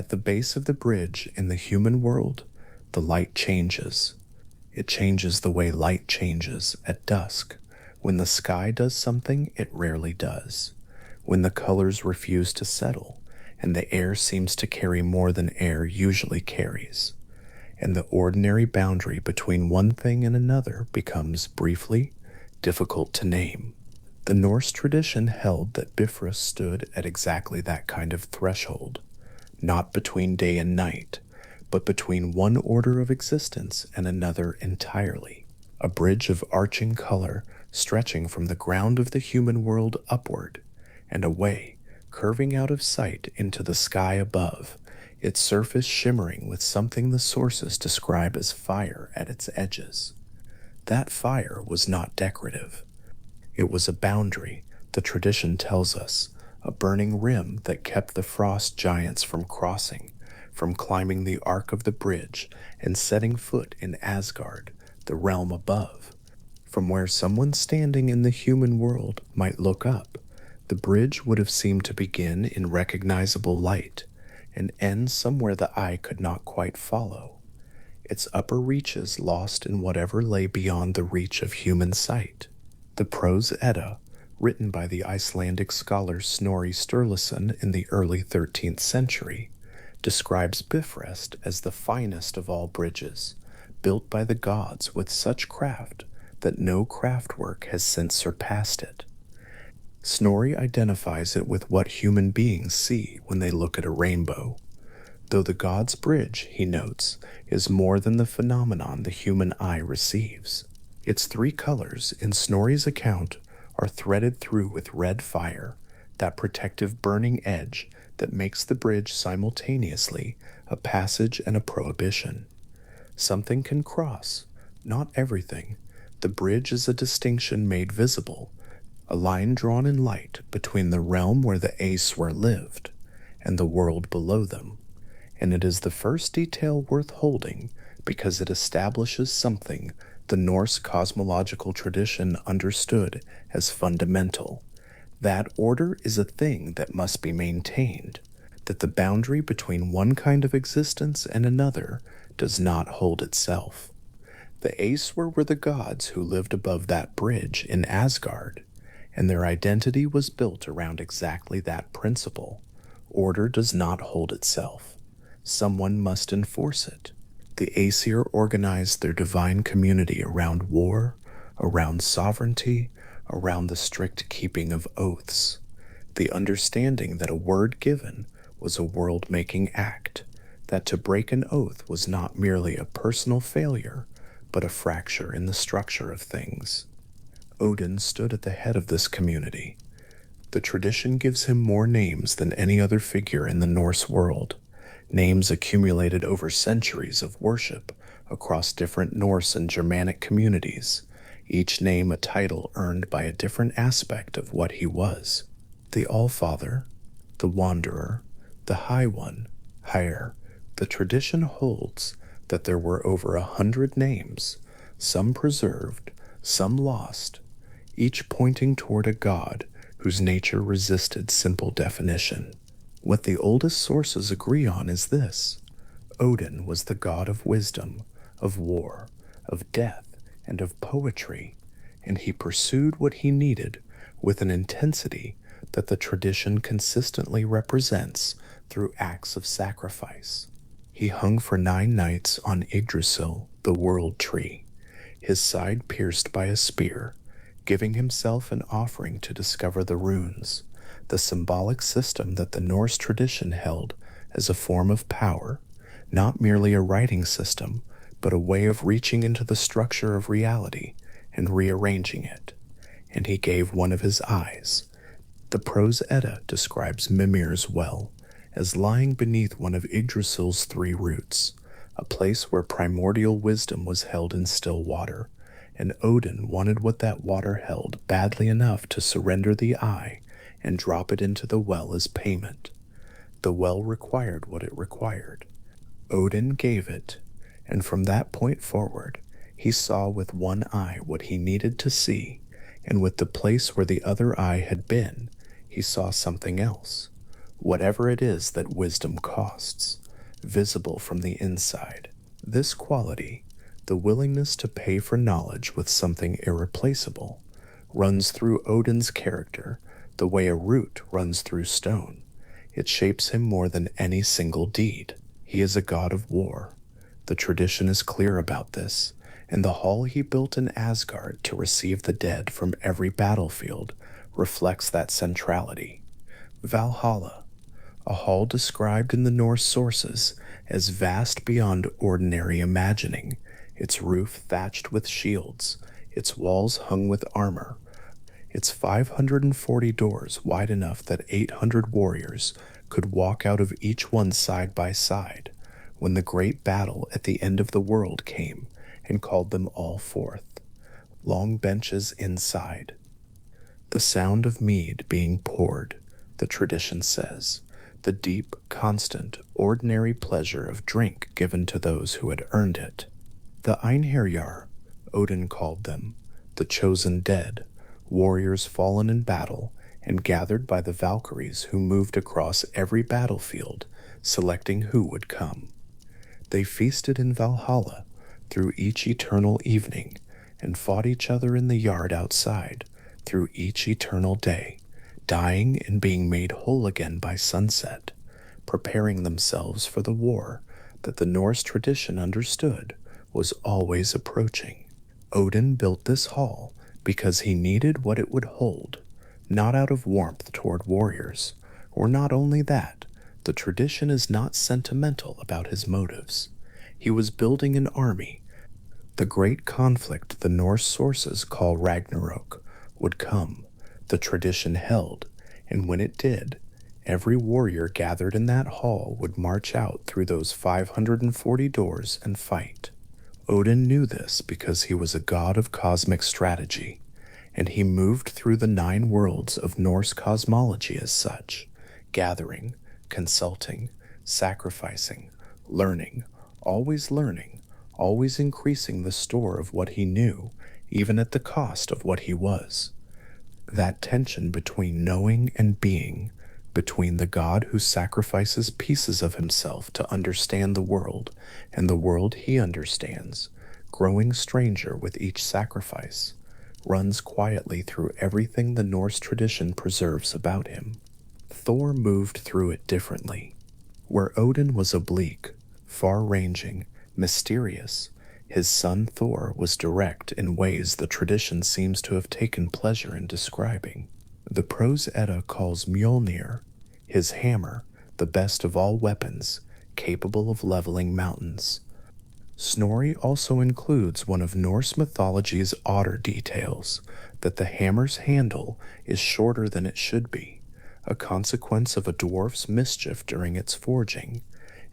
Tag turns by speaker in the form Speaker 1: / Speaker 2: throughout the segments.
Speaker 1: At the base of the bridge in the human world, the light changes. It changes the way light changes at dusk. When the sky does something it rarely does. When the colors refuse to settle, and the air seems to carry more than air usually carries. And the ordinary boundary between one thing and another becomes, briefly, difficult to name. The Norse tradition held that Bifrost stood at exactly that kind of threshold, not between day and night, but between one order of existence and another entirely, a bridge of arching color stretching from the ground of the human world upward and away, curving out of sight into the sky above, its surface shimmering with something the sources describe as fire at its edges. That fire was not decorative. It was a boundary, the tradition tells us, a burning rim that kept the frost giants from crossing, from climbing the arc of the bridge and setting foot in Asgard, the realm above. From where someone standing in the human world might look up, the bridge would have seemed to begin in recognizable light and end somewhere the eye could not quite follow, its upper reaches lost in whatever lay beyond the reach of human sight. The Prose Edda, written by the Icelandic scholar Snorri Sturluson in the early 13th century, describes Bifrost as the finest of all bridges, built by the gods with such craft that no craftwork has since surpassed it. Snorri identifies it with what human beings see when they look at a rainbow. Though the god's bridge, he notes, is more than the phenomenon the human eye receives. Its three colors, in Snorri's account, are threaded through with red fire, that protective burning edge that makes the bridge simultaneously a passage and a prohibition. Something can cross, not everything. The bridge is a distinction made visible, a line drawn in light between the realm where the Aesir lived and the world below them, and it is the first detail worth holding because it establishes something the Norse cosmological tradition understood as fundamental. That order is a thing that must be maintained, that the boundary between one kind of existence and another does not hold itself. The Aesir were the gods who lived above that bridge in Asgard, and their identity was built around exactly that principle. Order does not hold itself. Someone must enforce it. The Aesir organized their divine community around war, around sovereignty, around the strict keeping of oaths, the understanding that a word given was a world-making act, that to break an oath was not merely a personal failure, but a fracture in the structure of things. Odin stood at the head of this community. The tradition gives him more names than any other figure in the Norse world, names accumulated over centuries of worship across different Norse and Germanic communities, each name a title earned by a different aspect of what he was. The Allfather, the Wanderer, the High One, Higher. The tradition holds that there were over 100 names, some preserved, some lost, each pointing toward a god whose nature resisted simple definition. What the oldest sources agree on is this: Odin was the god of wisdom, of war, of death, and of poetry, and he pursued what he needed with an intensity that the tradition consistently represents through acts of sacrifice. He hung for 9 nights on Yggdrasil, the world tree, his side pierced by a spear, giving himself an offering to discover the runes, the symbolic system that the Norse tradition held as a form of power, not merely a writing system, but a way of reaching into the structure of reality and rearranging it. And he gave one of his eyes. The Prose Edda describes Mimir's well as lying beneath one of Yggdrasil's 3 roots, a place where primordial wisdom was held in still water, and Odin wanted what that water held badly enough to surrender the eye and drop it into the well as payment. The well required what it required. Odin gave it, and from that point forward, he saw with one eye what he needed to see, and with the place where the other eye had been, he saw something else, whatever it is that wisdom costs, visible from the inside. This quality, the willingness to pay for knowledge with something irreplaceable, runs through Odin's character the way a root runs through stone. It shapes him more than any single deed. He is a god of war. The tradition is clear about this, and the hall he built in Asgard to receive the dead from every battlefield reflects that centrality. Valhalla, a hall described in the Norse sources as vast beyond ordinary imagining, its roof thatched with shields, its walls hung with armor, its 540 doors wide enough that 800 warriors could walk out of each one side by side when the great battle at the end of the world came and called them all forth. Long benches inside. The sound of mead being poured, the tradition says, the deep, constant, ordinary pleasure of drink given to those who had earned it. The Einherjar, Odin called them, the chosen dead, warriors fallen in battle and gathered by the Valkyries who moved across every battlefield, selecting who would come. They feasted in Valhalla through each eternal evening and fought each other in the yard outside through each eternal day, dying and being made whole again by sunset, preparing themselves for the war that the Norse tradition understood was always approaching. Odin built this hall because he needed what it would hold, not out of warmth toward warriors, or not only that, the tradition is not sentimental about his motives. He was building an army. The great conflict the Norse sources call Ragnarok would come, the tradition held, and when it did, every warrior gathered in that hall would march out through those 540 doors and fight. Odin knew this because he was a god of cosmic strategy, and he moved through the 9 worlds of Norse cosmology as such, gathering, consulting, sacrificing, learning, always increasing the store of what he knew, even at the cost of what he was. That tension between knowing and being, between the god who sacrifices pieces of himself to understand the world and the world he understands, growing stranger with each sacrifice, runs quietly through everything the Norse tradition preserves about him. Thor moved through it differently. Where Odin was oblique, far-ranging, mysterious, his son Thor was direct in ways the tradition seems to have taken pleasure in describing. The Prose Edda calls Mjolnir, his hammer, the best of all weapons, capable of leveling mountains. Snorri also includes one of Norse mythology's odder details, that the hammer's handle is shorter than it should be, a consequence of a dwarf's mischief during its forging,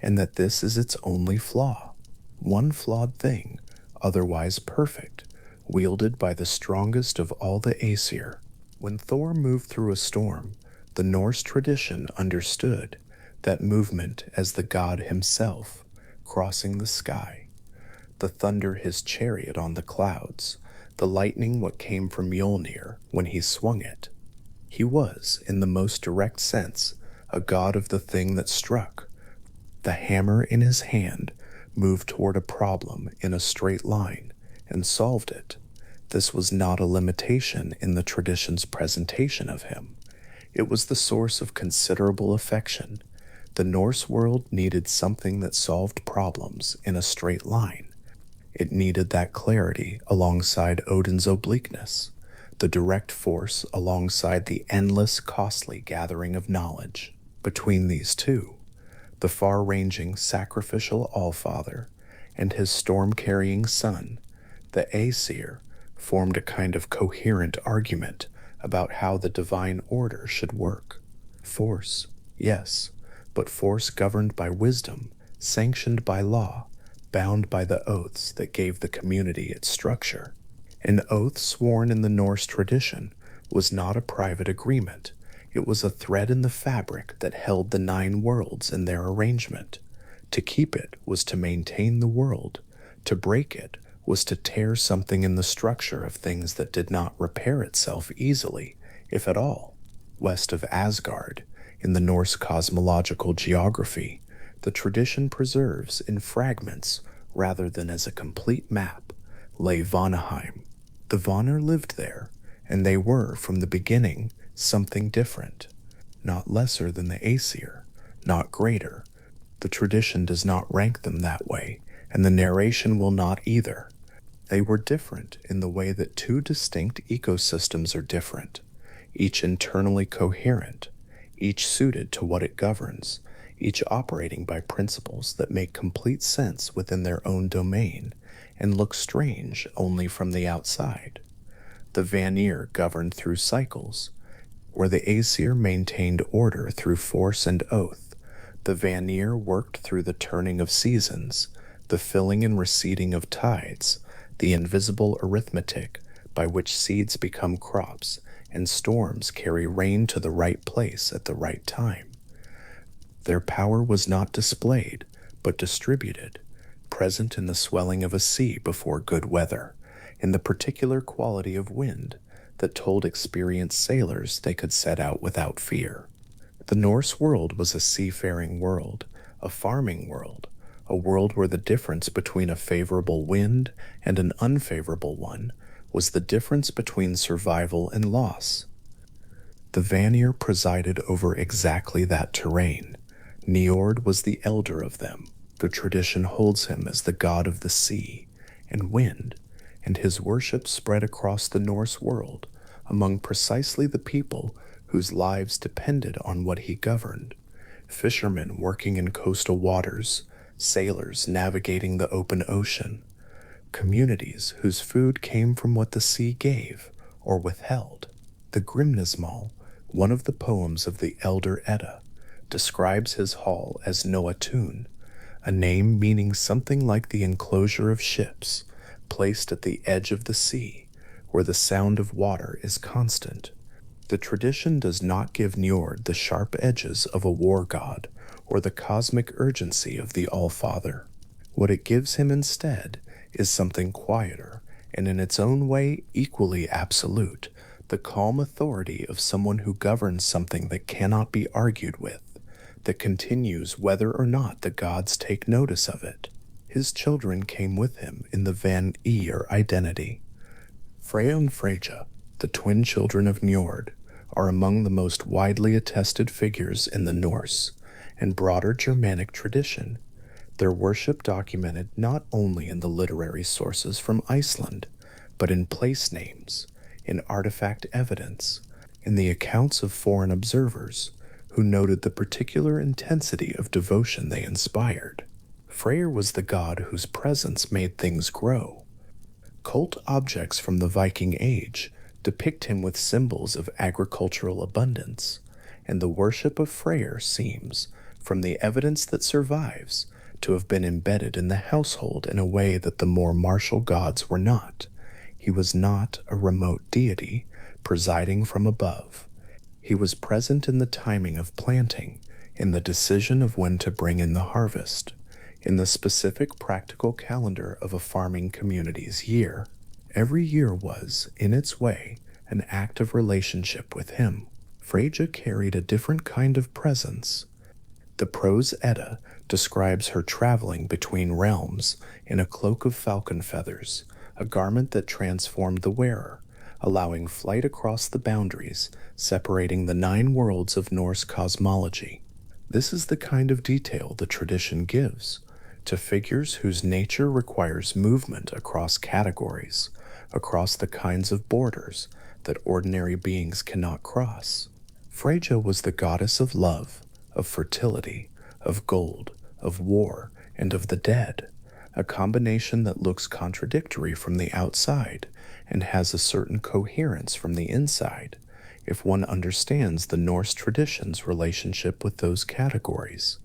Speaker 1: and that this is its only flaw. One flawed thing, otherwise perfect, wielded by the strongest of all the Aesir. When Thor moved through a storm, the Norse tradition understood that movement as the god himself, crossing the sky. The thunder his chariot on the clouds, the lightning what came from Mjolnir when he swung it. He was, in the most direct sense, a god of the thing that struck. The hammer in his hand moved toward a problem in a straight line and solved it. This was not a limitation in the tradition's presentation of him. It was the source of considerable affection. The Norse world needed something that solved problems in a straight line. It needed that clarity alongside Odin's obliqueness, the direct force alongside the endless, costly gathering of knowledge. Between these two, the far-ranging sacrificial Allfather and his storm-carrying son, the Aesir, formed a kind of coherent argument about how the divine order should work. Force, yes, but force governed by wisdom, sanctioned by law, bound by the oaths that gave the community its structure. An oath sworn in the Norse tradition was not a private agreement. It was a thread in the fabric that held the 9 worlds in their arrangement. To keep it was to maintain the world. To break it was to tear something in the structure of things that did not repair itself easily, if at all. West of Asgard, In the Norse cosmological geography, the tradition preserves in fragments rather than as a complete map lay Vanaheim. The Vanir lived there, and they were, from the beginning, something different, not lesser than the Aesir, not greater. The tradition does not rank them that way, and the narration will not either. They were different in the way that two distinct ecosystems are different, each internally coherent, each suited to what it governs, each operating by principles that make complete sense within their own domain and look strange only from the outside. The Vanir governed through cycles, where the Aesir maintained order through force and oath. The Vanir worked through the turning of seasons, the filling and receding of tides, the invisible arithmetic by which seeds become crops and storms carry rain to the right place at the right time. Their power was not displayed, but distributed, present in the swelling of a sea before good weather, in the particular quality of wind that told experienced sailors they could set out without fear. The Norse world was a seafaring world, a farming world, a world where the difference between a favorable wind and an unfavorable one was the difference between survival and loss. The Vanir presided over exactly that terrain. Njord was the elder of them. The tradition holds him as the god of the sea and wind, and his worship spread across the Norse world among precisely the people whose lives depended on what he governed. Fishermen working in coastal waters, sailors navigating the open ocean, communities whose food came from what the sea gave or withheld. The Grimnismal, one of the poems of the Elder Edda, describes his hall as Noatun, a name meaning something like the enclosure of ships, placed at the edge of the sea, where the sound of water is constant. The tradition does not give Njord the sharp edges of a war god or the cosmic urgency of the Allfather. What it gives him instead is something quieter and in its own way equally absolute, the calm authority of someone who governs something that cannot be argued with, that continues whether or not the gods take notice of it. His children came with him in the Vanir identity. Freya and Freyja, the twin children of Njord, are among the most widely attested figures in the Norse and broader Germanic tradition, their worship documented not only in the literary sources from Iceland, but in place names, in artifact evidence, in the accounts of foreign observers who noted the particular intensity of devotion they inspired. Freyr was the god whose presence made things grow. Cult objects from the Viking Age depict him with symbols of agricultural abundance, and the worship of Freyr seems, from the evidence that survives, to have been embedded in the household in a way that the more martial gods were not. He was not a remote deity presiding from above. He was present in the timing of planting, in the decision of when to bring in the harvest, in the specific practical calendar of a farming community's year. Every year was, in its way, an act of relationship with him. Freyja carried a different kind of presence. The prose Edda describes her traveling between realms in a cloak of falcon feathers, a garment that transformed the wearer, allowing flight across the boundaries separating the 9 worlds of Norse cosmology. This is the kind of detail the tradition gives to figures whose nature requires movement across categories, across the kinds of borders that ordinary beings cannot cross. Freyja was the goddess of love, of fertility, of gold, of war, and of the dead, a combination that looks contradictory from the outside and has a certain coherence from the inside, if one understands the Norse tradition's relationship with those categories.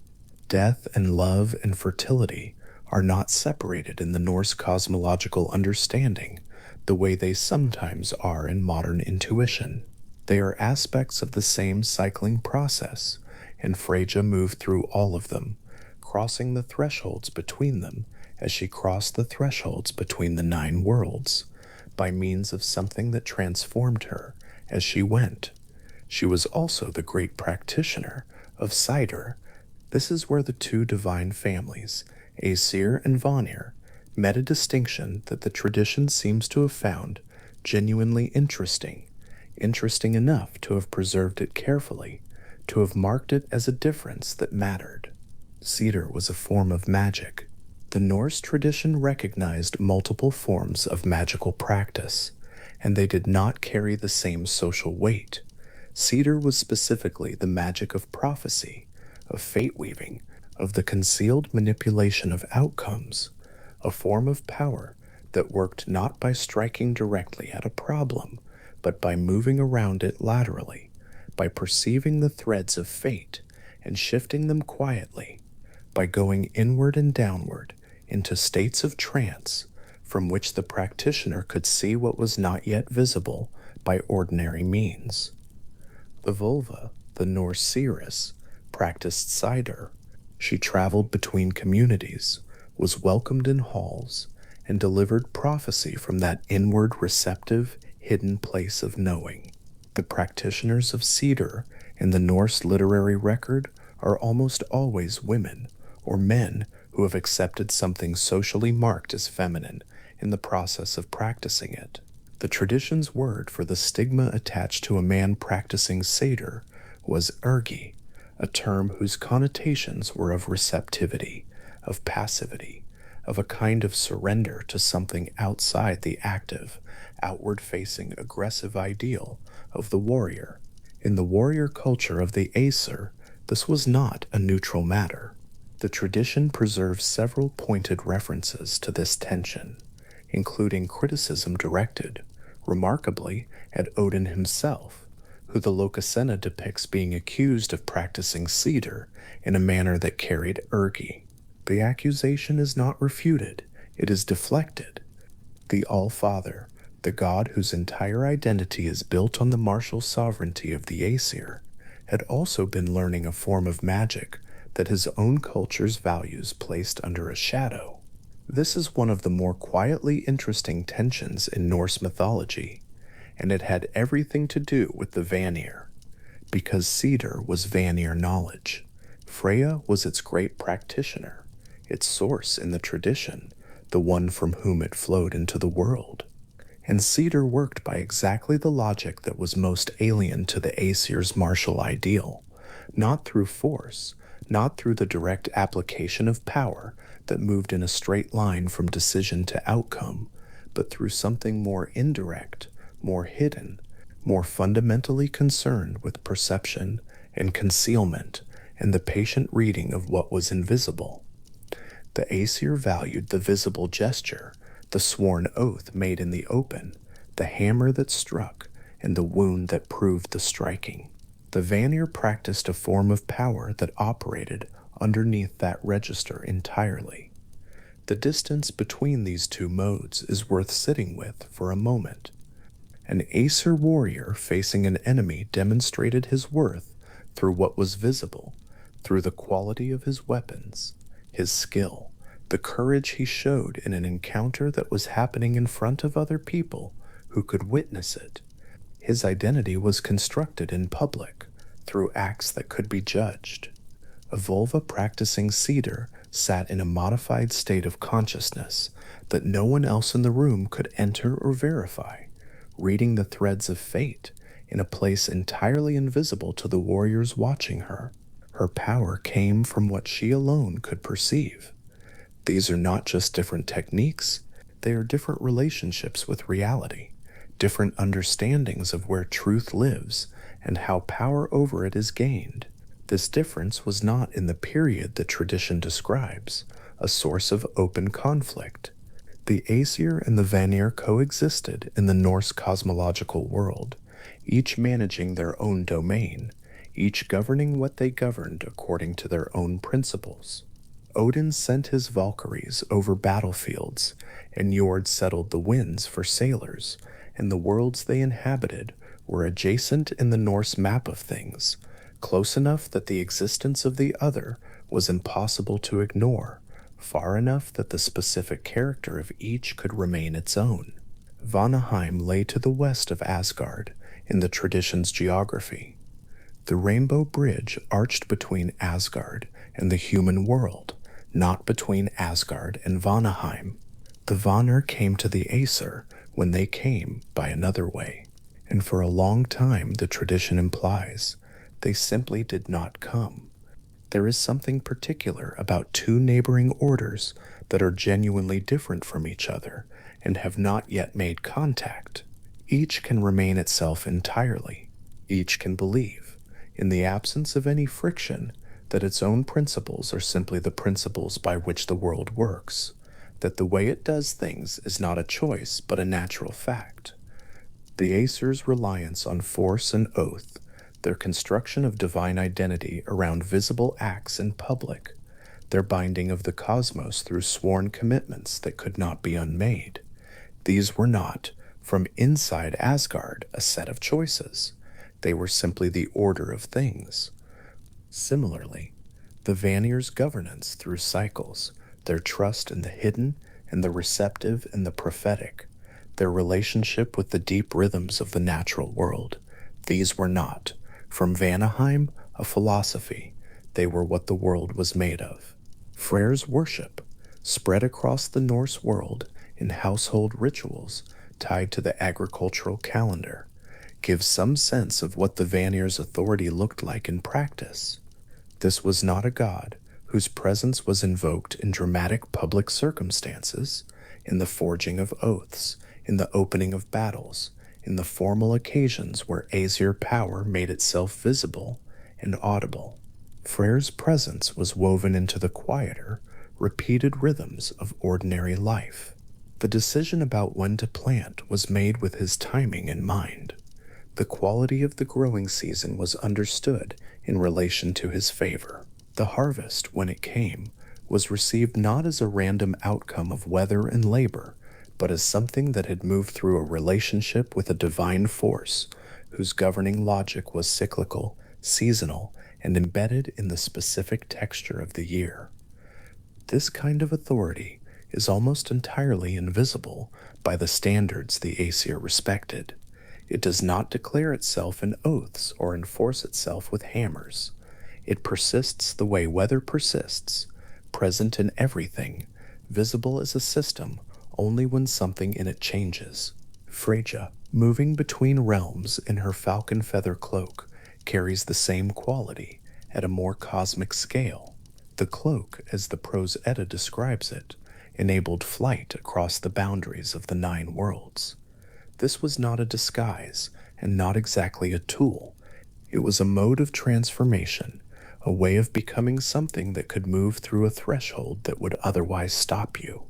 Speaker 1: Death and love and fertility are not separated in the Norse cosmological understanding the way they sometimes are in modern intuition. They are aspects of the same cycling process, and Freyja moved through all of them, crossing the thresholds between them as she crossed the thresholds between the 9 worlds, by means of something that transformed her as she went. She was also the great practitioner of cider. This is where the two divine families, Aesir and Vanir, met, a distinction that the tradition seems to have found genuinely interesting enough to have preserved it carefully, to have marked it as a difference that mattered. Cider was a form of magic. The Norse tradition recognized multiple forms of magical practice, and they did not carry the same social weight. Cider was specifically the magic of prophecy, of fate weaving, of the concealed manipulation of outcomes, a form of power that worked not by striking directly at a problem, but by moving around it laterally, by perceiving the threads of fate and shifting them quietly, by going inward and downward into states of trance from which the practitioner could see what was not yet visible by ordinary means. The vulva, the Norse seeress, practiced cider. She traveled between communities, was welcomed in halls, and delivered prophecy from that inward, receptive, hidden place of knowing. The practitioners of cider in the Norse literary record are almost always women or men who have accepted something socially marked as feminine in the process of practicing it. The tradition's word for the stigma attached to a man practicing cider was ergi, a term whose connotations were of receptivity, of passivity, of a kind of surrender to something outside the active, outward-facing, aggressive ideal of the warrior. In the warrior culture of the Aesir, this was not a neutral matter. The tradition preserves several pointed references to this tension, including criticism directed, remarkably, at Odin himself, who the Lokasenna depicts being accused of practicing cider in a manner that carried ergi. The accusation is not refuted, it is deflected. The All-Father, the god whose entire identity is built on the martial sovereignty of the Aesir, had also been learning a form of magic that his own culture's values placed under a shadow. This is one of the more quietly interesting tensions in Norse mythology, and it had everything to do with the Vanir, because cider was Vanir knowledge. Freya was its great practitioner, its source in the tradition, the one from whom it flowed into the world. And cider worked by exactly the logic that was most alien to the Aesir's martial ideal, not through force, not through the direct application of power that moved in a straight line from decision to outcome, but through something more indirect, more hidden, more fundamentally concerned with perception and concealment and the patient reading of what was invisible. The Aesir valued the visible gesture, the sworn oath made in the open, the hammer that struck, and the wound that proved the striking. The Vanir practiced a form of power that operated underneath that register entirely. The distance between these two modes is worth sitting with for a moment. An Aesir warrior facing an enemy demonstrated his worth through what was visible, through the quality of his weapons, his skill, the courage he showed in an encounter that was happening in front of other people who could witness it. His identity was constructed in public, through acts that could be judged. A vulva practicing cider sat in a modified state of consciousness that no one else in the room could enter or verify, reading the threads of fate in a place entirely invisible to the warriors watching her. Her power came from what she alone could perceive. These are not just different techniques, they are different relationships with reality, different understandings of where truth lives and how power over it is gained. This difference was not in the period the tradition describes, a source of open conflict. The Aesir and the Vanir coexisted in the Norse cosmological world, each managing their own domain, each governing what they governed according to their own principles. Odin sent his Valkyries over battlefields, and Njord settled the winds for sailors, and the worlds they inhabited were adjacent in the Norse map of things, close enough that the existence of the other was impossible to ignore, far enough that the specific character of each could remain its own. Vanaheim lay to the west of Asgard in the tradition's geography. The rainbow bridge arched between Asgard and the human world, not between Asgard and Vanaheim. The Vanir came to the Aesir when they came by another way, and for a long time the tradition implies they simply did not come. There is something particular about two neighboring orders that are genuinely different from each other and have not yet made contact. Each can remain itself entirely. Each can believe, in the absence of any friction, that its own principles are simply the principles by which the world works, that the way it does things is not a choice but a natural fact. The Aesir's reliance on force and oath, their construction of divine identity around visible acts in public, their binding of the cosmos through sworn commitments that could not be unmade, these were not, from inside Asgard, a set of choices. They were simply the order of things. Similarly, the Vanir's governance through cycles, their trust in the hidden and the receptive and the prophetic, their relationship with the deep rhythms of the natural world, these were not, from Vanaheim, a philosophy. They were what the world was made of. Freyr's worship, spread across the Norse world in household rituals tied to the agricultural calendar, gives some sense of what the Vanir's authority looked like in practice. This was not a god whose presence was invoked in dramatic public circumstances, in the forging of oaths, in the opening of battles, in the formal occasions where Aesir power made itself visible and audible. Freyr's presence was woven into the quieter, repeated rhythms of ordinary life. The decision about when to plant was made with his timing in mind. The quality of the growing season was understood in relation to his favor. The harvest, when it came, was received not as a random outcome of weather and labor, but as something that had moved through a relationship with a divine force whose governing logic was cyclical, seasonal, and embedded in the specific texture of the year. This kind of authority is almost entirely invisible by the standards the Aesir respected. It does not declare itself in oaths or enforce itself with hammers. It persists the way weather persists, present in everything, visible as a system only when something in it changes. Freyja, moving between realms in her falcon feather cloak, carries the same quality at a more cosmic scale. The cloak, as the prose Edda describes it, enabled flight across the boundaries of the 9 worlds. This was not a disguise and not exactly a tool. It was a mode of transformation, a way of becoming something that could move through a threshold that would otherwise stop you.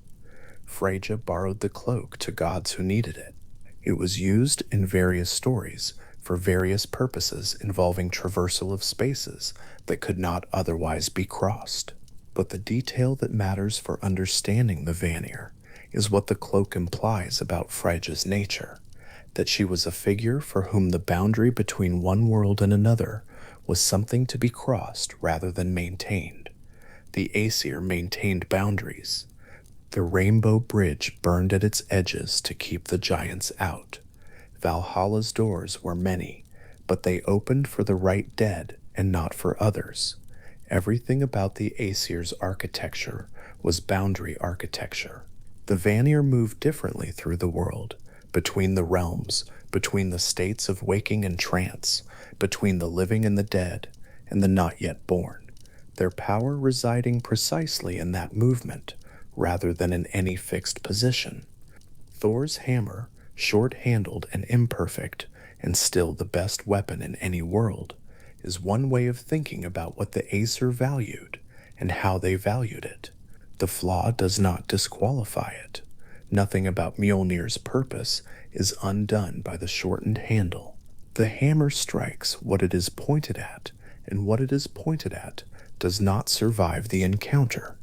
Speaker 1: Freyja borrowed the cloak to gods who needed it. It was used in various stories for various purposes involving traversal of spaces that could not otherwise be crossed. But the detail that matters for understanding the Vanir is what the cloak implies about Freyja's nature, that she was a figure for whom the boundary between one world and another was something to be crossed rather than maintained. The Aesir maintained boundaries. The rainbow bridge burned at its edges to keep the giants out. Valhalla's doors were many, but they opened for the right dead and not for others. Everything about the Aesir's architecture was boundary architecture. The Vanir moved differently through the world, between the realms, between the states of waking and trance, between the living and the dead, and the not yet born, their power residing precisely in that movement, rather than in any fixed position. Thor's hammer, short-handled and imperfect, and still the best weapon in any world, is one way of thinking about what the Aesir valued and how they valued it. The flaw does not disqualify it. Nothing about Mjolnir's purpose is undone by the shortened handle. The hammer strikes what it is pointed at, and what it is pointed at does not survive the encounter.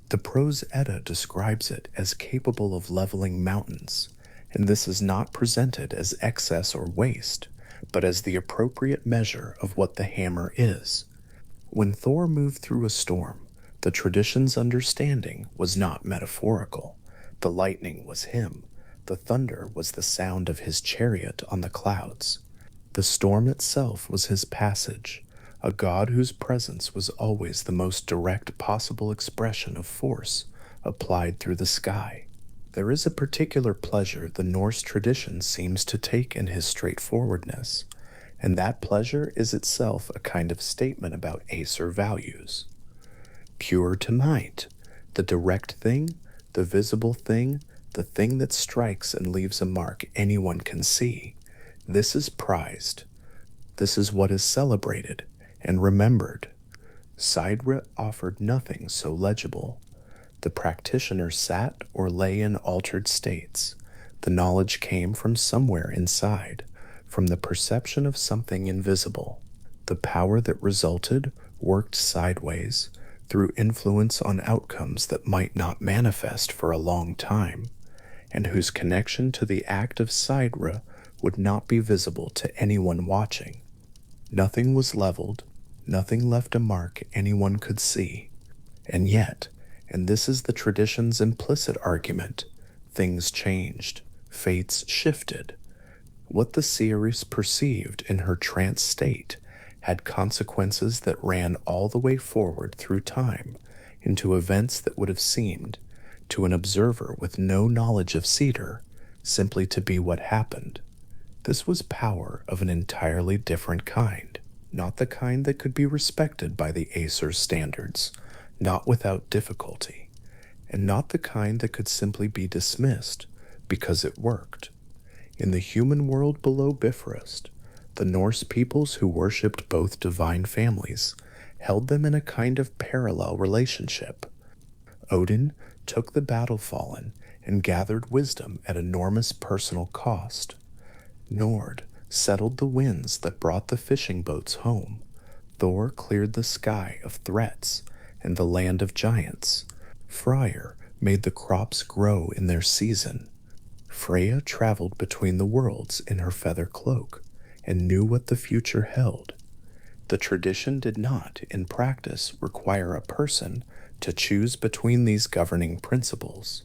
Speaker 1: The prose Edda describes it as capable of leveling mountains, and this is not presented as excess or waste, but as the appropriate measure of what the hammer is. When Thor moved through a storm, the tradition's understanding was not metaphorical. The lightning was him. The thunder was the sound of his chariot on the clouds. The storm itself was his passage, a god whose presence was always the most direct possible expression of force applied through the sky. There is a particular pleasure the Norse tradition seems to take in his straightforwardness, and that pleasure is itself a kind of statement about Aesir values. Pure to might, the direct thing, the visible thing, the thing that strikes and leaves a mark anyone can see. This is prized. This is what is celebrated and remembered. Sidra offered nothing so legible. The practitioner sat or lay in altered states. The knowledge came from somewhere inside, from the perception of something invisible. The power that resulted worked sideways, through influence on outcomes that might not manifest for a long time, and whose connection to the act of Sidra would not be visible to anyone watching. Nothing was leveled, nothing left a mark anyone could see. And yet, and this is the tradition's implicit argument, things changed, fates shifted. What the seeress perceived in her trance state had consequences that ran all the way forward through time into events that would have seemed, to an observer with no knowledge of Cedar, simply to be what happened. This was power of an entirely different kind, not the kind that could be respected by the Aesir's standards, not without difficulty, and not the kind that could simply be dismissed because it worked. In the human world below Bifrost, the Norse peoples who worshipped both divine families held them in a kind of parallel relationship. Odin took the battle fallen and gathered wisdom at enormous personal cost. Nord settled the winds that brought the fishing boats home. Thor cleared the sky of threats and the land of giants. Freyr made the crops grow in their season. Freya traveled between the worlds in her feather cloak and knew what the future held. The tradition did not, in practice, require a person to choose between these governing principles.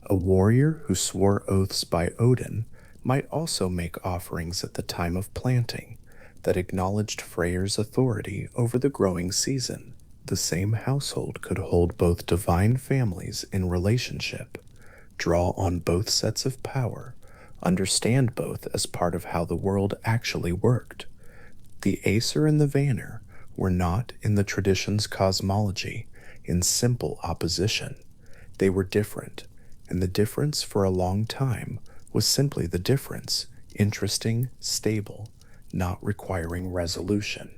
Speaker 1: A warrior who swore oaths by Odin might also make offerings at the time of planting that acknowledged Freyr's authority over the growing season. The same household could hold both divine families in relationship, draw on both sets of power, understand both as part of how the world actually worked. The Aesir and the Vanir were not, in the tradition's cosmology, in simple opposition. They were different, and the difference for a long time was simply the difference, interesting, stable, not requiring resolution.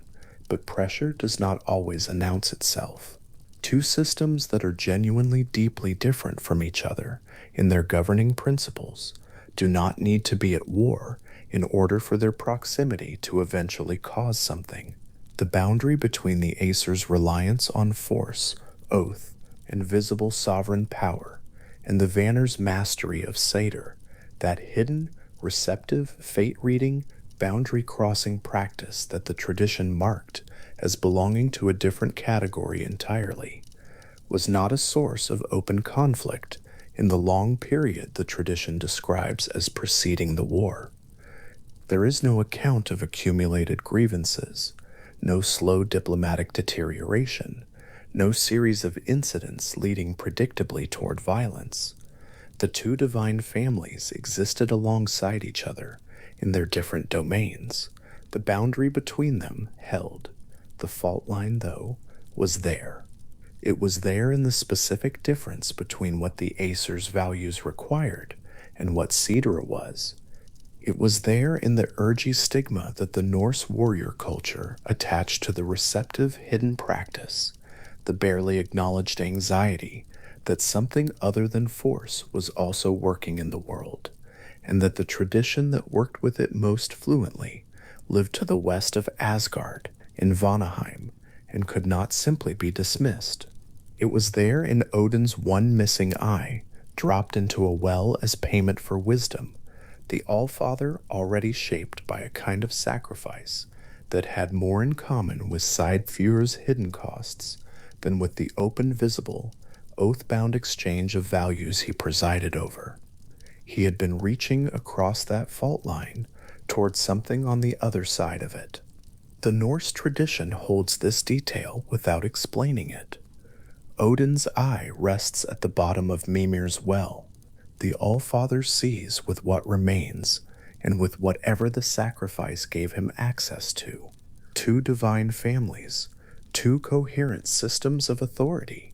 Speaker 1: But pressure does not always announce itself. Two systems that are genuinely deeply different from each other in their governing principles do not need to be at war in order for their proximity to eventually cause something. The boundary between the Aesir's reliance on force, oath, and visible sovereign power, and the Vanir's mastery of Satyr, that hidden, receptive, fate-reading, boundary-crossing practice that the tradition marked as belonging to a different category entirely, was not a source of open conflict in the long period the tradition describes as preceding the war. There is no account of accumulated grievances, no slow diplomatic deterioration, no series of incidents leading predictably toward violence. The two divine families existed alongside each other in their different domains. The boundary between them held. The fault line, though, was there. It was there in the specific difference between what the Aesir's values required and what Cedra was. It was there in the urgy stigma that the Norse warrior culture attached to the receptive hidden practice, the barely acknowledged anxiety that something other than force was also working in the world, and that the tradition that worked with it most fluently lived to the west of Asgard, in Vanaheim, and could not simply be dismissed. It was there in Odin's one missing eye, dropped into a well as payment for wisdom, the Allfather already shaped by a kind of sacrifice that had more in common with Side-Fuhr's hidden costs than with the open, visible, oath-bound exchange of values he presided over. He had been reaching across that fault line toward something on the other side of it. The Norse tradition holds this detail without explaining it. Odin's eye rests at the bottom of Mimir's well. The Allfather sees with what remains, and with whatever the sacrifice gave him access to. Two divine families, two coherent systems of authority,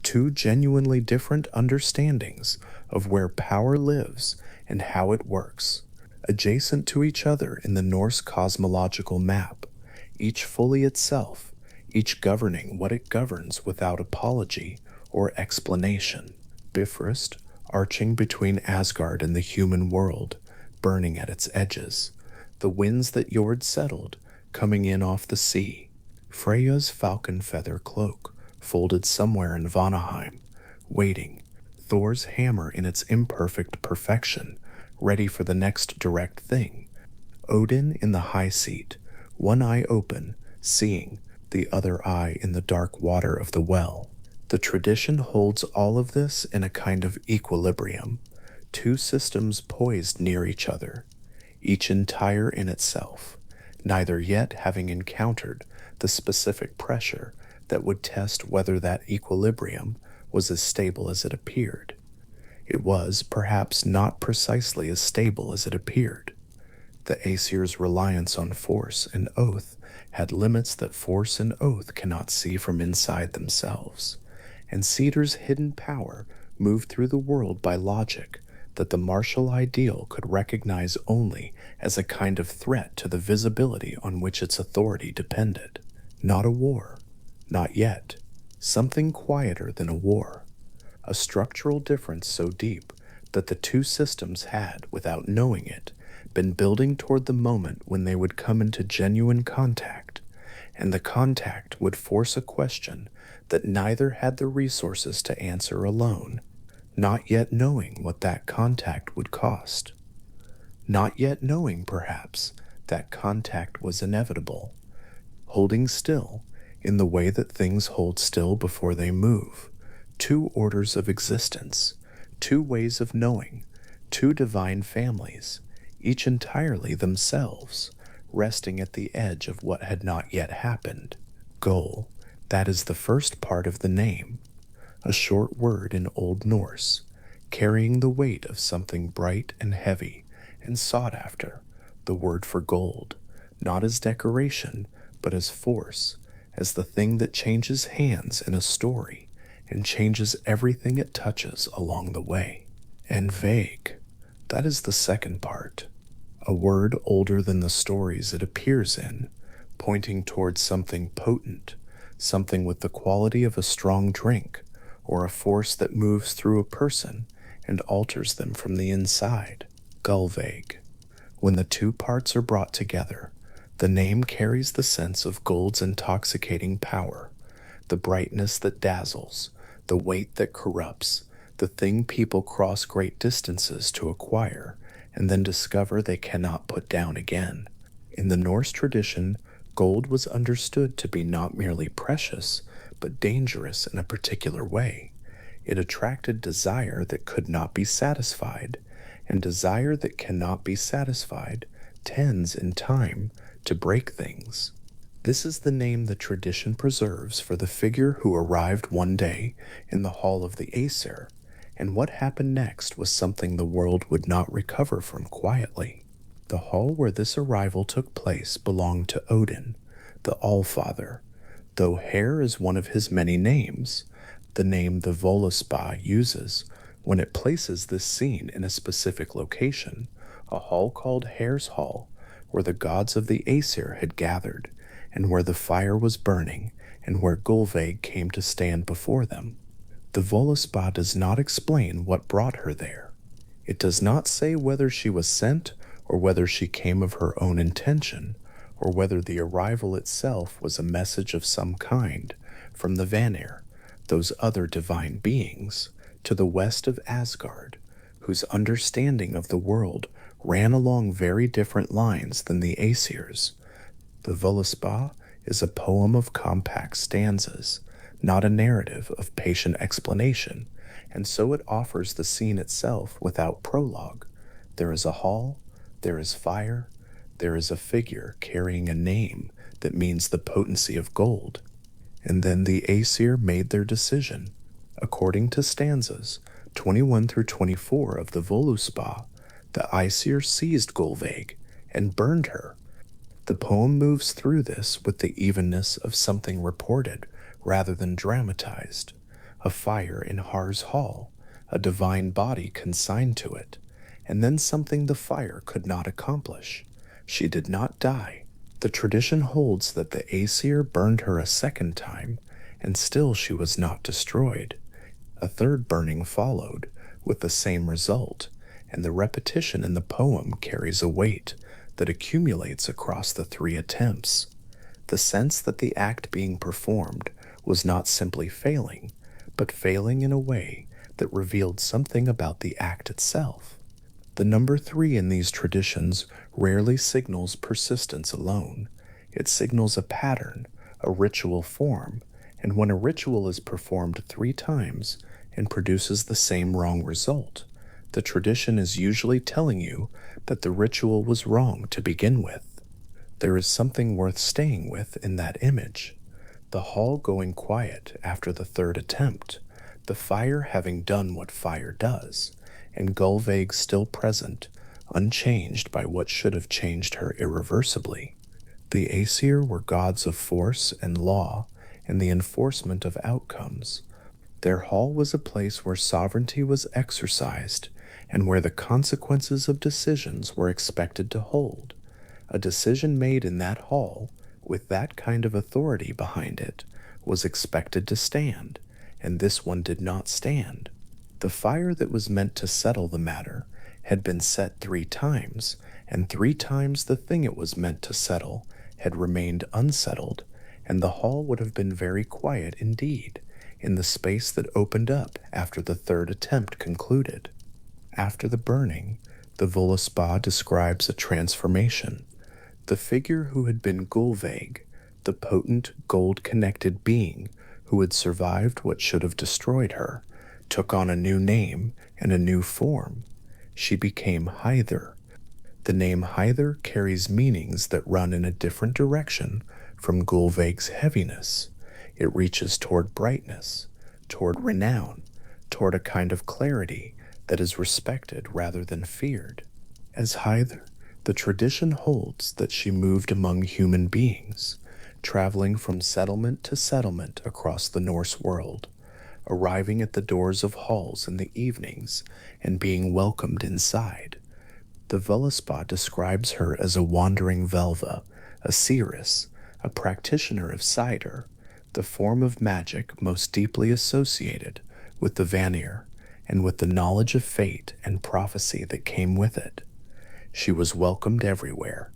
Speaker 1: two genuinely different understandings of where power lives and how it works, adjacent to each other in the Norse cosmological map, each fully itself, each governing what it governs without apology or explanation. Bifrost, arching between Asgard and the human world, burning at its edges. The winds that Jord settled, coming in off the sea. Freya's falcon feather cloak, folded somewhere in Vanaheim, waiting. Thor's hammer in its imperfect perfection, ready for the next direct thing. Odin in the high seat, one eye open, seeing, the other eye in the dark water of the well. The tradition holds all of this in a kind of equilibrium, two systems poised near each other, each entire in itself, neither yet having encountered the specific pressure that would test whether that equilibrium was as stable as it appeared. It was perhaps not precisely as stable as it appeared. The Aesir's reliance on force and oath had limits that force and oath cannot see from inside themselves, and Cedar's hidden power moved through the world by logic that the martial ideal could recognize only as a kind of threat to the visibility on which its authority depended. Not a war, not yet, something quieter than a war, a structural difference so deep that the two systems had, without knowing it, been building toward the moment when they would come into genuine contact, and the contact would force a question that neither had the resources to answer alone, not yet knowing what that contact would cost, not yet knowing, perhaps, that contact was inevitable, holding still in the way that things hold still before they move, two orders of existence, two ways of knowing, two divine families, each entirely themselves, resting at the edge of what had not yet happened. Goal, that is the first part of the name, a short word in Old Norse, carrying the weight of something bright and heavy and sought after, the word for gold, not as decoration, but as force, as the thing that changes hands in a story and changes everything it touches along the way. And vague, that is the second part, a word older than the stories it appears in, pointing towards something potent, something with the quality of a strong drink, or a force that moves through a person and alters them from the inside. Gullveig. When the two parts are brought together, the name carries the sense of gold's intoxicating power, the brightness that dazzles, the weight that corrupts, the thing people cross great distances to acquire, and then discover they cannot put down again. In the Norse tradition, gold was understood to be not merely precious, but dangerous in a particular way. It attracted desire that could not be satisfied, and desire that cannot be satisfied tends, in time, to break things. This is the name the tradition preserves for the figure who arrived one day in the hall of the Aesir, and what happened next was something the world would not recover from quietly. The hall where this arrival took place belonged to Odin, the Allfather, though Hair is one of his many names, the name the Völuspá uses when it places this scene in a specific location, a hall called Hair's Hall, where the gods of the Aesir had gathered, and where the fire was burning, and where Gullveig came to stand before them. The Völuspá does not explain what brought her there. It does not say whether she was sent, or whether she came of her own intention, or whether the arrival itself was a message of some kind from the Vanir, those other divine beings, to the west of Asgard, whose understanding of the world ran along very different lines than the Aesir's. The Völuspá is a poem of compact stanzas, not a narrative of patient explanation, and so it offers the scene itself without prologue. There is a hall, there is fire, there is a figure carrying a name that means the potency of gold. And then the Aesir made their decision. According to stanzas 21 through 24 of the Voluspa, the Aesir seized Gulveig and burned her. The poem moves through this with the evenness of something reported rather than dramatized. A fire in Har's hall, a divine body consigned to it, and then something the fire could not accomplish. She did not die. The tradition holds that the Aesir burned her a second time, and still she was not destroyed. A third burning followed, with the same result, and the repetition in the poem carries a weight that accumulates across the 3 attempts. The sense that the act being performed was not simply failing, but failing in a way that revealed something about the act itself. The number 3 in these traditions rarely signals persistence alone. It signals a pattern, a ritual form, and when a ritual is performed 3 times and produces the same wrong result, the tradition is usually telling you that the ritual was wrong to begin with. There is something worth staying with in that image. The hall going quiet after the 3rd attempt, the fire having done what fire does, and Gulveig still present, unchanged by what should have changed her irreversibly. The Aesir were gods of force and law and the enforcement of outcomes. Their hall was a place where sovereignty was exercised and where the consequences of decisions were expected to hold. A decision made in that hall, with that kind of authority behind it, was expected to stand, and this one did not stand. The fire that was meant to settle the matter had been set 3 times, and 3 times the thing it was meant to settle had remained unsettled, and the hall would have been very quiet indeed, in the space that opened up after the 3rd attempt concluded. After the burning, the Voluspa describes a transformation. The figure who had been Gulveig, the potent gold-connected being who had survived what should have destroyed her, took on a new name and a new form. She became Hyther. The name Hyther carries meanings that run in a different direction from Gulveig's heaviness. It reaches toward brightness, toward renown, toward a kind of clarity that is respected rather than feared. As Hyther, the tradition holds that she moved among human beings, traveling from settlement to settlement across the Norse world, arriving at the doors of halls in the evenings and being welcomed inside. The Voluspa describes her as a wandering Velva, a seeress, a practitioner of cider, the form of magic most deeply associated with the Vanir and with the knowledge of fate and prophecy that came with it. She was welcomed everywhere.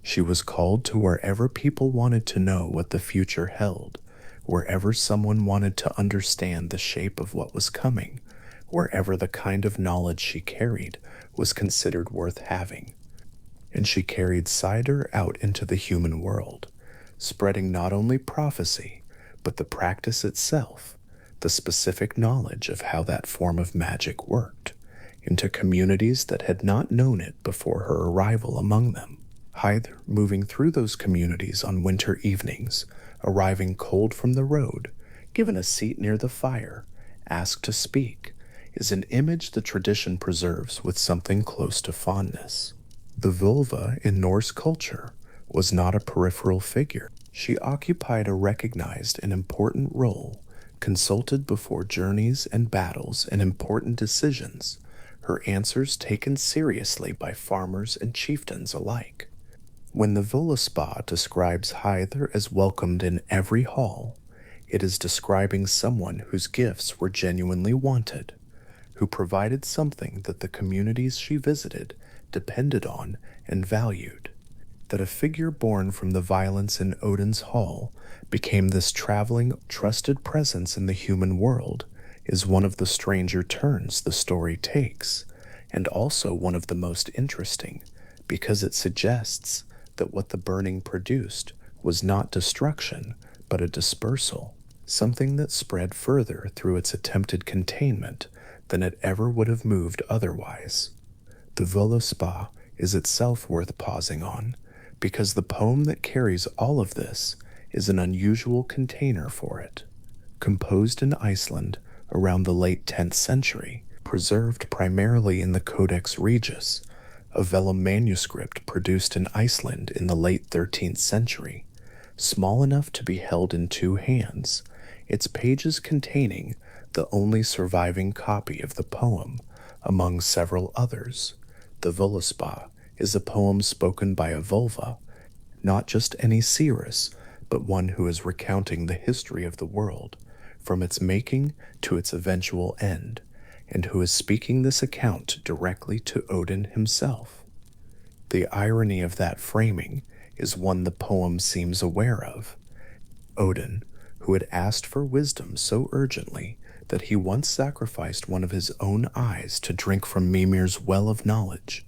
Speaker 1: She was called to wherever people wanted to know what the future held, wherever someone wanted to understand the shape of what was coming, wherever the kind of knowledge she carried was considered worth having. And she carried cider out into the human world, spreading not only prophecy, but the practice itself, the specific knowledge of how that form of magic worked, into communities that had not known it before her arrival among them. Hyther, moving through those communities on winter evenings, arriving cold from the road, given a seat near the fire, asked to speak, is an image the tradition preserves with something close to fondness. The vulva in Norse culture was not a peripheral figure. She occupied a recognized and important role, consulted before journeys and battles and important decisions, her answers taken seriously by farmers and chieftains alike. When the Voluspa describes Hyther as welcomed in every hall, it is describing someone whose gifts were genuinely wanted, who provided something that the communities she visited depended on and valued. That a figure born from the violence in Odin's hall became this traveling, trusted presence in the human world is one of the stranger turns the story takes, and also one of the most interesting, because it suggests that what the burning produced was not destruction, but a dispersal, something that spread further through its attempted containment than it ever would have moved otherwise. The Voluspa is itself worth pausing on, because the poem that carries all of this is an unusual container for it. Composed in Iceland around the late 10th century, preserved primarily in the Codex Regius, a vellum manuscript produced in Iceland in the late 13th century, small enough to be held in two hands, its pages containing the only surviving copy of the poem, among several others. The Völuspá is a poem spoken by a vulva, not just any seeress, but one who is recounting the history of the world, from its making to its eventual end, and who is speaking this account directly to Odin himself. The irony of that framing is one the poem seems aware of. Odin, who had asked for wisdom so urgently that he once sacrificed one of his own eyes to drink from Mimir's well of knowledge,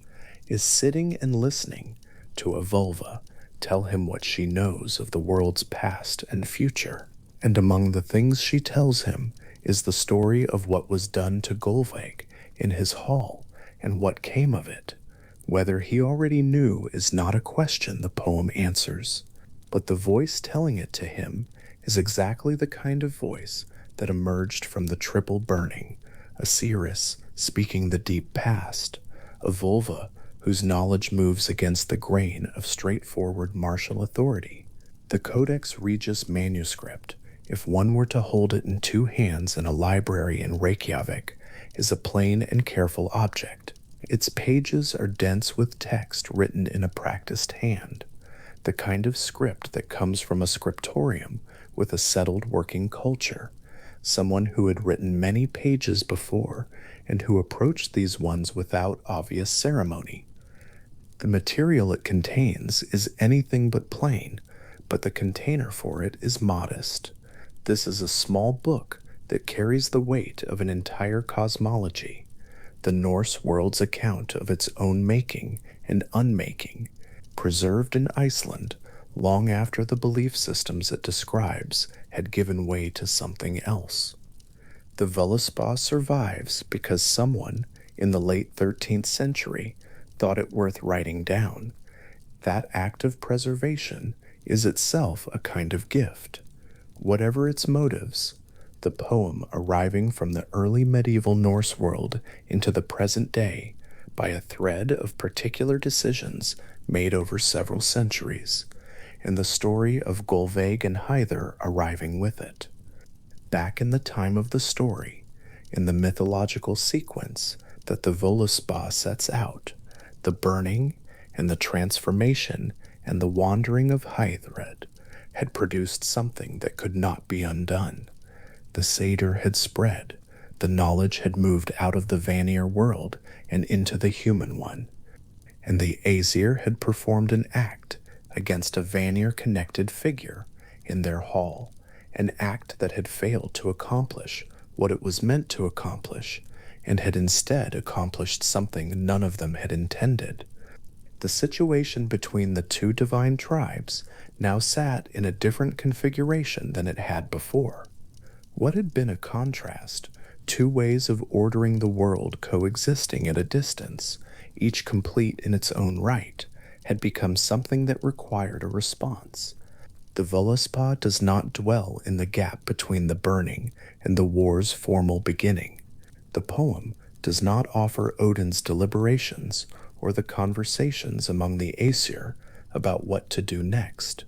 Speaker 1: is sitting and listening to a vulva tell him what she knows of the world's past and future. And among the things she tells him is the story of what was done to Golveig in his hall and what came of it. Whether he already knew is not a question the poem answers, but the voice telling it to him is exactly the kind of voice that emerged from the triple burning, a seeress speaking the deep past, a vulva whose knowledge moves against the grain of straightforward martial authority. The Codex Regius manuscript, if one were to hold it in two hands in a library in Reykjavik, is a plain and careful object. Its pages are dense with text written in a practiced hand, the kind of script that comes from a scriptorium with a settled working culture, someone who had written many pages before and who approached these ones without obvious ceremony. The material it contains is anything but plain, but the container for it is modest. This is a small book that carries the weight of an entire cosmology, the Norse world's account of its own making and unmaking, preserved in Iceland long after the belief systems it describes had given way to something else. The Völuspá survives because someone in the late 13th century thought it worth writing down. That act of preservation is itself a kind of gift. Whatever its motives, the poem arriving from the early medieval Norse world into the present day by a thread of particular decisions made over several centuries, and the story of Golveig and Hyðr arriving with it. Back in the time of the story, in the mythological sequence that the Völuspá sets out, the burning and the transformation and the wandering of Hyðred had produced something that could not be undone. The satyr had spread, the knowledge had moved out of the Vanir world and into the human one, and the Aesir had performed an act against a Vanir-connected figure in their hall, an act that had failed to accomplish what it was meant to accomplish, and had instead accomplished something none of them had intended. The situation between the two divine tribes now sat in a different configuration than it had before. What had been a contrast, two ways of ordering the world coexisting at a distance, each complete in its own right, had become something that required a response. The Völuspá does not dwell in the gap between the burning and the war's formal beginning. The poem does not offer Odin's deliberations or the conversations among the Aesir about what to do next.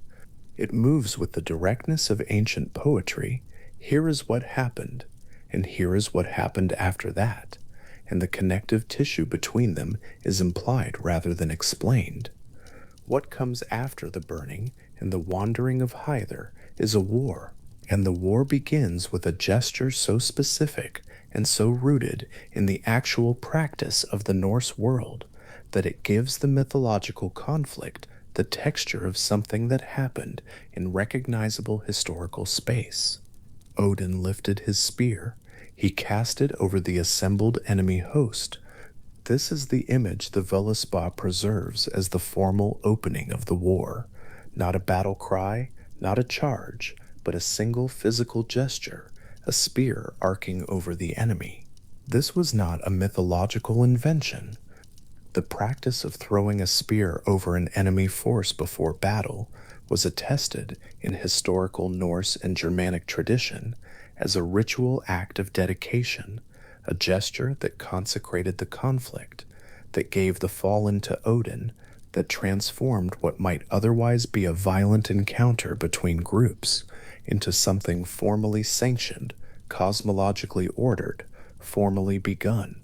Speaker 1: It moves with the directness of ancient poetry. Here is what happened, and here is what happened after that, and the connective tissue between them is implied rather than explained. What comes after the burning and the wandering of Hyðr is a war, and the war begins with a gesture so specific and so rooted in the actual practice of the Norse world that it gives the mythological conflict the texture of something that happened in recognizable historical space. Odin lifted his spear. He cast it over the assembled enemy host. This is the image the Völuspá preserves as the formal opening of the war. Not a battle cry, not a charge, but a single physical gesture, a spear arcing over the enemy. This was not a mythological invention. The practice of throwing a spear over an enemy force before battle was attested in historical Norse and Germanic tradition as a ritual act of dedication, a gesture that consecrated the conflict, that gave the fallen to Odin, that transformed what might otherwise be a violent encounter between groups into something formally sanctioned, cosmologically ordered, formally begun.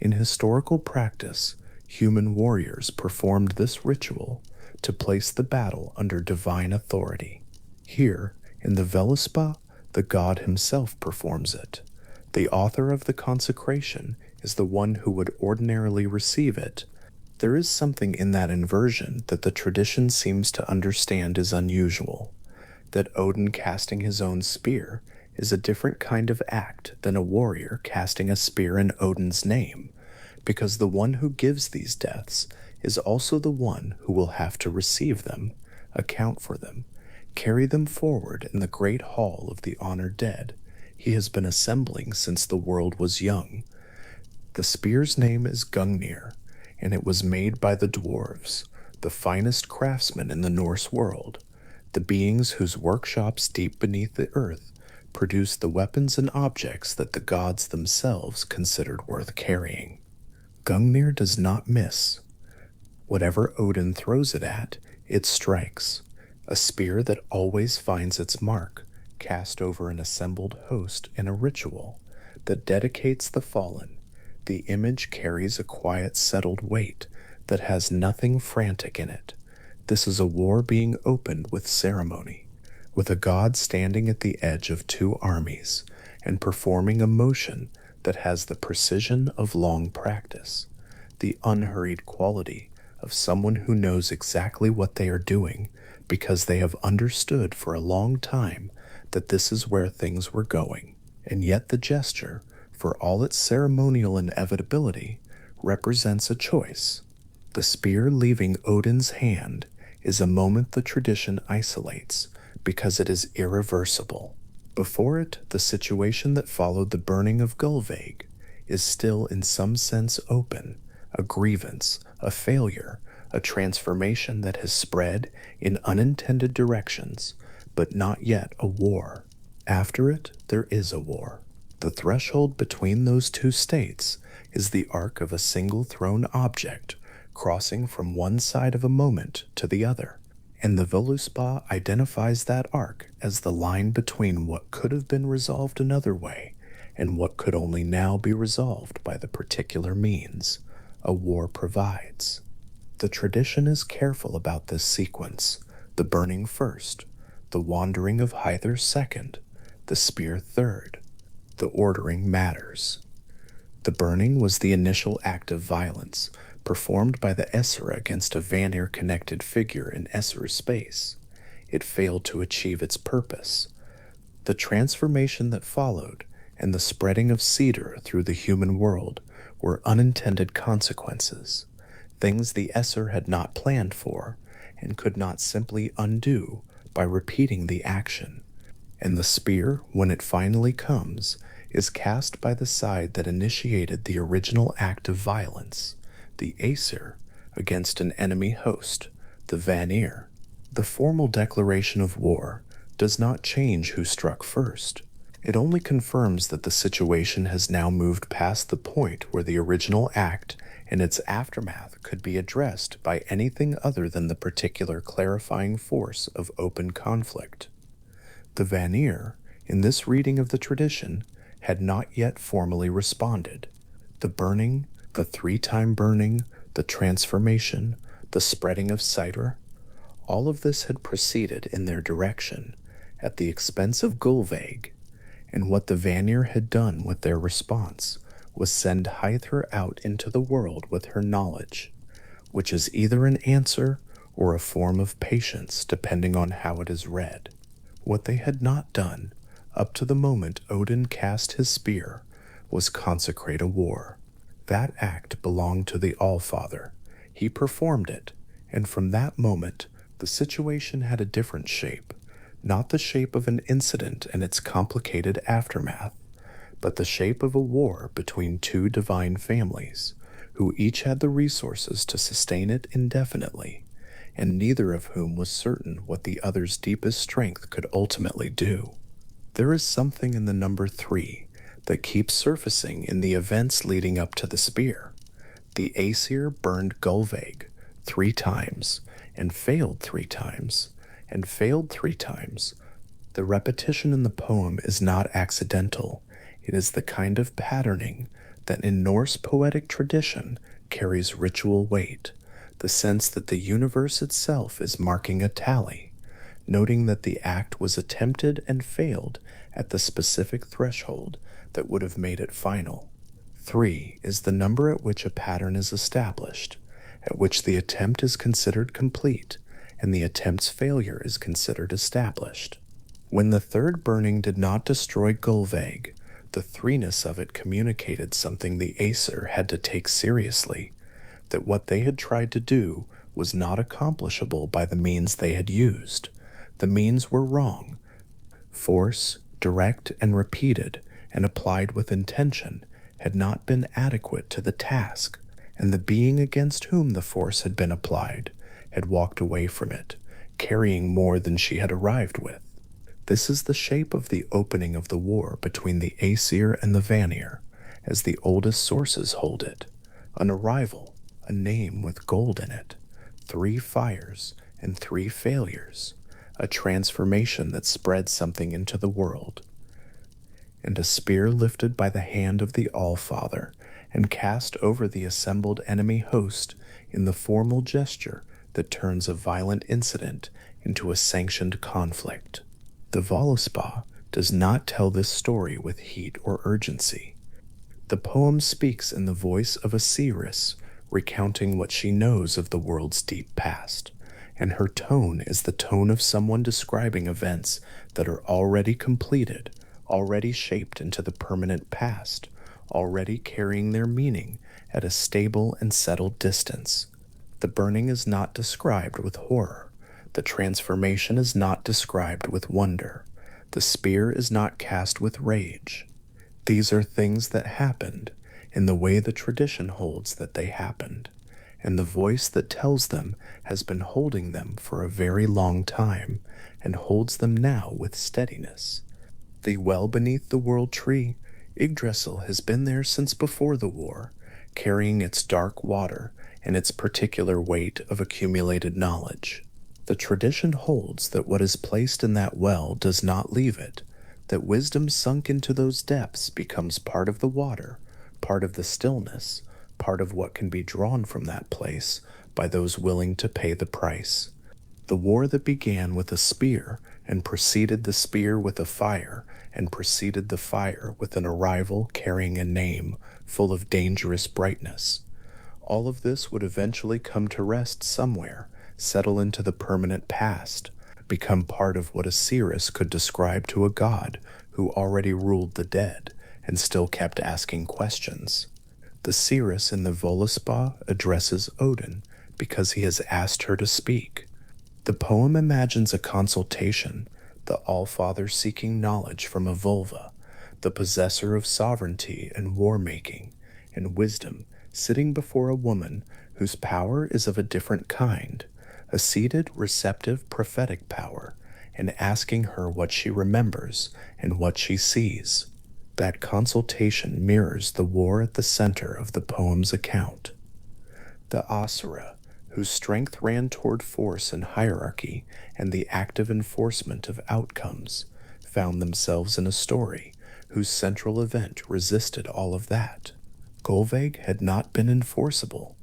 Speaker 1: In historical practice, human warriors performed this ritual to place the battle under divine authority. Here, in the Völuspá, the god himself performs it. The author of the consecration is the one who would ordinarily receive it. There is something in that inversion that the tradition seems to understand is unusual, that Odin casting his own spear is a different kind of act than a warrior casting a spear in Odin's name, because the one who gives these deaths is also the one who will have to receive them, account for them, carry them forward in the great hall of the honored dead he has been assembling since the world was young. The spear's name is Gungnir, and it was made by the dwarves, the finest craftsmen in the Norse world, the beings whose workshops deep beneath the earth produced the weapons and objects that the gods themselves considered worth carrying. Gungnir does not miss. Whatever Odin throws it at, it strikes, a spear that always finds its mark, cast over an assembled host in a ritual that dedicates the fallen. The image carries a quiet, settled weight that has nothing frantic in it. This is a war being opened with ceremony, with a god standing at the edge of two armies and performing a motion that has the precision of long practice, the unhurried quality of someone who knows exactly what they are doing because they have understood for a long time that this is where things were going. And yet the gesture, for all its ceremonial inevitability, represents a choice. The spear leaving Odin's hand is a moment the tradition isolates because it is irreversible. Before it, the situation that followed the burning of Gullveig is still in some sense open, a grievance, a failure, a transformation that has spread in unintended directions, but not yet a war. After it, there is a war. The threshold between those two states is the arc of a single thrown object crossing from one side of a moment to the other, and the Völuspá identifies that arc as the line between what could have been resolved another way and what could only now be resolved by the particular means a war provides. The tradition is careful about this sequence, the burning first, the wandering of Hyther second, the spear third. The ordering matters. The burning was the initial act of violence performed by the Aesir against a Vanir-connected figure in Aesir space. It failed to achieve its purpose. The transformation that followed and the spreading of cedar through the human world were unintended consequences, things the Aesir had not planned for and could not simply undo by repeating the action. And the spear, when it finally comes, is cast by the side that initiated the original act of violence, the Aesir, against an enemy host, the Vanir. The formal declaration of war does not change who struck first. It only confirms that the situation has now moved past the point where the original act and its aftermath could be addressed by anything other than the particular clarifying force of open conflict. The Vanir, in this reading of the tradition, had not yet formally responded. The burning, the three-time burning, the transformation, the spreading of cider, all of this had proceeded in their direction, at the expense of Gullveig, and what the Vanir had done with their response was send Hyther out into the world with her knowledge, which is either an answer or a form of patience depending on how it is read. What they had not done, up to the moment Odin cast his spear, was consecrate a war. That act belonged to the Allfather. He performed it, and from that moment, the situation had a different shape, not the shape of an incident and its complicated aftermath, but the shape of a war between two divine families, who each had the resources to sustain it indefinitely, and neither of whom was certain what the other's deepest strength could ultimately do. There is something in the number 3 that keeps surfacing in the events leading up to the spear. The Aesir burned Gulveig 3 times, and failed 3 times, and failed 3 times. The repetition in the poem is not accidental. It is the kind of patterning that in Norse poetic tradition carries ritual weight, the sense that the universe itself is marking a tally, noting that the act was attempted and failed at the specific threshold that would have made it final. 3 is the number at which a pattern is established, at which the attempt is considered complete, and the attempt's failure is considered established. When the third burning did not destroy Gulveig, the threeness of it communicated something the Aesir had to take seriously, that what they had tried to do was not accomplishable by the means they had used. The means were wrong. Force, direct and repeated, and applied with intention, had not been adequate to the task, and the being against whom the force had been applied had walked away from it, carrying more than she had arrived with. This is the shape of the opening of the war between the Aesir and the Vanir, as the oldest sources hold it. An arrival, a name with gold in it, 3 fires and 3 failures, a transformation that spread something into the world, and a spear lifted by the hand of the All-Father and cast over the assembled enemy host in the formal gesture that turns a violent incident into a sanctioned conflict. The Völuspá does not tell this story with heat or urgency. The poem speaks in the voice of a seeress, recounting what she knows of the world's deep past, and her tone is the tone of someone describing events that are already completed, already shaped into the permanent past, already carrying their meaning at a stable and settled distance. The burning is not described with horror. The transformation is not described with wonder. The spear is not cast with rage. These are things that happened in the way the tradition holds that they happened, and the voice that tells them has been holding them for a very long time, and holds them now with steadiness. The well beneath the world tree, Yggdrasil has been there since before the war, carrying its dark water and its particular weight of accumulated knowledge. The tradition holds that what is placed in that well does not leave it, that wisdom sunk into those depths becomes part of the water, part of the stillness, part of what can be drawn from that place by those willing to pay the price. The war that began with a spear, and preceded the spear with a fire, and preceded the fire with an arrival carrying a name full of dangerous brightness. All of this would eventually come to rest somewhere, settle into the permanent past, become part of what a seeress could describe to a god who already ruled the dead and still kept asking questions. The seeress in the Völuspá addresses Odin because he has asked her to speak. The poem imagines a consultation, the All-Father seeking knowledge from a vulva, the possessor of sovereignty and war-making, and wisdom sitting before a woman whose power is of a different kind, a seated, receptive, prophetic power, and asking her what she remembers and what she sees. That consultation mirrors the war at the center of the poem's account. The Asura, whose strength ran toward force and hierarchy and the active enforcement of outcomes, found themselves in a story whose central event resisted all of that. Gulveig had not been enforceable.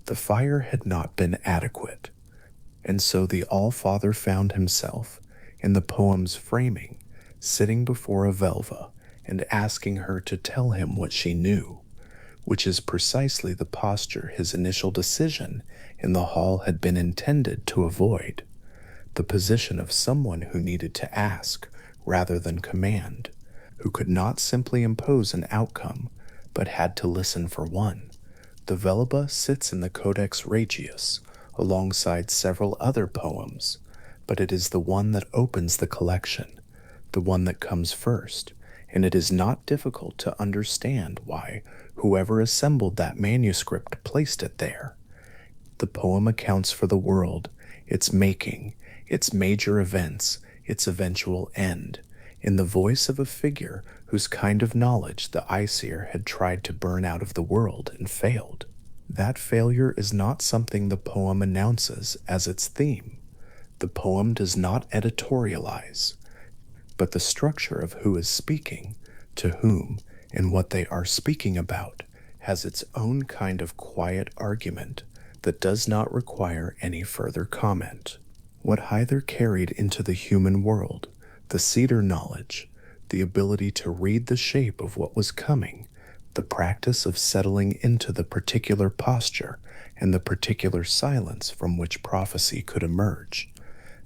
Speaker 1: The fire had not been adequate. And so the All-Father found himself, in the poem's framing, sitting before a Velva and asking her to tell him what she knew, which is precisely the posture his initial decision in the hall had been intended to avoid, the position of someone who needed to ask rather than command, who could not simply impose an outcome, but had to listen for one. The Velva sits in the Codex Regius, alongside several other poems, but it is the one that opens the collection, the one that comes first, and it is not difficult to understand why whoever assembled that manuscript placed it there. The poem accounts for the world, its making, its major events, its eventual end, in the voice of a figure whose kind of knowledge the Aesir had tried to burn out of the world and failed. That failure is not something the poem announces as its theme. The poem does not editorialize, but the structure of who is speaking, to whom, and what they are speaking about has its own kind of quiet argument that does not require any further comment. What Hyther carried into the human world, the cedar knowledge, the ability to read the shape of what was coming, the practice of settling into the particular posture and the particular silence from which prophecy could emerge,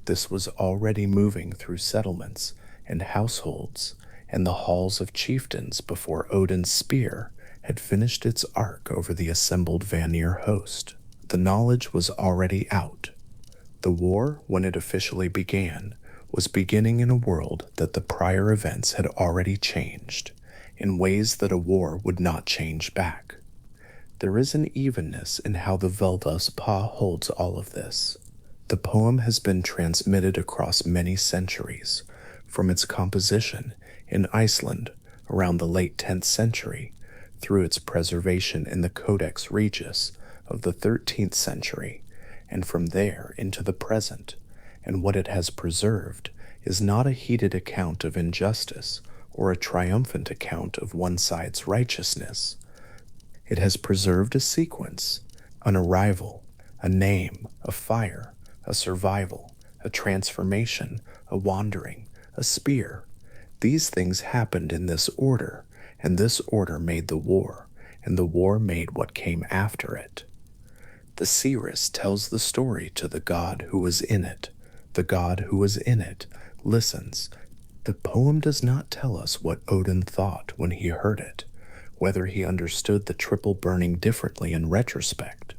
Speaker 1: this was already moving through settlements and households and the halls of chieftains before Odin's spear had finished its arc over the assembled Vanir host. The knowledge was already out. The war, when it officially began, was beginning in a world that the prior events had already changed, in ways that a war would not change back. There is an evenness in how the Veldus Pa holds all of this. The poem has been transmitted across many centuries, from its composition in Iceland around the late 10th century, through its preservation in the Codex Regius of the 13th century, and from there into the present, and what it has preserved is not a heated account of injustice or a triumphant account of one side's righteousness. It has preserved a sequence, an arrival, a name, a fire, a survival, a transformation, a wandering, a spear. These things happened in this order, and this order made the war, and the war made what came after it. The seeress tells the story to the god who was in it. The god who was in it listens. The poem does not tell us what Odin thought when he heard it, whether he understood the triple burning differently in retrospect,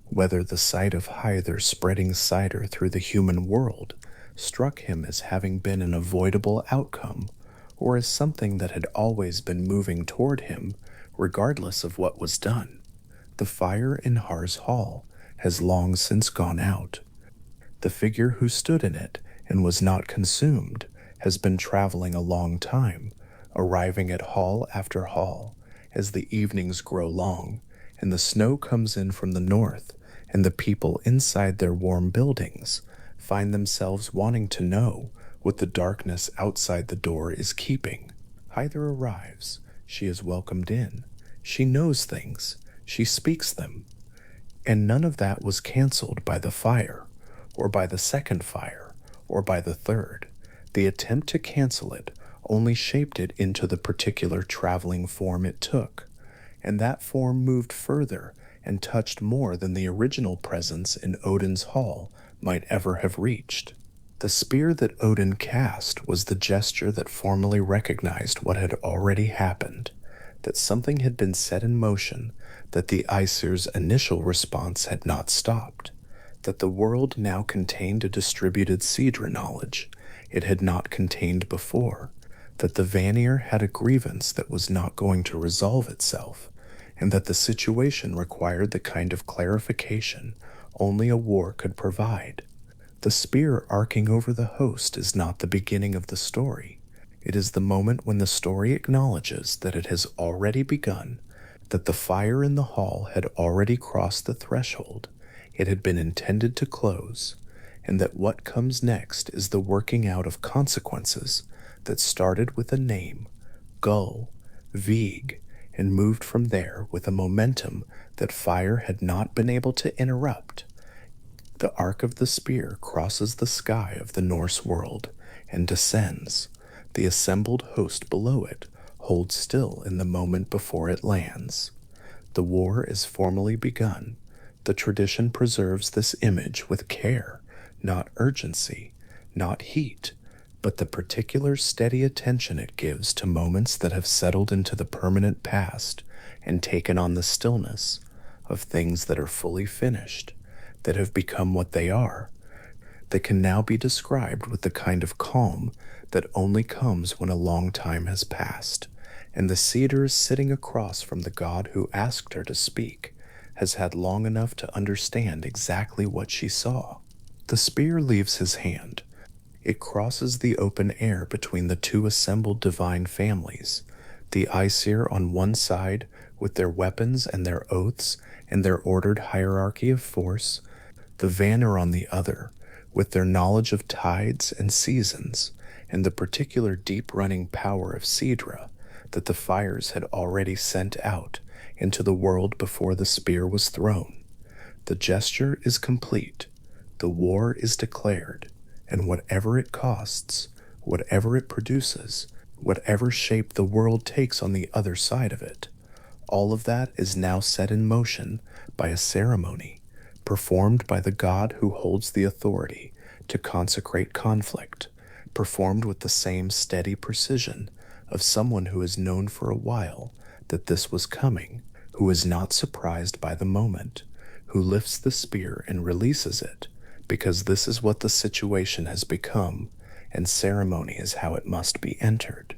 Speaker 1: whether the sight of Hyther spreading cider through the human world struck him as having been an avoidable outcome, or as something that had always been moving toward him, regardless of what was done. The fire in Har's hall has long since gone out. The figure who stood in it and was not consumed has been traveling a long time, arriving at hall after hall as the evenings grow long and the snow comes in from the north, and the people inside their warm buildings find themselves wanting to know what the darkness outside the door is keeping. Hyther arrives. She is welcomed in. She knows things. She speaks them. And none of that was canceled by the fire, or by the second fire, or by the third. The attempt to cancel it only shaped it into the particular traveling form it took, and that form moved further and touched more than the original presence in Odin's hall might ever have reached. The spear that Odin cast was the gesture that formally recognized what had already happened, that something had been set in motion, that the Aesir's initial response had not stopped, that the world now contained a distributed Sidra knowledge it had not contained before, that the Vanir had a grievance that was not going to resolve itself, and that the situation required the kind of clarification only a war could provide. The spear arcing over the host is not the beginning of the story. It is the moment when the story acknowledges that it has already begun, that the fire in the hall had already crossed the threshold it had been intended to close, and that what comes next is the working out of consequences that started with a name, Gull, Vig, and moved from there with a momentum that fire had not been able to interrupt. The arc of the spear crosses the sky of the Norse world and descends. The assembled host below it holds still in the moment before it lands. The war is formally begun. The tradition preserves this image with care, not urgency, not heat, but the particular steady attention it gives to moments that have settled into the permanent past and taken on the stillness of things that are fully finished, that have become what they are, They can now be described with the kind of calm that only comes when a long time has passed, and the cedar sitting across from the god who asked her to speak has had long enough to understand exactly what she saw. The spear leaves his hand. It crosses the open air between the two assembled divine families, the Aesir on one side with their weapons and their oaths and their ordered hierarchy of force, the Vanir on the other with their knowledge of tides and seasons and the particular deep-running power of Sidra that the fires had already sent out into the world before the spear was thrown. The gesture is complete. The war is declared, and whatever it costs, whatever it produces, whatever shape the world takes on the other side of it, all of that is now set in motion by a ceremony performed by the god who holds the authority to consecrate conflict, performed with the same steady precision of someone who has known for a while that this was coming, who is not surprised by the moment, who lifts the spear and releases it, because this is what the situation has become, and ceremony is how it must be entered.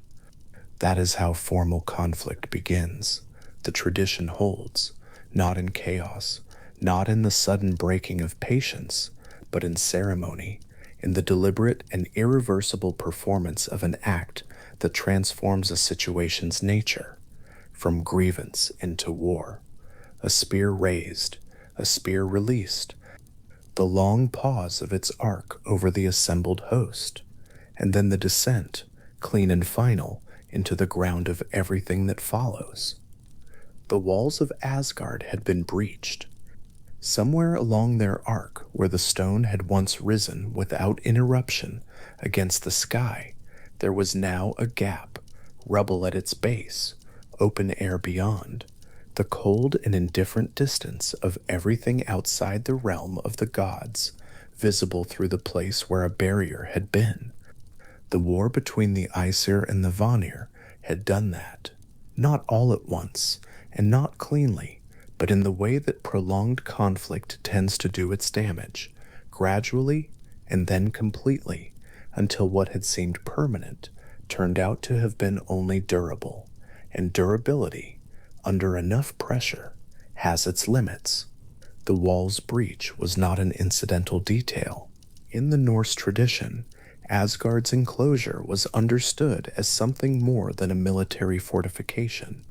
Speaker 1: That is how formal conflict begins. The tradition holds, not in chaos, not in the sudden breaking of patience, but in ceremony, in the deliberate and irreversible performance of an act that transforms a situation's nature, from grievance into war. A spear raised, a spear released, the long pause of its arc over the assembled host, and then the descent, clean and final, into the ground of everything that follows. The walls of Asgard had been breached. Somewhere along their arc, where the stone had once risen without interruption against the sky, there was now a gap, rubble at its base, open air beyond, the cold and indifferent distance of everything outside the realm of the gods, visible through the place where a barrier had been. The war between the Aesir and the Vanir had done that, not all at once, and not cleanly, but in the way that prolonged conflict tends to do its damage, gradually and then completely, until what had seemed permanent turned out to have been only durable, and durability, under enough pressure, has its limits. The wall's breach was not an incidental detail. In the Norse tradition, Asgard's enclosure was understood as something more than a military fortification.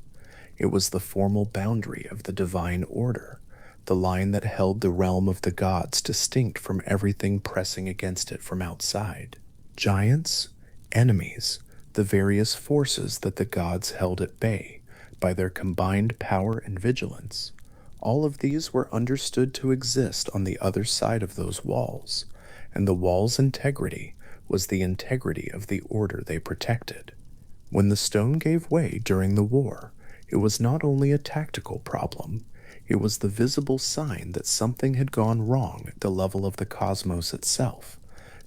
Speaker 1: It was the formal boundary of the divine order, the line that held the realm of the gods distinct from everything pressing against it from outside. Giants, enemies, the various forces that the gods held at bay by their combined power and vigilance, all of these were understood to exist on the other side of those walls, and the wall's integrity was the integrity of the order they protected. When the stone gave way during the war, it was not only a tactical problem, it was the visible sign that something had gone wrong at the level of the cosmos itself,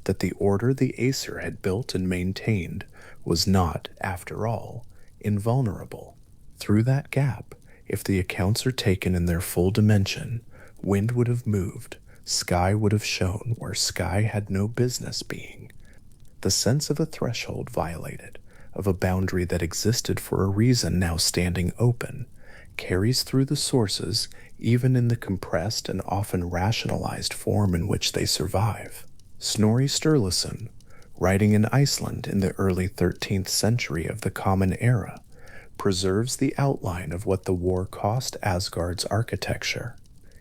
Speaker 1: that the order the Aesir had built and maintained was not, after all, invulnerable. Through that gap, if the accounts are taken in their full dimension, wind would have moved, sky would have shone where sky had no business being. The sense of a threshold violated, of a boundary that existed for a reason now standing open, carries through the sources even in the compressed and often rationalized form in which they survive. Snorri Sturluson, writing in Iceland in the early 13th century of the Common Era, preserves the outline of what the war cost Asgard's architecture.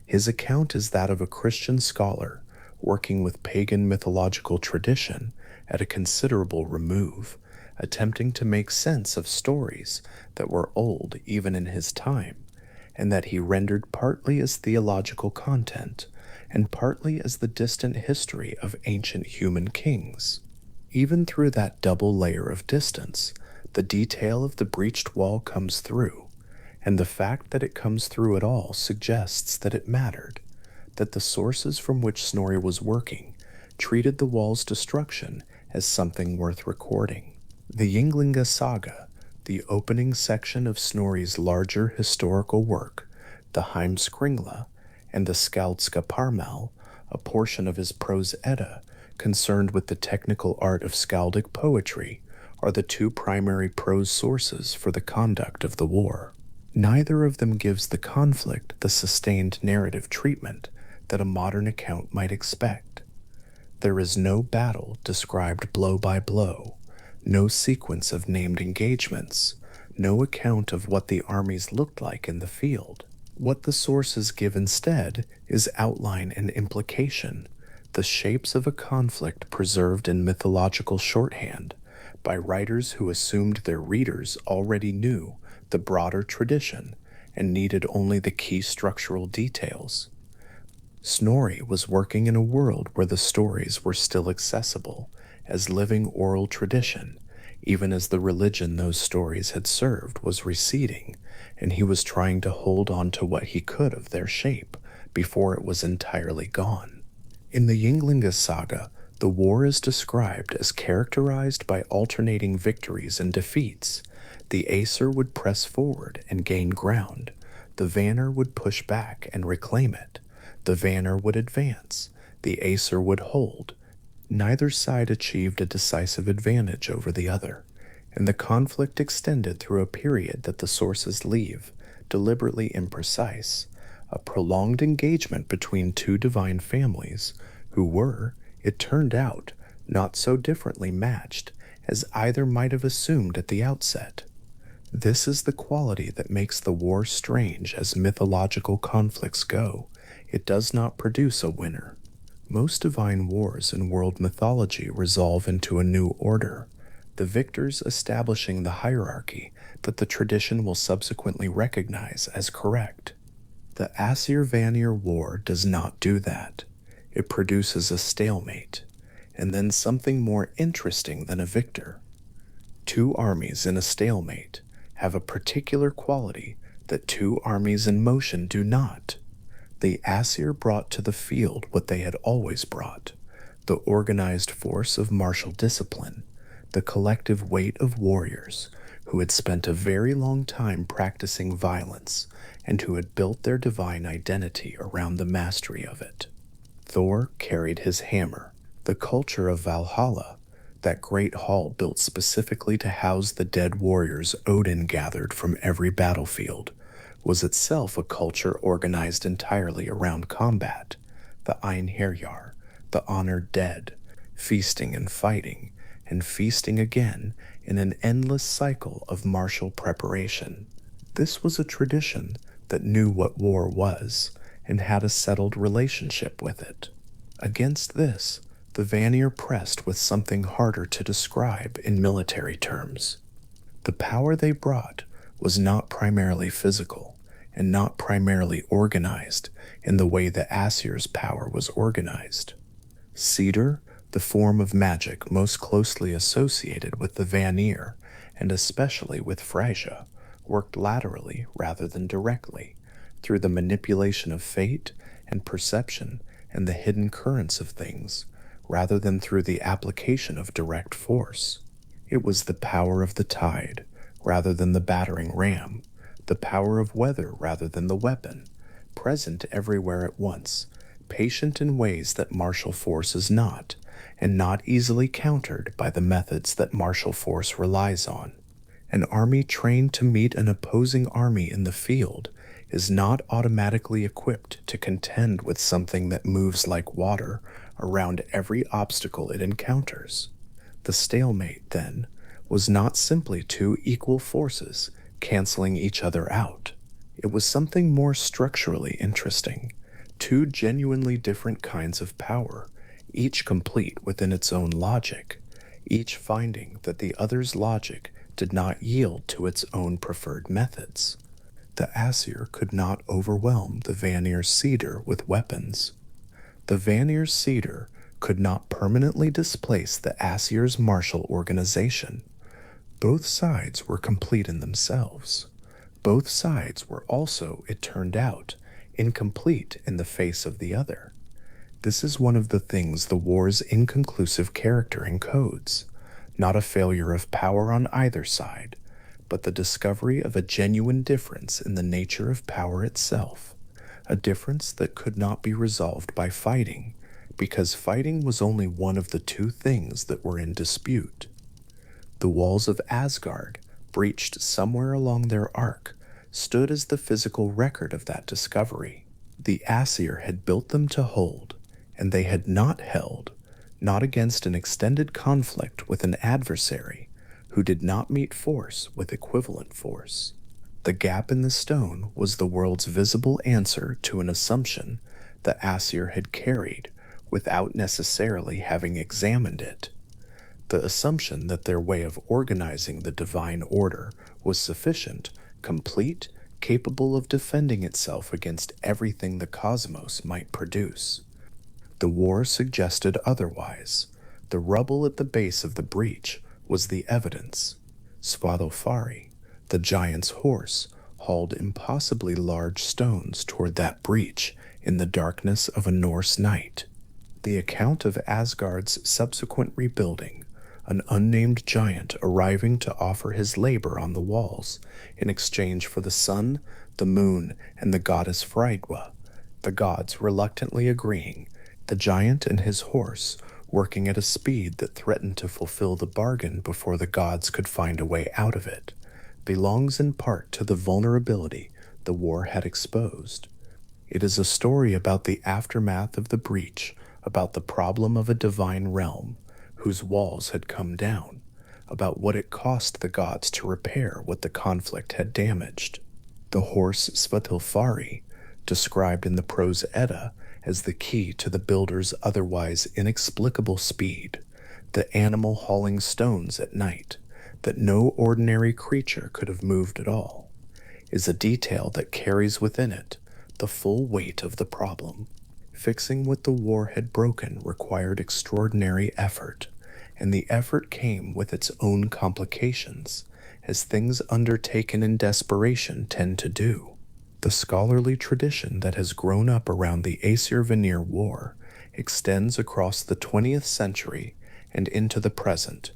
Speaker 1: His account is that of a Christian scholar working with pagan mythological tradition at a considerable remove, attempting to make sense of stories that were old even in his time, and that he rendered partly as theological content and partly as the distant history of ancient human kings. Even through that double layer of distance, the detail of the breached wall comes through, and the fact that it comes through at all suggests that it mattered, that the sources from which Snorri was working treated the wall's destruction as something worth recording. The Ynglinga Saga, the opening section of Snorri's larger historical work, the Heimskringla, and the Skaldskaparmal, a portion of his prose Edda, concerned with the technical art of skaldic poetry, are the two primary prose sources for the conduct of the war. Neither of them gives the conflict the sustained narrative treatment that a modern account might expect. There is no battle described blow by blow, no sequence of named engagements, no account of what the armies looked like in the field. What the sources give instead is outline and implication, the shapes of a conflict preserved in mythological shorthand by writers who assumed their readers already knew the broader tradition and needed only the key structural details. Snorri was working in a world where the stories were still accessible as living oral tradition, even as the religion those stories had served was receding, and he was trying to hold on to what he could of their shape before it was entirely gone. In the Ynglinga saga, the war is described as characterized by alternating victories and defeats. The Aesir would press forward and gain ground. The Vanir would push back and reclaim it. The Vanir would advance. The Aesir would hold. Neither side achieved a decisive advantage over the other, and the conflict extended through a period that the sources leave deliberately imprecise, a prolonged engagement between two divine families who were, it turned out, not so differently matched as either might have assumed at the outset. This is the quality that makes the war strange as mythological conflicts go. It does not produce a winner. Most divine wars in world mythology resolve into a new order, the victors establishing the hierarchy that the tradition will subsequently recognize as correct. The Aesir-Vanir war does not do that. It produces a stalemate, and then something more interesting than a victor. Two armies in a stalemate have a particular quality that two armies in motion do not. The Aesir brought to the field what they had always brought, the organized force of martial discipline, the collective weight of warriors who had spent a very long time practicing violence and who had built their divine identity around the mastery of it. Thor carried his hammer, the culture of Valhalla, that great hall built specifically to house the dead warriors Odin gathered from every battlefield, was itself a culture organized entirely around combat, the Einherjar, the honored dead, feasting and feasting again in an endless cycle of martial preparation. This was a tradition that knew what war was and had a settled relationship with it. Against this, the Vanir pressed with something harder to describe in military terms. The power they brought was not primarily physical and not primarily organized in the way the Aesir's power was organized. Cedar, the form of magic most closely associated with the Vanir, and especially with Freyja, worked laterally rather than directly, through the manipulation of fate and perception and the hidden currents of things, rather than through the application of direct force. It was the power of the tide, rather than the battering ram, the power of weather rather than the weapon, present everywhere at once, patient in ways that martial force is not, and not easily countered by the methods that martial force relies on. An army trained to meet an opposing army in the field is not automatically equipped to contend with something that moves like water around every obstacle it encounters. The stalemate, then, was not simply two equal forces canceling each other out. It was something more structurally interesting, two genuinely different kinds of power, each complete within its own logic, each finding that the other's logic did not yield to its own preferred methods. The Aesir could not overwhelm the Vanir cedar with weapons. The Vanir cedar could not permanently displace the Aesir's martial organization. Both sides were complete in themselves. Both sides were also, it turned out, incomplete in the face of the other. This is one of the things the war's inconclusive character encodes, not a failure of power on either side, but the discovery of a genuine difference in the nature of power itself, a difference that could not be resolved by fighting, because fighting was only one of the two things that were in dispute. The walls of Asgard, breached somewhere along their arc, stood as the physical record of that discovery. The Aesir had built them to hold, and they had not held, not against an extended conflict with an adversary who did not meet force with equivalent force. The gap in the stone was the world's visible answer to an assumption the Aesir had carried without necessarily having examined it. The assumption that their way of organizing the divine order was sufficient, complete, capable of defending itself against everything the cosmos might produce. The war suggested otherwise. The rubble at the base of the breach was the evidence. Svadilfari, the giant's horse, hauled impossibly large stones toward that breach in the darkness of a Norse night. The account of Asgard's subsequent rebuilding, an unnamed giant arriving to offer his labor on the walls in exchange for the sun, the moon, and the goddess Freydwa, the gods reluctantly agreeing, the giant and his horse working at a speed that threatened to fulfill the bargain before the gods could find a way out of it, belongs in part to the vulnerability the war had exposed. It is a story about the aftermath of the breach, about the problem of a divine realm whose walls had come down, about what it cost the gods to repair what the conflict had damaged. The horse Svartalfari, described in the Prose Edda as the key to the builder's otherwise inexplicable speed, the animal hauling stones at night that no ordinary creature could have moved at all, is a detail that carries within it the full weight of the problem. Fixing what the war had broken required extraordinary effort, and the effort came with its own complications, as things undertaken in desperation tend to do. The scholarly tradition that has grown up around the Aesir-Vanir War extends across the 20th century and into the present,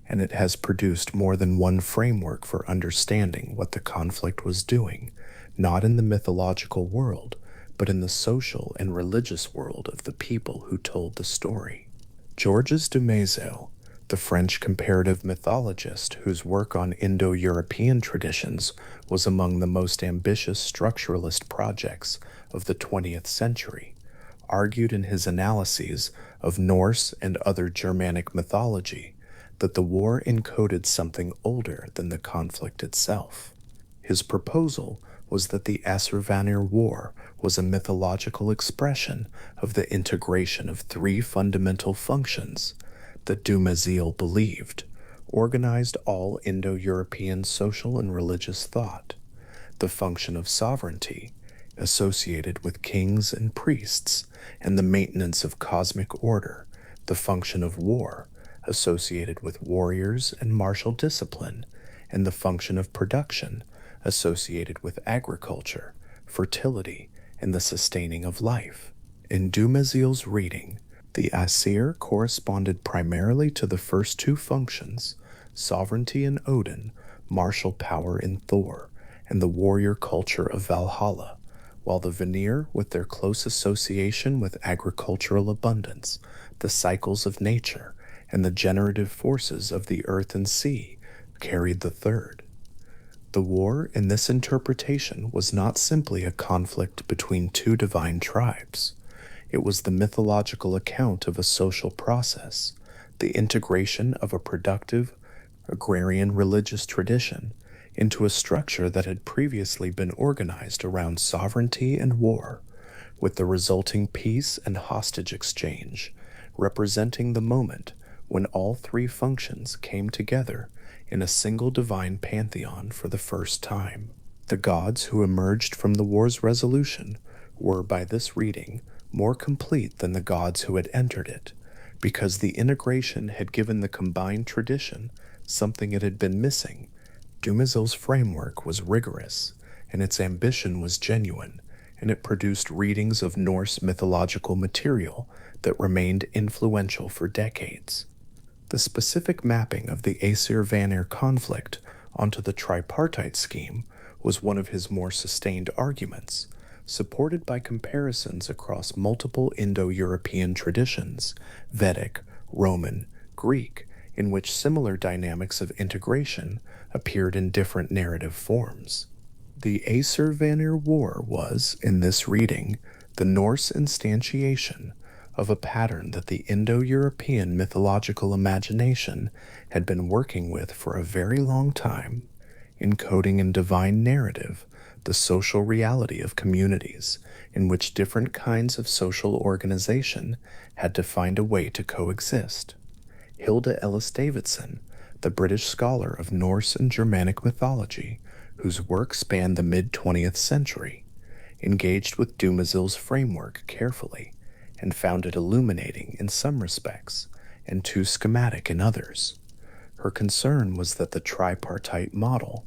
Speaker 1: and it has produced more than one framework for understanding what the conflict was doing, not in the mythological world, but in the social and religious world of the people who told the story. Georges Dumézil, the French comparative mythologist whose work on Indo-European traditions was among the most ambitious structuralist projects of the 20th century, argued in his analyses of Norse and other Germanic mythology that the war encoded something older than the conflict itself. His proposal was that the Aesir-Vanir War was a mythological expression of the integration of three fundamental functions that Dumézil believed organized all Indo-European social and religious thought: the function of sovereignty, associated with kings and priests, and the maintenance of cosmic order, the function of war, associated with warriors and martial discipline, and the function of production, associated with agriculture, fertility, and the sustaining of life. In Dumézil's reading, the Aesir corresponded primarily to the first two functions, sovereignty in Odin, martial power in Thor, and the warrior culture of Valhalla, while the Vanir, with their close association with agricultural abundance, the cycles of nature, and the generative forces of the earth and sea, carried the third. The war, in this interpretation, was not simply a conflict between two divine tribes. It was the mythological account of a social process, the integration of a productive, agrarian religious tradition into a structure that had previously been organized around sovereignty and war, with the resulting peace and hostage exchange, representing the moment when all three functions came together in a single divine pantheon for the first time. The gods who emerged from the war's resolution were, by this reading, more complete than the gods who had entered it, because the integration had given the combined tradition something it had been missing. Dumézil's framework was rigorous, and its ambition was genuine, and it produced readings of Norse mythological material that remained influential for decades. The specific mapping of the Aesir-Vanir conflict onto the tripartite scheme was one of his more sustained arguments, supported by comparisons across multiple Indo-European traditions, Vedic, Roman, Greek, in which similar dynamics of integration appeared in different narrative forms. The Aesir-Vanir War was, in this reading, the Norse instantiation of a pattern that the Indo-European mythological imagination had been working with for a very long time, encoding in divine narrative the social reality of communities in which different kinds of social organization had to find a way to coexist. Hilda Ellis Davidson, the British scholar of Norse and Germanic mythology, whose work spanned the mid-20th century, engaged with Dumezil's framework carefully and found it illuminating in some respects and too schematic in others. Her concern was that the tripartite model,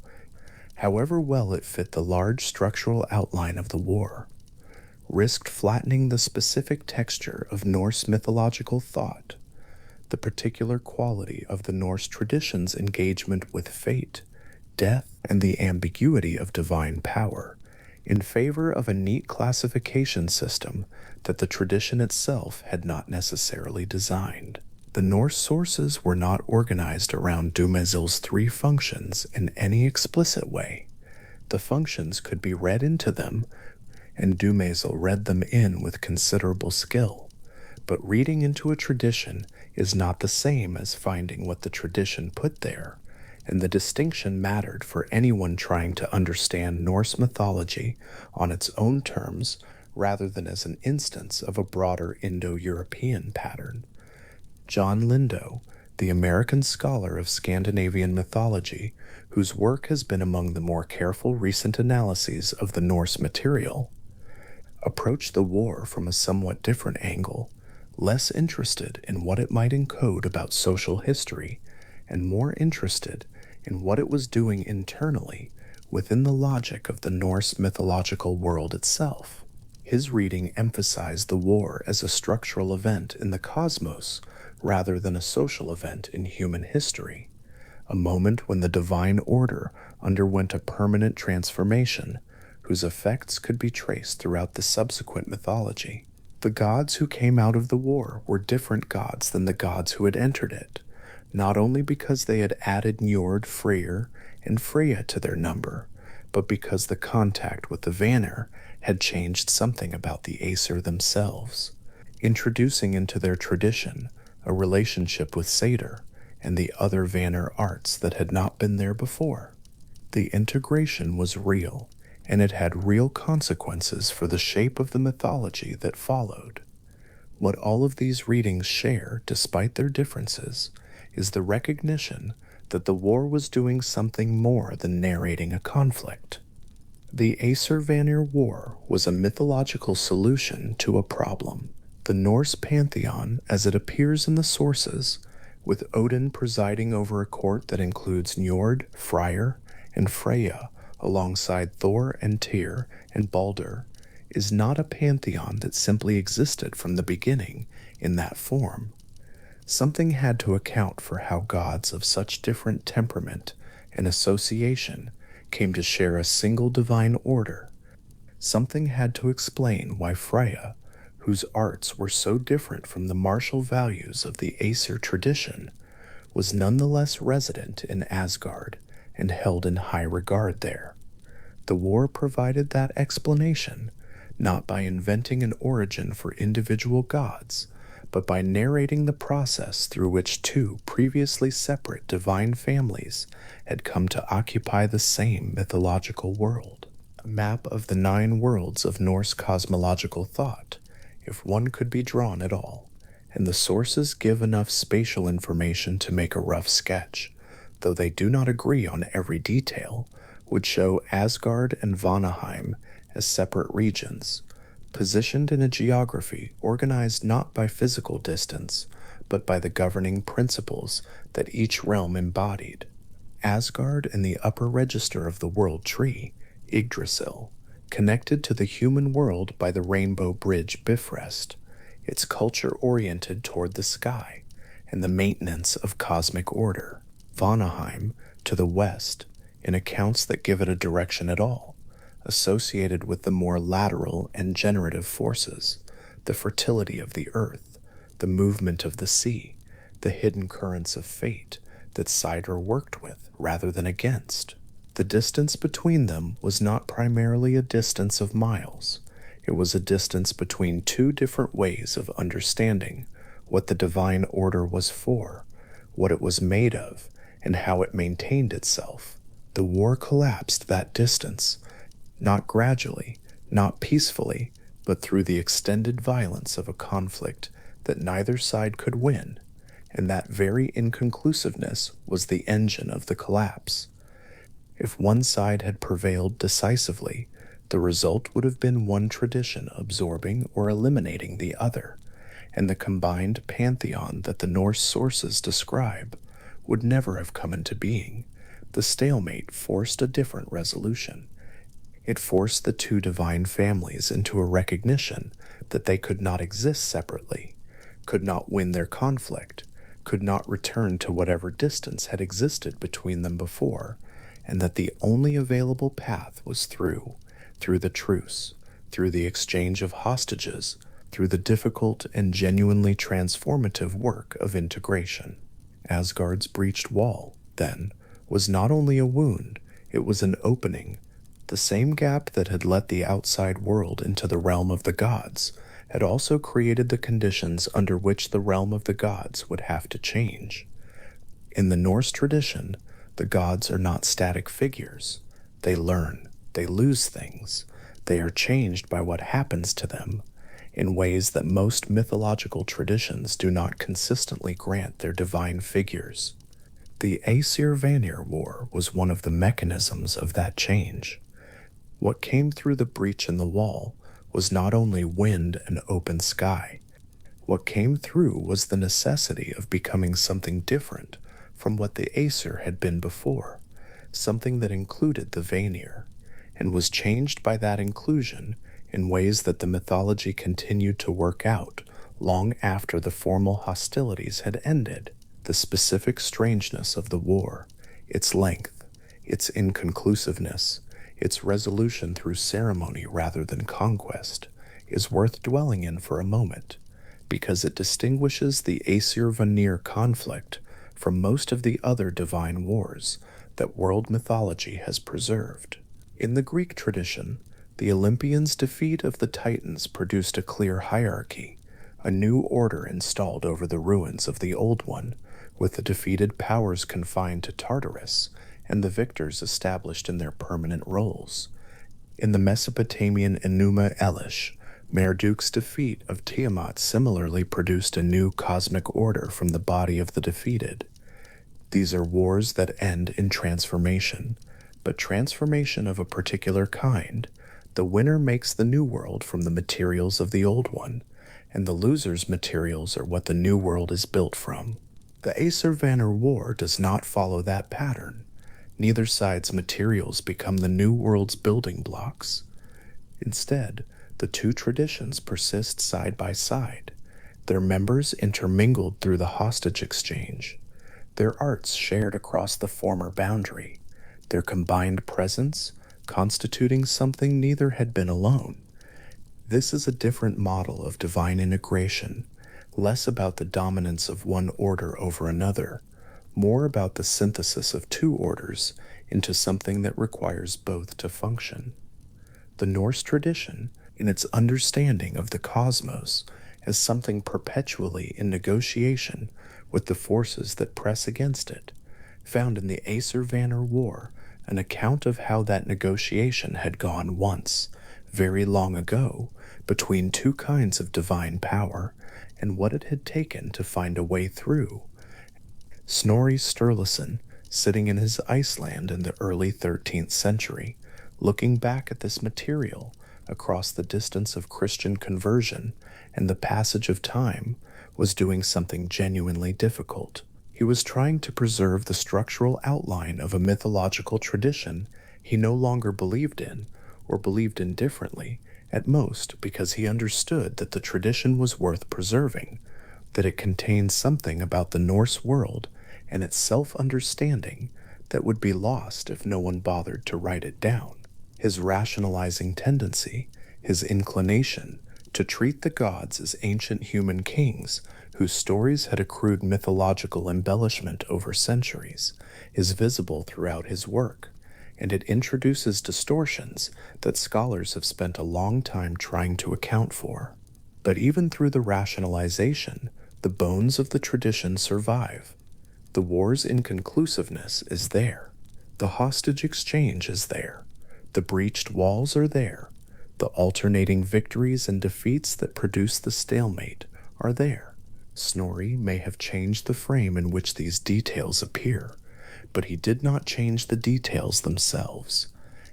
Speaker 1: however well it fit the large structural outline of the war, risked flattening the specific texture of Norse mythological thought, the particular quality of the Norse tradition's engagement with fate, death, and the ambiguity of divine power, in favor of a neat classification system that the tradition itself had not necessarily designed. The Norse sources were not organized around Dumezil's three functions in any explicit way. The functions could be read into them, and Dumezil read them in with considerable skill. But reading into a tradition is not the same as finding what the tradition put there, and the distinction mattered for anyone trying to understand Norse mythology on its own terms rather than as an instance of a broader Indo-European pattern. John Lindow, the American scholar of Scandinavian mythology, whose work has been among the more careful recent analyses of the Norse material, approached the war from a somewhat different angle, less interested in what it might encode about social history, and more interested in what it was doing internally within the logic of the Norse mythological world itself. His reading emphasized the war as a structural event in the cosmos rather than a social event in human history, a moment when the divine order underwent a permanent transformation whose effects could be traced throughout the subsequent mythology. The gods who came out of the war were different gods than the gods who had entered it, not only because they had added Njord, Freyr, and Freya to their number, but because the contact with the Vanir had changed something about the Aesir themselves, introducing into their tradition a relationship with Satyr and the other Vanir arts that had not been there before. The integration was real, and it had real consequences for the shape of the mythology that followed. What all of these readings share, despite their differences, is the recognition that the war was doing something more than narrating a conflict. The Aesir-Vanir War was a mythological solution to a problem. The Norse pantheon, as it appears in the sources, with Odin presiding over a court that includes Njord, Freyr, and Freya, alongside Thor and Tyr and Balder, is not a pantheon that simply existed from the beginning in that form. Something had to account for how gods of such different temperament and association came to share a single divine order. Something had to explain why Freya, whose arts were so different from the martial values of the Aesir tradition, was nonetheless resident in Asgard and held in high regard there. The war provided that explanation, not by inventing an origin for individual gods, but by narrating the process through which two previously separate divine families had come to occupy the same mythological world. A map of the 9 worlds of Norse cosmological thought, if one could be drawn at all, and the sources give enough spatial information to make a rough sketch, though they do not agree on every detail, would show Asgard and Vanaheim as separate regions, positioned in a geography organized not by physical distance, but by the governing principles that each realm embodied. Asgard in the upper register of the world tree, Yggdrasil, connected to the human world by the rainbow bridge Bifrost, its culture oriented toward the sky and the maintenance of cosmic order. Vanaheim, to the west, in accounts that give it a direction at all, associated with the more lateral and generative forces, the fertility of the earth, the movement of the sea, the hidden currents of fate that Cider worked with rather than against. The distance between them was not primarily a distance of miles. It was a distance between two different ways of understanding what the divine order was for, what it was made of, and how it maintained itself. The war collapsed that distance, not gradually, not peacefully, but through the extended violence of a conflict that neither side could win, and that very inconclusiveness was the engine of the collapse. If one side had prevailed decisively, the result would have been one tradition absorbing or eliminating the other, and the combined pantheon that the Norse sources describe would never have come into being. The stalemate forced a different resolution. It forced the two divine families into a recognition that they could not exist separately, could not win their conflict, could not return to whatever distance had existed between them before, and that the only available path was through the truce, through the exchange of hostages, through the difficult and genuinely transformative work of integration. Asgard's breached wall, then, was not only a wound, it was an opening. The same gap that had let the outside world into the realm of the gods had also created the conditions under which the realm of the gods would have to change. In the Norse tradition, the gods are not static figures. They learn, they lose things, they are changed by what happens to them, in ways that most mythological traditions do not consistently grant their divine figures. The Aesir-Vanir War was one of the mechanisms of that change. What came through the breach in the wall was not only wind and open sky. What came through was the necessity of becoming something different from what the Aesir had been before, something that included the Vanir, and was changed by that inclusion in ways that the mythology continued to work out long after the formal hostilities had ended. The specific strangeness of the war, its length, its inconclusiveness, its resolution through ceremony rather than conquest, is worth dwelling in for a moment, because it distinguishes the Aesir-Vanir conflict from most of the other divine wars that world mythology has preserved. In the Greek tradition, the Olympians' defeat of the Titans produced a clear hierarchy, a new order installed over the ruins of the old one, with the defeated powers confined to Tartarus and the victors established in their permanent roles. In the Mesopotamian Enuma Elish, Marduk's defeat of Tiamat similarly produced a new cosmic order from the body of the defeated. These are wars that end in transformation, but transformation of a particular kind. The winner makes the new world from the materials of the old one, and the loser's materials are what the new world is built from. The Aesir-Vanir War does not follow that pattern. Neither side's materials become the new world's building blocks. Instead, the two traditions persist side by side, their members intermingled through the hostage exchange, their arts shared across the former boundary, their combined presence constituting something neither had been alone. This is a different model of divine integration, less about the dominance of one order over another, more about the synthesis of two orders into something that requires both to function. The Norse tradition, in its understanding of the cosmos as something perpetually in negotiation with the forces that press against it, found in the Aesir-Vanir War an account of how that negotiation had gone once, very long ago, between two kinds of divine power, and what it had taken to find a way through. Snorri Sturluson, sitting in his Iceland in the early 13th century, looking back at this material across the distance of Christian conversion and the passage of time, was doing something genuinely difficult. He was trying to preserve the structural outline of a mythological tradition he no longer believed in, or believed in differently, at most because he understood that the tradition was worth preserving, that it contained something about the Norse world and its self-understanding that would be lost if no one bothered to write it down. His rationalizing tendency, his inclination to treat the gods as ancient human kings whose stories had accrued mythological embellishment over centuries, is visible throughout his work, and it introduces distortions that scholars have spent a long time trying to account for. But even through the rationalization, the bones of the tradition survive. The war's inconclusiveness is there. The hostage exchange is there. The breached walls are there. The alternating victories and defeats that produce the stalemate are there. Snorri may have changed the frame in which these details appear, but he did not change the details themselves,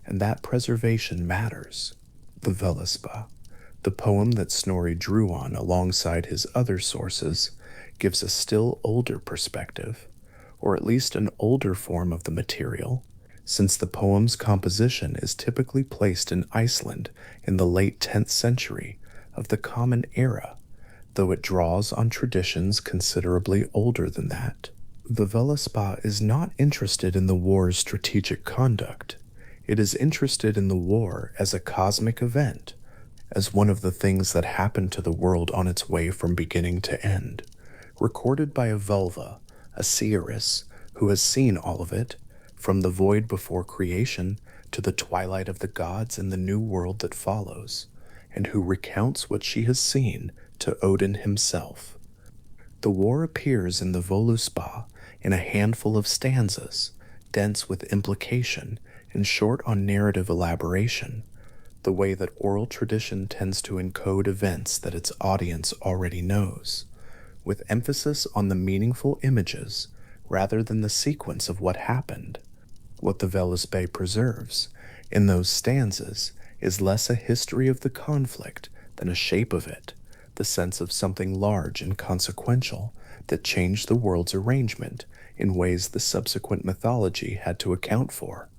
Speaker 1: and that preservation matters. The Völuspá, the poem that Snorri drew on alongside his other sources, gives a still older perspective, or at least an older form of the material, since the poem's composition is typically placed in Iceland in the late 10th century of the Common Era, though it draws on traditions considerably older than that. The Völuspá is not interested in the war's strategic conduct. It is interested in the war as a cosmic event, as one of the things that happened to the world on its way from beginning to end, recorded by a Völva, a seeress, who has seen all of it, from the void before creation to the twilight of the gods and the new world that follows, and who recounts what she has seen to Odin himself. The war appears in the Völuspá in a handful of stanzas, dense with implication and short on narrative elaboration, the way that oral tradition tends to encode events that its audience already knows, with emphasis on the meaningful images rather than the sequence of what happened. What the Völuspá preserves in those stanzas is less a history of the conflict than a shape of it, the sense of something large and consequential that changed the world's arrangement in ways the subsequent mythology had to account for.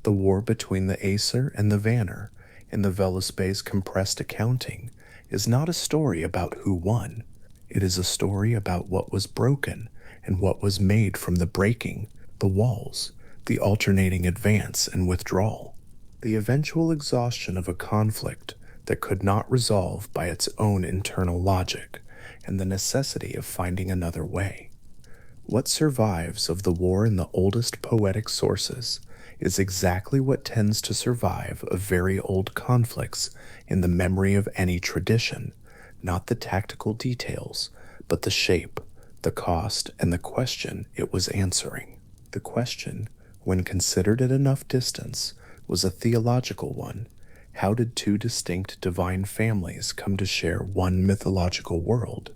Speaker 1: The war between the Aesir and the Vanir, in the Völuspá's compressed accounting, is not a story about who won. It is a story about what was broken and what was made from the breaking, the walls, the alternating advance and withdrawal, the eventual exhaustion of a conflict that could not resolve by its own internal logic, and the necessity of finding another way. What survives of the war in the oldest poetic sources is exactly what tends to survive of very old conflicts in the memory of any tradition, not the tactical details, but the shape, the cost, and the question it was answering. The question, when considered at enough distance, was a theological one. How did two distinct divine families come to share one mythological world?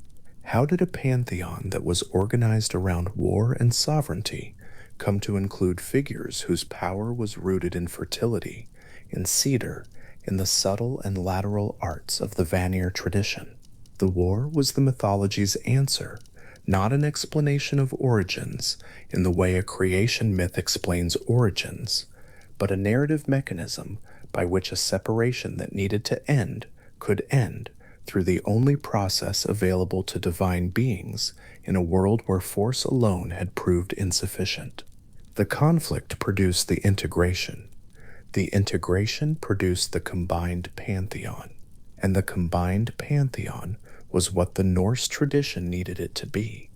Speaker 1: How did a pantheon that was organized around war and sovereignty come to include figures whose power was rooted in fertility, in cedar, in the subtle and lateral arts of the Vanir tradition? The war was the mythology's answer, not an explanation of origins in the way a creation myth explains origins, but a narrative mechanism by which a separation that needed to end could end through the only process available to divine beings in a world where force alone had proved insufficient. The conflict produced the integration. The integration produced the combined pantheon, and the combined pantheon was what the Norse tradition needed it to be,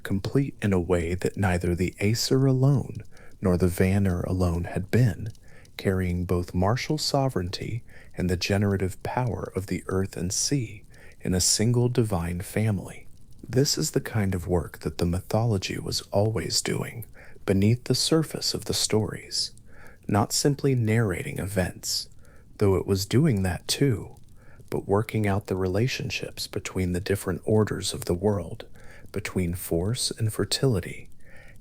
Speaker 1: complete in a way that neither the Aesir alone nor the Vanir alone had been, carrying both martial sovereignty and the generative power of the earth and sea in a single divine family. This is the kind of work that the mythology was always doing beneath the surface of the stories, not simply narrating events, though it was doing that too, but working out the relationships between the different orders of the world, between force and fertility,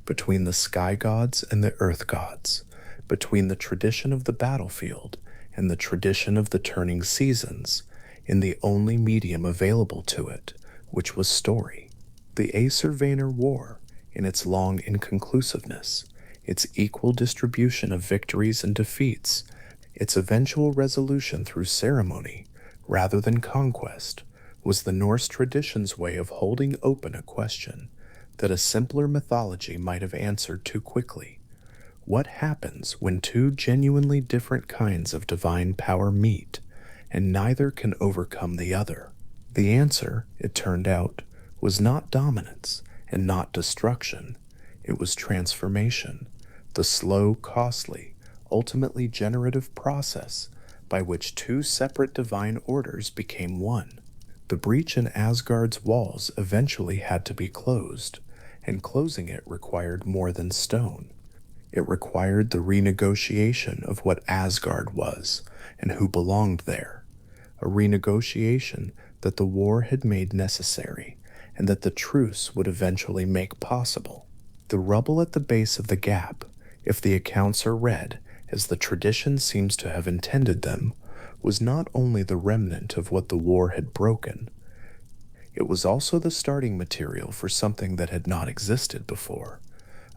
Speaker 1: between the sky gods and the earth gods, between the tradition of the battlefield and the tradition of the turning seasons, in the only medium available to it, which was story. The Aesir-Vanir War, in its long inconclusiveness, its equal distribution of victories and defeats, its eventual resolution through ceremony rather than conquest, was the Norse tradition's way of holding open a question that a simpler mythology might have answered too quickly. What happens when two genuinely different kinds of divine power meet, and neither can overcome the other? The answer, it turned out, was not dominance and not destruction. It was transformation, the slow, costly, ultimately generative process by which two separate divine orders became one. The breach in Asgard's walls eventually had to be closed, and closing it required more than stone. It required the renegotiation of what Asgard was and who belonged there, a renegotiation that the war had made necessary and that the truce would eventually make possible. The rubble at the base of the gap, if the accounts are read as the tradition seems to have intended them, was not only the remnant of what the war had broken, it was also the starting material for something that had not existed before,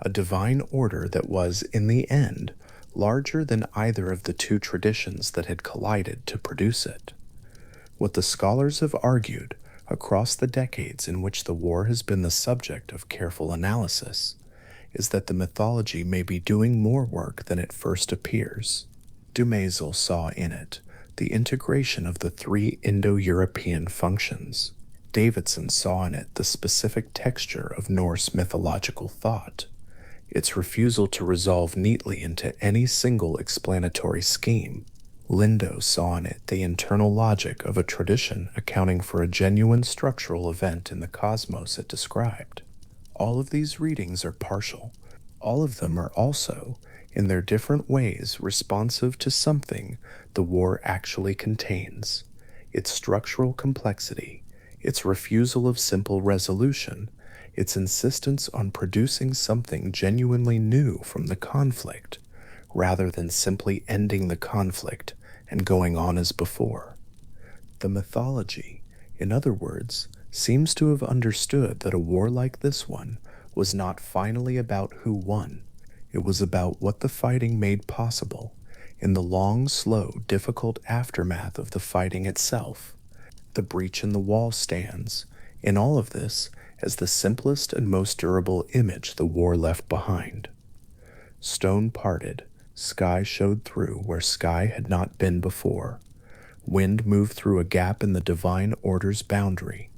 Speaker 1: a divine order that was, in the end, larger than either of the two traditions that had collided to produce it. What the scholars have argued across the decades in which the war has been the subject of careful analysis is that the mythology may be doing more work than it first appears. Dumézil saw in it the integration of the three Indo-European functions. Davidson saw in it the specific texture of Norse mythological thought, its refusal to resolve neatly into any single explanatory scheme. Lindo saw in it the internal logic of a tradition accounting for a genuine structural event in the cosmos it described. All of these readings are partial. All of them are also, in their different ways, responsive to something the war actually contains: its structural complexity, its refusal of simple resolution, its insistence on producing something genuinely new from the conflict, rather than simply ending the conflict and going on as before. The mythology, in other words, seems to have understood that a war like this one was not finally about who won. It was about what the fighting made possible in the long, slow, difficult aftermath of the fighting itself. The breach in the wall stands, in all of this, as the simplest and most durable image the war left behind. Stone parted, sky showed through where sky had not been before. Wind moved through a gap in the divine order's boundary,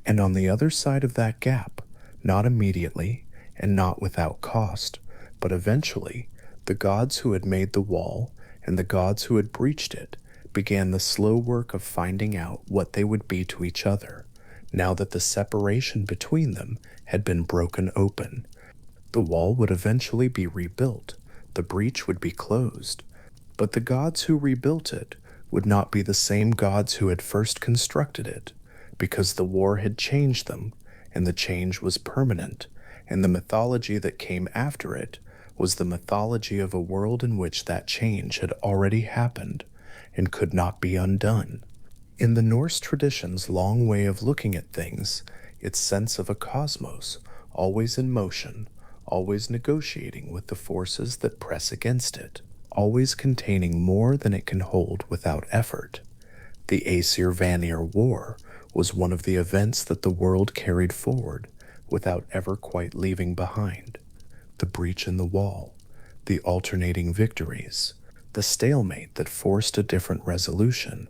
Speaker 1: and on the other side of that gap, not immediately and not without cost, but eventually, the gods who had made the wall and the gods who had breached it began the slow work of finding out what they would be to each other, now that the separation between them had been broken open. The wall would eventually be rebuilt, the breach would be closed, but the gods who rebuilt it would not be the same gods who had first constructed it, because the war had changed them, and the change was permanent, and the mythology that came after it was the mythology of a world in which that change had already happened and could not be undone. In the Norse tradition's long way of looking at things, its sense of a cosmos, always in motion, always negotiating with the forces that press against it, always containing more than it can hold without effort. The Aesir-Vanir War was one of the events that the world carried forward without ever quite leaving behind. The breach in the wall, the alternating victories, the stalemate that forced a different resolution,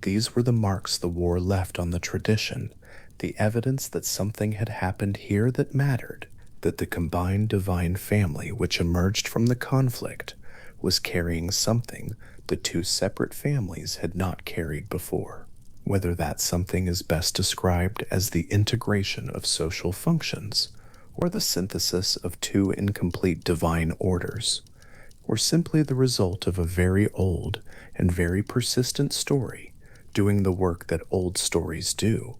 Speaker 1: these were the marks the war left on the tradition, the evidence that something had happened here that mattered, that the combined divine family which emerged from the conflict was carrying something the two separate families had not carried before. Whether that something is best described as the integration of social functions, or the synthesis of two incomplete divine orders, or simply the result of a very old and very persistent story doing the work that old stories do,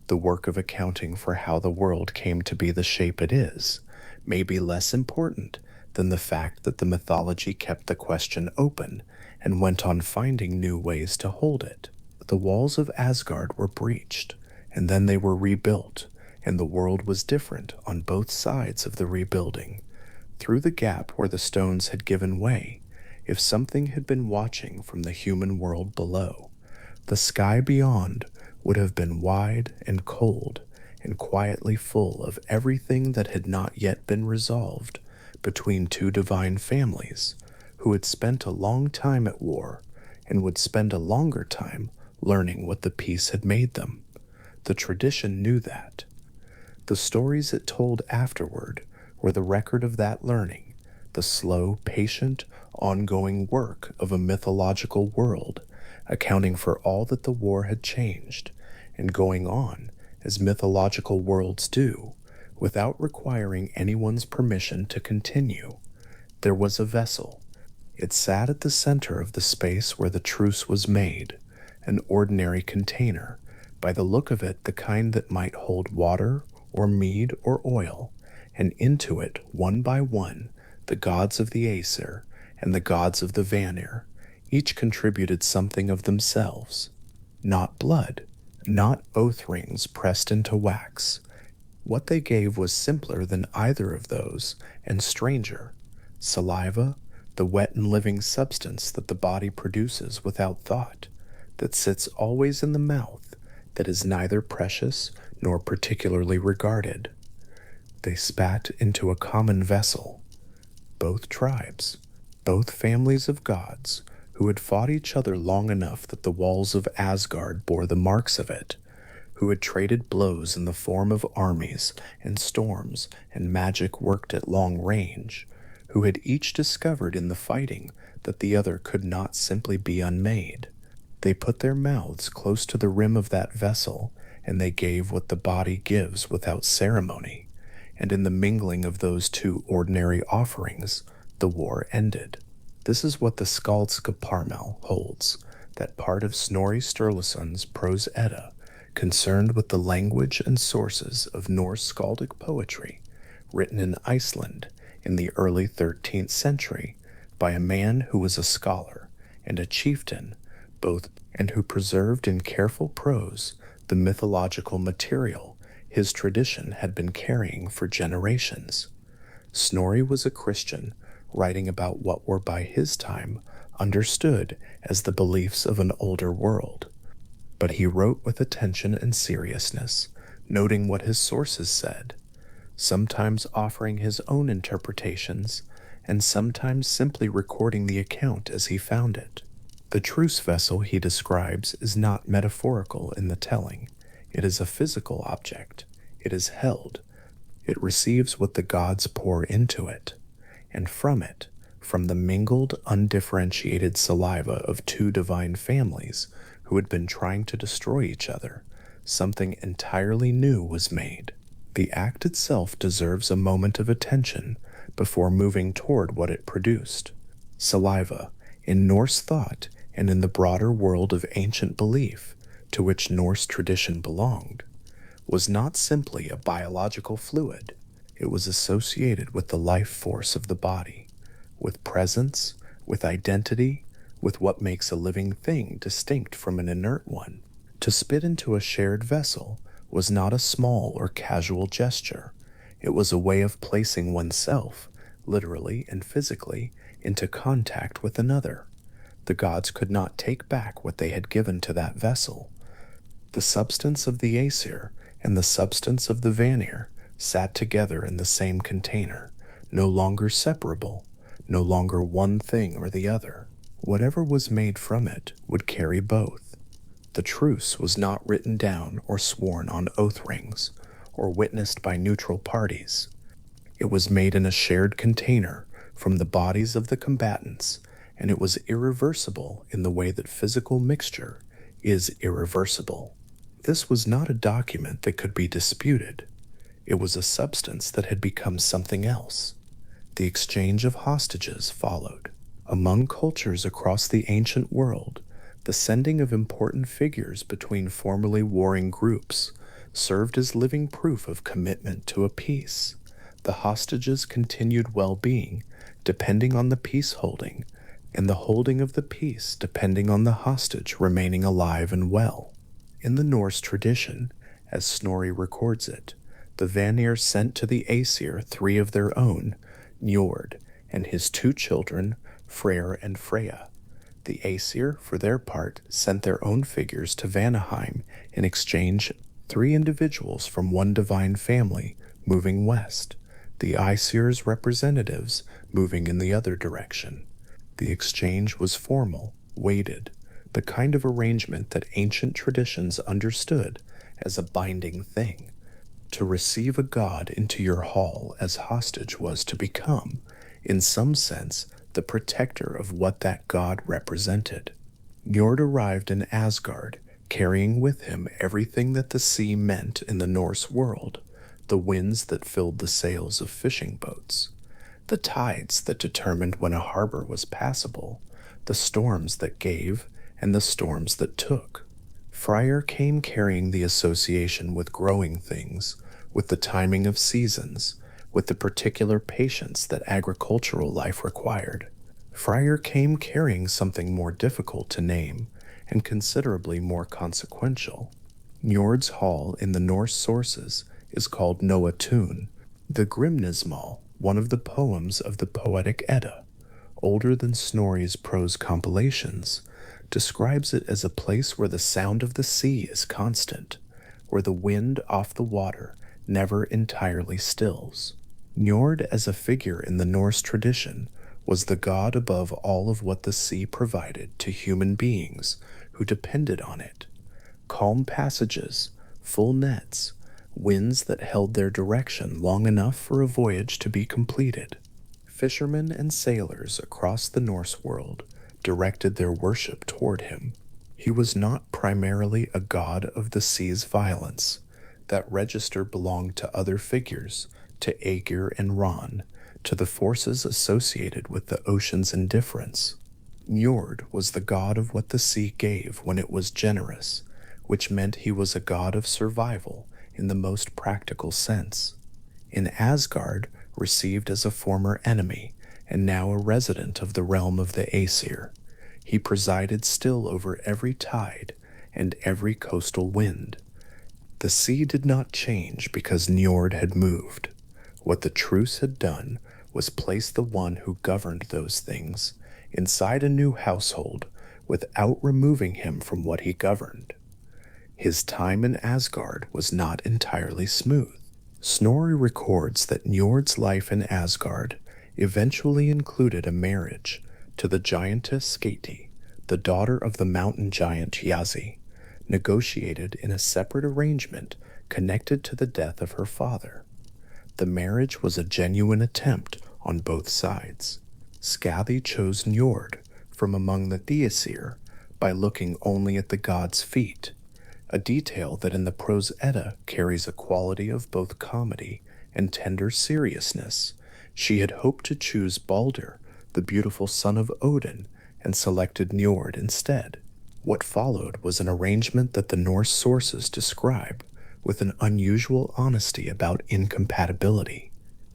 Speaker 1: the work of accounting for how the world came to be the shape it is, may be less important than the fact that the mythology kept the question open and went on finding new ways to hold it. The walls of Asgard were breached, and then they were rebuilt, and the world was different on both sides of the rebuilding. Through the gap where the stones had given way, if something had been watching from the human world below, the sky beyond would have been wide and cold and quietly full of everything that had not yet been resolved, between two divine families who had spent a long time at war and would spend a longer time learning what the peace had made them. The tradition knew that. The stories it told afterward were the record of that learning, the slow, patient, ongoing work of a mythological world, accounting for all that the war had changed, and going on, as mythological worlds do, without requiring anyone's permission to continue. There was a vessel. It sat at the center of the space where the truce was made, an ordinary container, by the look of it the kind that might hold water or mead or oil, and into it, one by one, the gods of the Aesir and the gods of the Vanir, each contributed something of themselves. Not blood, not oath rings pressed into wax. What they gave was simpler than either of those, and stranger. Saliva, the wet and living substance that the body produces without thought, that sits always in the mouth, that is neither precious nor particularly regarded. They spat into a common vessel. Both tribes, both families of gods, who had fought each other long enough that the walls of Asgard bore the marks of it, who had traded blows in the form of armies and storms and magic worked at long range, who had each discovered in the fighting that the other could not simply be unmade. They put their mouths close to the rim of that vessel, and they gave what the body gives without ceremony, and in the mingling of those two ordinary offerings, the war ended. This is what the Skaldska Parmel holds, that part of Snorri Sturluson's Prose Edda, concerned with the language and sources of Norse skaldic poetry, written in Iceland in the early 13th century by a man who was a scholar and a chieftain, both, and who preserved in careful prose the mythological material his tradition had been carrying for generations. Snorri was a Christian writing about what were by his time understood as the beliefs of an older world. But he wrote with attention and seriousness, noting what his sources said, sometimes offering his own interpretations, and sometimes simply recording the account as he found it. The truce vessel he describes is not metaphorical in the telling. It is a physical object. It is held. It receives what the gods pour into it, and from it, from the mingled, undifferentiated saliva of two divine families who had been trying to destroy each other, something entirely new was made. The act itself deserves a moment of attention before moving toward what it produced. Saliva, in Norse thought and in the broader world of ancient belief to which Norse tradition belonged, was not simply a biological fluid. It was associated with the life force of the body, with presence, with identity, with what makes a living thing distinct from an inert one. To spit into a shared vessel was not a small or casual gesture. It was a way of placing oneself, literally and physically, into contact with another. The gods could not take back what they had given to that vessel. The substance of the Aesir and the substance of the Vanir sat together in the same container, no longer separable, no longer one thing or the other. Whatever was made from it would carry both. The truce was not written down or sworn on oath rings, or witnessed by neutral parties. It was made in a shared container from the bodies of the combatants, and it was irreversible in the way that physical mixture is irreversible. This was not a document that could be disputed. It was a substance that had become something else. The exchange of hostages followed. Among cultures across the ancient world, the sending of important figures between formerly warring groups served as living proof of commitment to a peace. The hostages' continued well-being depending on the peace holding, and the holding of the peace depending on the hostage remaining alive and well. In the Norse tradition, as Snorri records it, the Vanir sent to the Aesir 3 of their own, Njord and his 2 children, Freyr and Freya. The Aesir, for their part, sent their own figures to Vanaheim in exchange 3 individuals from one divine family moving west. the Aesir's representatives moving in the other direction. The exchange was formal, weighted, the kind of arrangement that ancient traditions understood as a binding thing. To receive a god into your hall as hostage was to become, in some sense, the protector of what that god represented. Njord arrived in Asgard, carrying with him everything that the sea meant in the Norse world, the winds that filled the sails of fishing boats, the tides that determined when a harbor was passable, the storms that gave and the storms that took. Freyr came carrying the association with growing things, with the timing of seasons, with the particular patience that agricultural life required. Freyr came carrying something more difficult to name and considerably more consequential. Njord's hall in the Norse sources is called Noatun, the Grimnismal, one of the poems of the Poetic Edda, older than Snorri's prose compilations, describes it as a place where the sound of the sea is constant, where the wind off the water never entirely stills. Njord, as a figure in the Norse tradition, was the god above all of what the sea provided to human beings who depended on it. Calm passages, full nets, winds that held their direction long enough for a voyage to be completed. Fishermen and sailors across the Norse world directed their worship toward him. He was not primarily a god of the sea's violence. That register belonged to other figures, to Aegir and Ran, to the forces associated with the ocean's indifference. Njord was the god of what the sea gave when it was generous, which meant he was a god of survival in the most practical sense. In Asgard, received as a former enemy, and now a resident of the realm of the Aesir, he presided still over every tide and every coastal wind. The sea did not change because Njord had moved. What the truce had done was place the one who governed those things inside a new household without removing him from what he governed. His time in Asgard was not entirely smooth. Snorri records that Njord's life in Asgard eventually included a marriage to the giantess Skati, the daughter of the mountain giant Yazi, negotiated in a separate arrangement connected to the death of her father. The marriage was a genuine attempt on both sides. Skadi chose Njord from among the Aesir by looking only at the god's feet, a detail that in the prose Edda carries a quality of both comedy and tender seriousness. She had hoped to choose Balder, the beautiful son of Odin, and selected Njord instead. What followed was an arrangement that the Norse sources describe with an unusual honesty about incompatibility.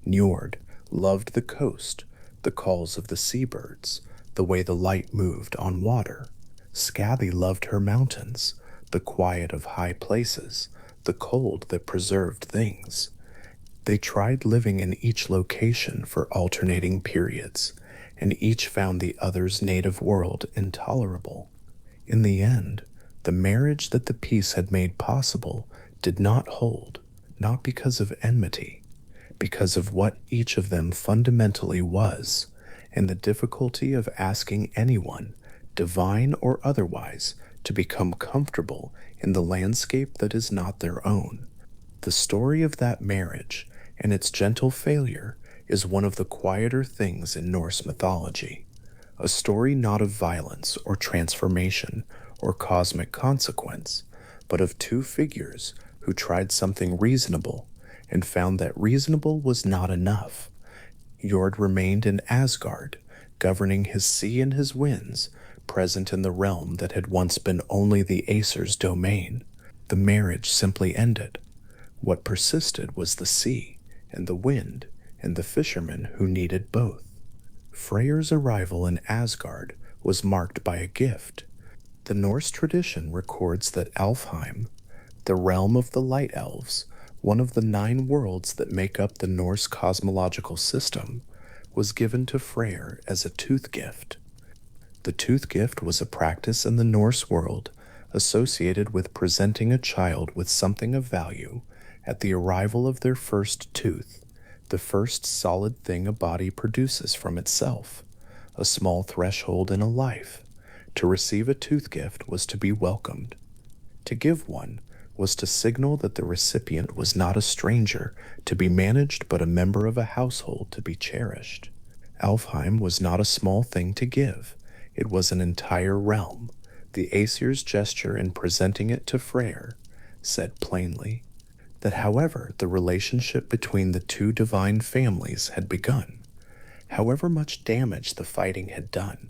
Speaker 1: Njord loved the coast, the calls of the seabirds, the way the light moved on water. Skadi loved her mountains, the quiet of high places, the cold that preserved things. They tried living in each location for alternating periods, and each found the other's native world intolerable. In the end, the marriage that the peace had made possible did not hold, not because of enmity, because of what each of them fundamentally was, and the difficulty of asking anyone, divine or otherwise, to become comfortable in the landscape that is not their own. The story of that marriage and its gentle failure is one of the quieter things in Norse mythology, a story not of violence or transformation or cosmic consequence, but of two figures who tried something reasonable and found that reasonable was not enough. Njord remained in Asgard, governing his sea and his winds, present in the realm that had once been only the Aesir's domain. The marriage simply ended. What persisted was the sea and the wind and the fishermen who needed both. Freyr's arrival in Asgard was marked by a gift. The Norse tradition records that Alfheim, the realm of the light elves, one of the 9 worlds that make up the Norse cosmological system, was given to Freyr as a tooth gift. The tooth gift was a practice in the Norse world associated with presenting a child with something of value at the arrival of their first tooth, the first solid thing a body produces from itself, a small threshold in a life. To receive a tooth gift was to be welcomed. To give one was to signal that the recipient was not a stranger to be managed but a member of a household to be cherished. Alfheim was not a small thing to give. It was an entire realm. The Aesir's gesture in presenting it to Freyr said plainly that however the relationship between the two divine families had begun, however much damage the fighting had done,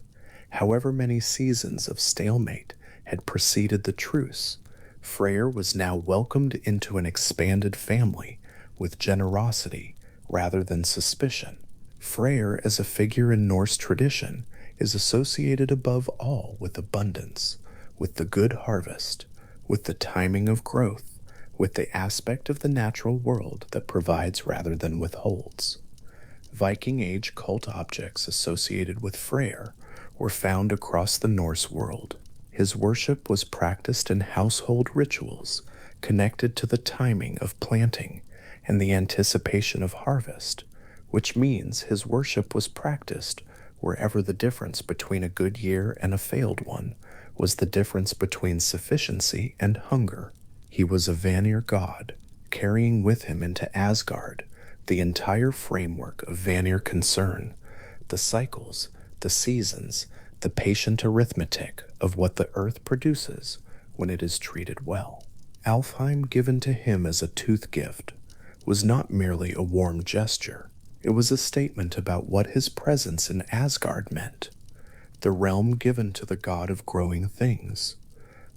Speaker 1: however many seasons of stalemate had preceded the truce, Freyr was now welcomed into an expanded family with generosity rather than suspicion. Freyr, as a figure in Norse tradition, is associated above all with abundance, with the good harvest, with the timing of growth, with the aspect of the natural world that provides rather than withholds. Viking Age cult objects associated with Freyr were found across the Norse world. His worship was practiced in household rituals connected to the timing of planting and the anticipation of harvest, which means his worship was practiced wherever the difference between a good year and a failed one was the difference between sufficiency and hunger. He was a Vanir god, carrying with him into Asgard the entire framework of Vanir concern, the cycles, the seasons, the patient arithmetic of what the earth produces when it is treated well. Alfheim, given to him as a tooth gift, was not merely a warm gesture. It was a statement about what his presence in Asgard meant, the realm given to the god of growing things.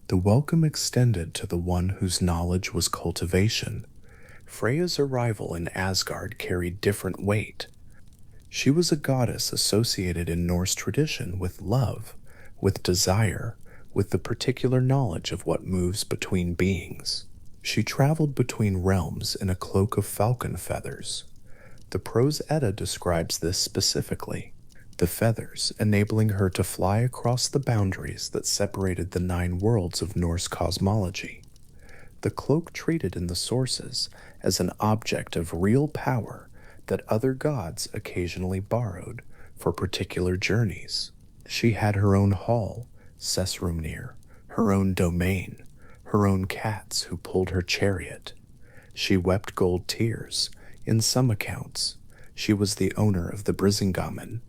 Speaker 1: The welcome extended to the one whose knowledge was cultivation. Freya's arrival in Asgard carried different weight. She was a goddess associated in Norse tradition with love, with desire, with the particular knowledge of what moves between beings. She traveled between realms in a cloak of falcon feathers. The Prose Edda describes this specifically, the feathers enabling her to fly across the boundaries that separated the 9 worlds of Norse cosmology. The cloak treated in the sources as an object of real power that other gods occasionally borrowed for particular journeys. She had her own hall, Sessrumnir, her own domain, her own cats who pulled her chariot. She wept gold tears. In some accounts, she was the owner of the Brisingamen,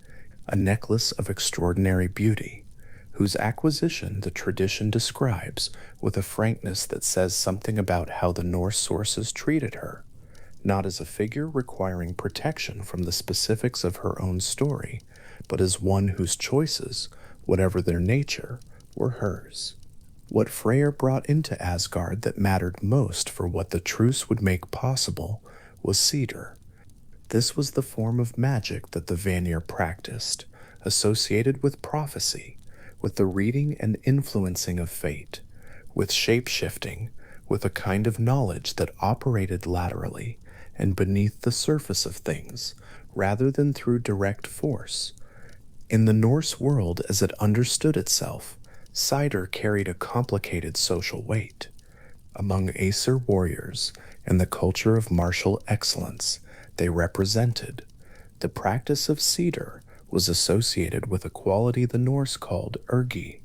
Speaker 1: a necklace of extraordinary beauty, whose acquisition the tradition describes with a frankness that says something about how the Norse sources treated her, not as a figure requiring protection from the specifics of her own story, but as one whose choices, whatever their nature, were hers. What Freyr brought into Asgard that mattered most for what the truce would make possible was cedar. This was the form of magic that the Vanir practiced, associated with prophecy, with the reading and influencing of fate, with shape-shifting, with a kind of knowledge that operated laterally and beneath the surface of things, rather than through direct force. In the Norse world as it understood itself, cider carried a complicated social weight. Among Aesir warriors and the culture of martial excellence they represented, the practice of cedar was associated with a quality the Norse called ergi,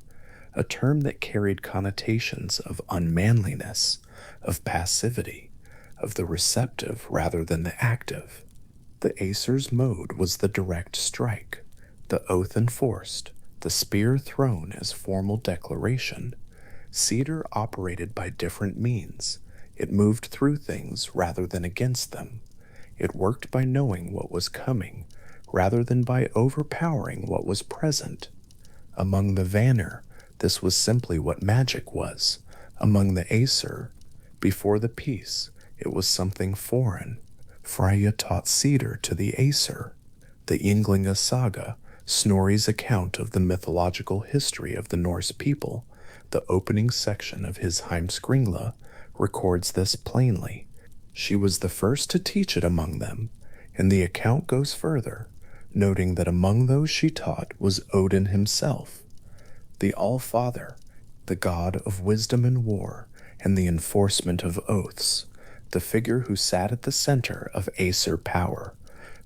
Speaker 1: a term that carried connotations of unmanliness, of passivity, of the receptive rather than the active. The Aesir's mode was the direct strike, the oath enforced, the spear thrown as formal declaration. Cedar operated by different means. It moved through things rather than against them. It worked by knowing what was coming rather than by overpowering what was present. Among the Vanir, this was simply what magic was. Among the Aesir, before the peace, it was something foreign. Freya taught cedar to the Aesir. The Ynglinga saga, Snorri's account of the mythological history of the Norse people, the opening section of his Heimskringla, records this plainly. She was the first to teach it among them, and the account goes further, noting that among those she taught was Odin himself, the All-Father, the god of wisdom and war and the enforcement of oaths, the figure who sat at the center of Aesir power,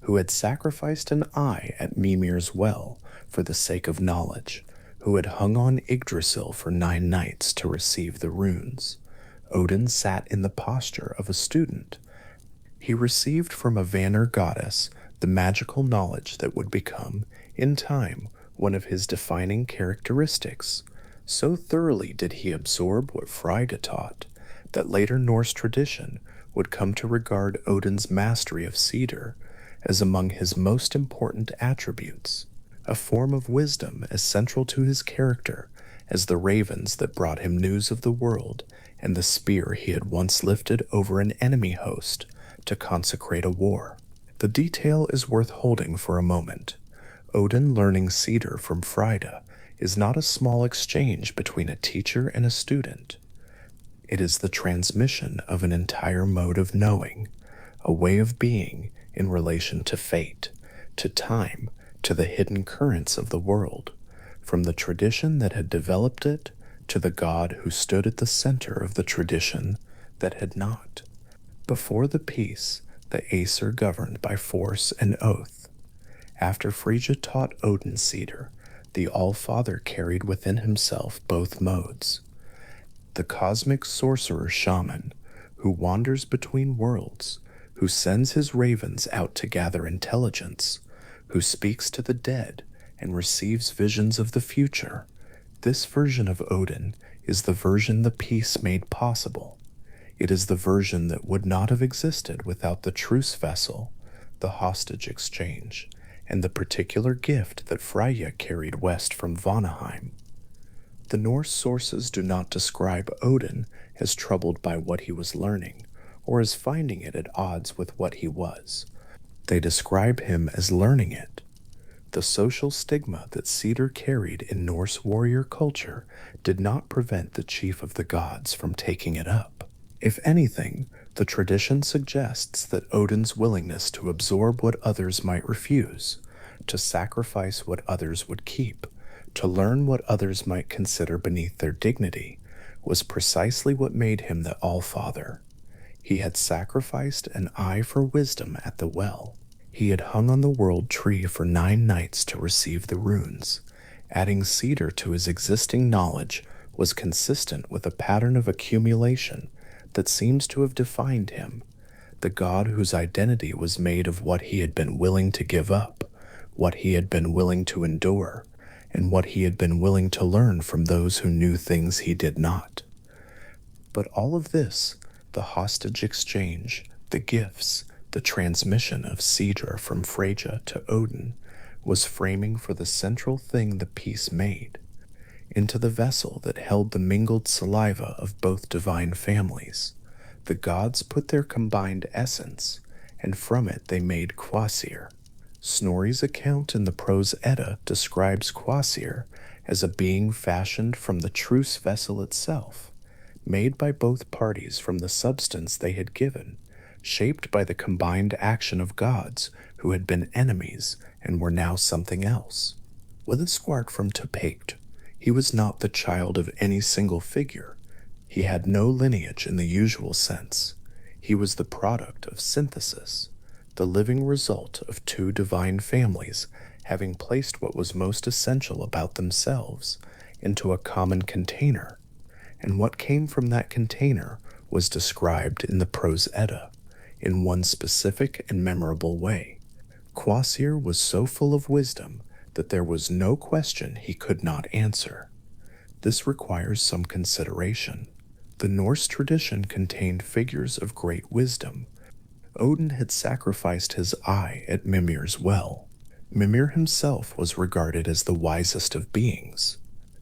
Speaker 1: who had sacrificed an eye at Mimir's well for the sake of knowledge, who had hung on Yggdrasil for 9 nights to receive the runes. Odin sat in the posture of a student. He received from a Vanir goddess the magical knowledge that would become, in time, one of his defining characteristics. So thoroughly did he absorb what Frigga taught, that later Norse tradition would come to regard Odin's mastery of cedar as among his most important attributes, a form of wisdom as central to his character as the ravens that brought him news of the world and the spear he had once lifted over an enemy host to consecrate a war. The detail is worth holding for a moment. Odin learning cedar from Frigga is not a small exchange between a teacher and a student. It is the transmission of an entire mode of knowing, a way of being in relation to fate, to time, to the hidden currents of the world, from the tradition that had developed it to the god who stood at the center of the tradition that had not. Before the peace, the Aesir governed by force and oath. After Frigga taught Odin cedar, the All-Father carried within himself both modes. The cosmic sorcerer shaman, who wanders between worlds, who sends his ravens out to gather intelligence, who speaks to the dead and receives visions of the future. This version of Odin is the version the peace made possible. It is the version that would not have existed without the truce vessel, the hostage exchange, and the particular gift that Freyja carried west from Vanaheim. The Norse sources do not describe Odin as troubled by what he was learning, or as finding it at odds with what he was. They describe him as learning it. The social stigma that cedar carried in Norse warrior culture did not prevent the chief of the gods from taking it up. If anything, the tradition suggests that Odin's willingness to absorb what others might refuse, to sacrifice what others would keep, to learn what others might consider beneath their dignity, was precisely what made him the All-Father. He had sacrificed an eye for wisdom at the well. He had hung on the world tree for 9 nights to receive the runes. Adding cedar to his existing knowledge was consistent with a pattern of accumulation that seems to have defined him, the god whose identity was made of what he had been willing to give up, what he had been willing to endure, and what he had been willing to learn from those who knew things he did not. But all of this, the hostage exchange, the gifts, the transmission of cedar from Freyja to Odin, was framing for the central thing the peace made. Into the vessel that held the mingled saliva of both divine families, the gods put their combined essence, and from it they made Kvasir. Snorri's account in the Prose Edda describes Kvasir as a being fashioned from the truce vessel itself, made by both parties from the substance they had given, shaped by the combined action of gods who had been enemies and were now something else. With a squart from Tupaicht, he was not the child of any single figure. He had no lineage in the usual sense. He was the product of synthesis, the living result of 2 divine families having placed what was most essential about themselves into a common container, and what came from that container was described in the Prose Edda in one specific and memorable way. Kvasir was so full of wisdom that there was no question he could not answer. This requires some consideration. The Norse tradition contained figures of great wisdom. Odin had sacrificed his eye at Mimir's well. Mimir himself was regarded as the wisest of beings.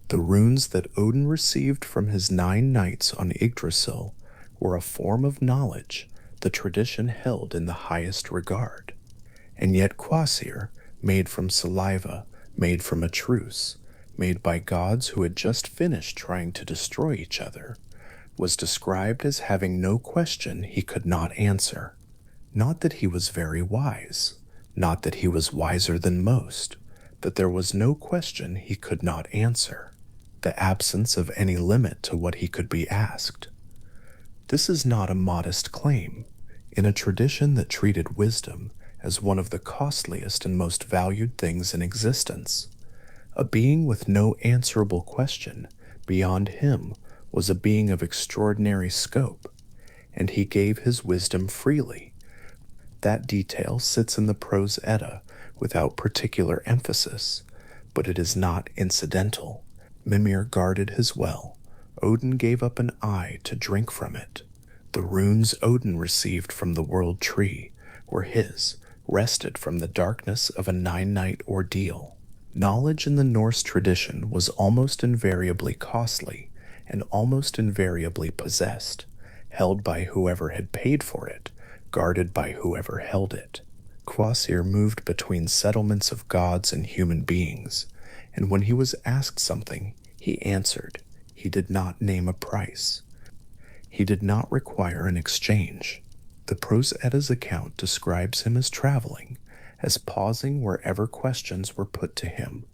Speaker 1: The runes that Odin received from his 9 nights on Yggdrasil were a form of knowledge the tradition held in the highest regard. And yet Kvasir, made from saliva, made from a truce, made by gods who had just finished trying to destroy each other, was described as having no question he could not answer. Not that he was very wise, not that he was wiser than most, but there was no question he could not answer, the absence of any limit to what he could be asked. This is not a modest claim. In a tradition that treated wisdom as one of the costliest and most valued things in existence, a being with no answerable question beyond him was a being of extraordinary scope, and he gave his wisdom freely. That detail sits in the prose Edda without particular emphasis, but it is not incidental. Mimir guarded his well. Odin gave up an eye to drink from it. The runes Odin received from the world tree were his, wrested from the darkness of a 9-night ordeal. Knowledge in the Norse tradition was almost invariably costly and almost invariably possessed, held by whoever had paid for it, guarded by whoever held it. Kvasir moved between settlements of gods and human beings, and when he was asked something, he answered. He did not name a price. He did not require an exchange. The Prose Edda's account describes him as traveling, as pausing wherever questions were put to him,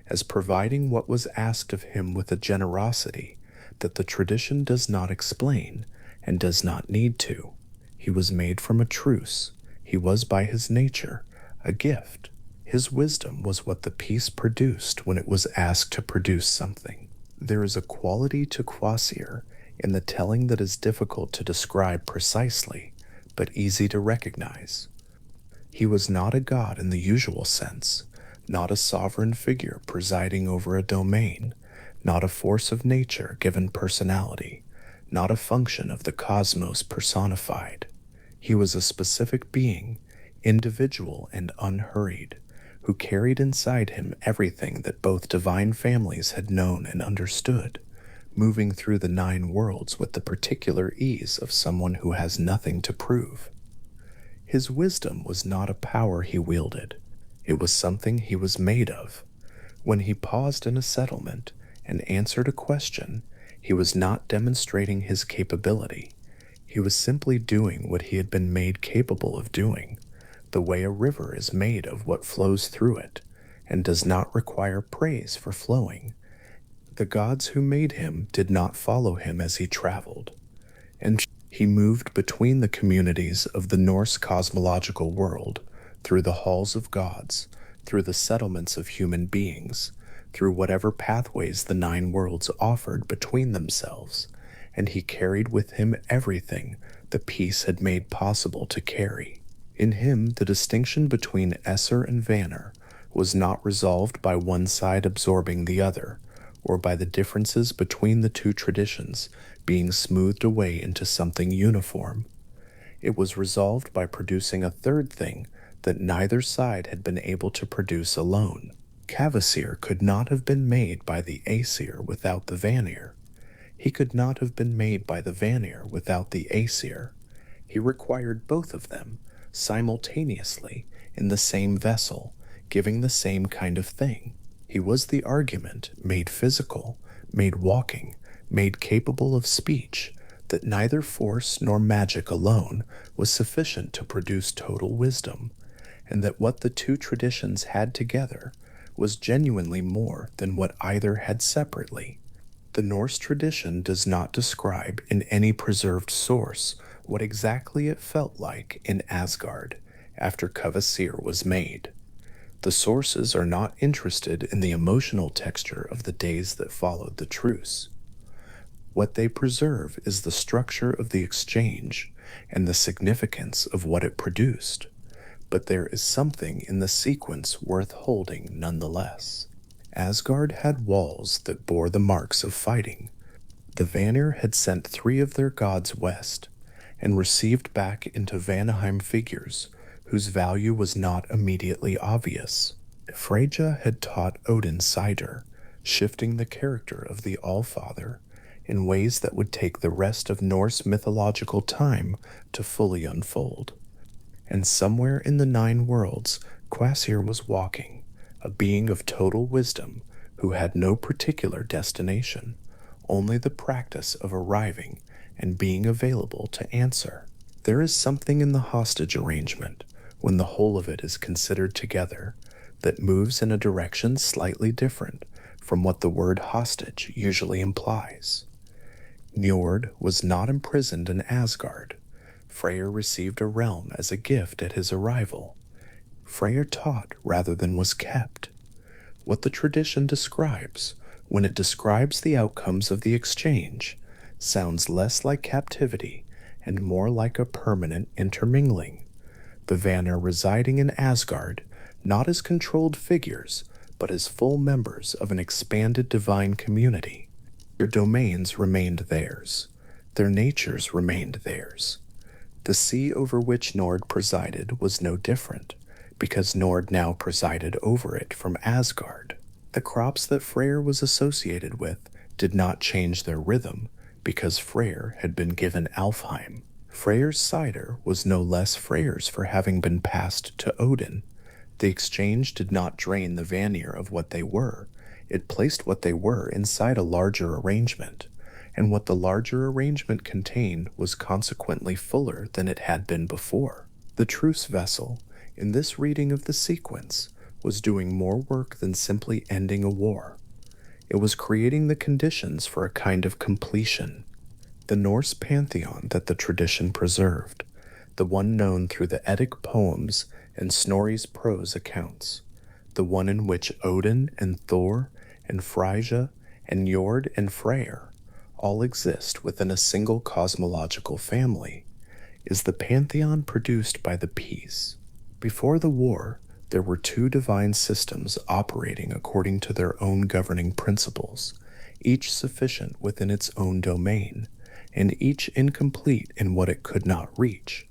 Speaker 1: as providing what was asked of him with a generosity that the tradition does not explain and does not need to. He was made from a truce. He was by his nature a gift. His wisdom was what the piece produced when it was asked to produce something. There is a quality to Kvasir in the telling that is difficult to describe precisely, but easy to recognize. He was not a god in the usual sense, not a sovereign figure presiding over a domain, not a force of nature given personality, not a function of the cosmos personified. He was a specific being, individual and unhurried, who carried inside him everything that both divine families had known and understood, moving through the 9 worlds with the particular ease of someone who has nothing to prove. His wisdom was not a power he wielded. It was something he was made of. When he paused in a settlement and answered a question, he was not demonstrating his capability. He was simply doing what he had been made capable of doing, the way a river is made of what flows through it, and does not require praise for flowing. The gods who made him did not follow him as he traveled, and he moved between the communities of the Norse cosmological world, through the halls of gods, through the settlements of human beings, through whatever pathways the 9 worlds offered between themselves, and he carried with him everything the piece had made possible to carry. In him, the distinction between Aesir and Vanir was not resolved by one side absorbing the other, or by the differences between the 2 traditions being smoothed away into something uniform. It was resolved by producing a third thing that neither side had been able to produce alone. Kvasir could not have been made by the Aesir without the Vanir. He could not have been made by the Vanir without the Aesir. He required both of them simultaneously in the same vessel, giving the same kind of thing. He was the argument made physical, made walking, made capable of speech, that neither force nor magic alone was sufficient to produce total wisdom, and that what the 2 traditions had together was genuinely more than what either had separately. The Norse tradition does not describe in any preserved source what exactly it felt like in Asgard after Kvasir was made. The sources are not interested in the emotional texture of the days that followed the truce. What they preserve is the structure of the exchange and the significance of what it produced, but there is something in the sequence worth holding nonetheless. Asgard had walls that bore the marks of fighting. The Vanir had sent 3 of their gods west, and received back into Vanaheim figures whose value was not immediately obvious. Freyja had taught Odin cider, shifting the character of the Allfather in ways that would take the rest of Norse mythological time to fully unfold. And somewhere in the 9 worlds, Kvasir was walking, a being of total wisdom who had no particular destination, only the practice of arriving and being available to answer. There is something in the hostage arrangement, when the whole of it is considered together, that moves in a direction slightly different from what the word hostage usually implies. Njord was not imprisoned in Asgard. Freyr received a realm as a gift at his arrival. Freyr taught rather than was kept. What the tradition describes, when it describes the outcomes of the exchange, sounds less like captivity and more like a permanent intermingling. The Vanir residing in Asgard, not as controlled figures, but as full members of an expanded divine community. Their domains remained theirs. Their natures remained theirs. The sea over which Njord presided was no different, because Njord now presided over it from Asgard. The crops that Freyr was associated with did not change their rhythm, because Freyr had been given Alfheim. Freyr's cider was no less Freyr's for having been passed to Odin. The exchange did not drain the Vanir of what they were. It placed what they were inside a larger arrangement, and what the larger arrangement contained was consequently fuller than it had been before. The truce vessel, in this reading of the sequence, was doing more work than simply ending a war. It was creating the conditions for a kind of completion. The Norse pantheon that the tradition preserved, the one known through the Eddic poems and Snorri's prose accounts, the one in which Odin and Thor and Freyja and Njord and Freyr all exist within a single cosmological family, is the pantheon produced by the peace. Before the war, there were two divine systems operating according to their own governing principles, each sufficient within its own domain, and each incomplete in what it could not reach.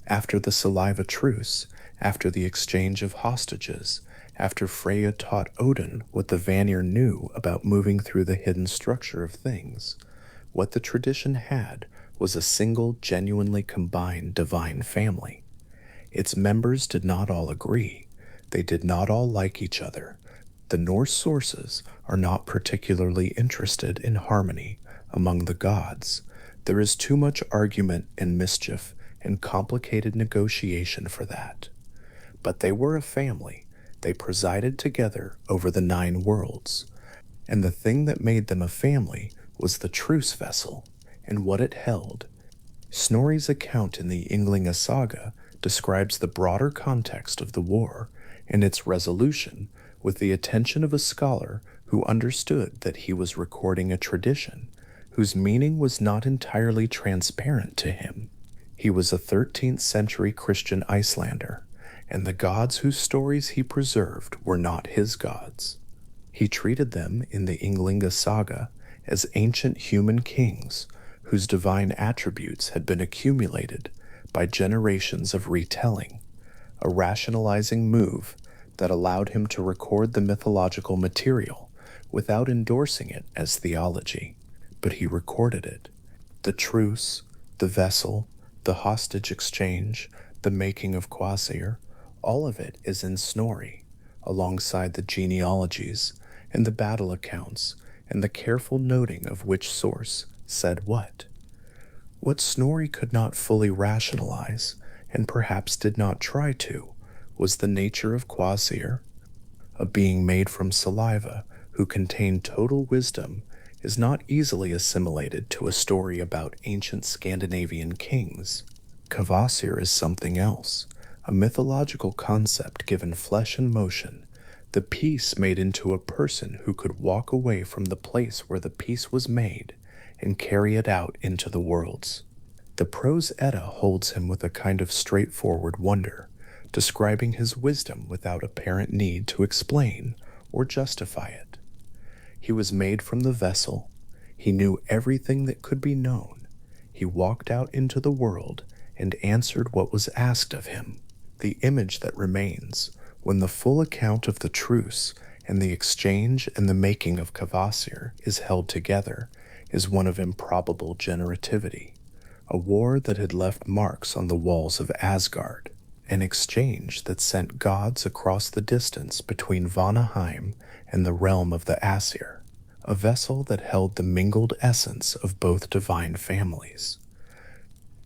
Speaker 1: After the saliva truce, after the exchange of hostages, after Freyja taught Odin what the Vanir knew about moving through the hidden structure of things, what the tradition had was a single genuinely combined divine family. Its members did not all agree. They did not all like each other. The Norse sources are not particularly interested in harmony among the gods. There is too much argument and mischief and complicated negotiation for that. But they were a family. They presided together over the 9 worlds. And the thing that made them a family was the truce vessel and what it held. Snorri's account in the Ynglinga saga describes the broader context of the war and its resolution with the attention of a scholar who understood that he was recording a tradition whose meaning was not entirely transparent to him. He was a 13th century Christian Icelander, and the gods whose stories he preserved were not his gods. He treated them in the Ynglinga saga as ancient human kings whose divine attributes had been accumulated by generations of retelling, a rationalizing move that allowed him to record the mythological material without endorsing it as theology. But he recorded it. The truce, the vessel, the hostage exchange, the making of Quasir, all of it is in Snorri, alongside the genealogies and the battle accounts and the careful noting of which source said what. What Snorri could not fully rationalize, and perhaps did not try to, was the nature of Quasir. A being made from saliva who contained total wisdom is not easily assimilated to a story about ancient Scandinavian kings. Kvasir is something else, a mythological concept given flesh and motion, the piece made into a person who could walk away from the place where the piece was made and carry it out into the worlds. The prose Edda holds him with a kind of straightforward wonder, describing his wisdom without apparent need to explain or justify it. He was made from the vessel. He knew everything that could be known. He walked out into the world and answered what was asked of him. The image that remains, when the full account of the truce and the exchange and the making of Kvasir is held together, is one of improbable generativity, a war that had left marks on the walls of Asgard, an exchange that sent gods across the distance between Vanaheim and the realm of the Aesir, a vessel that held the mingled essence of both divine families.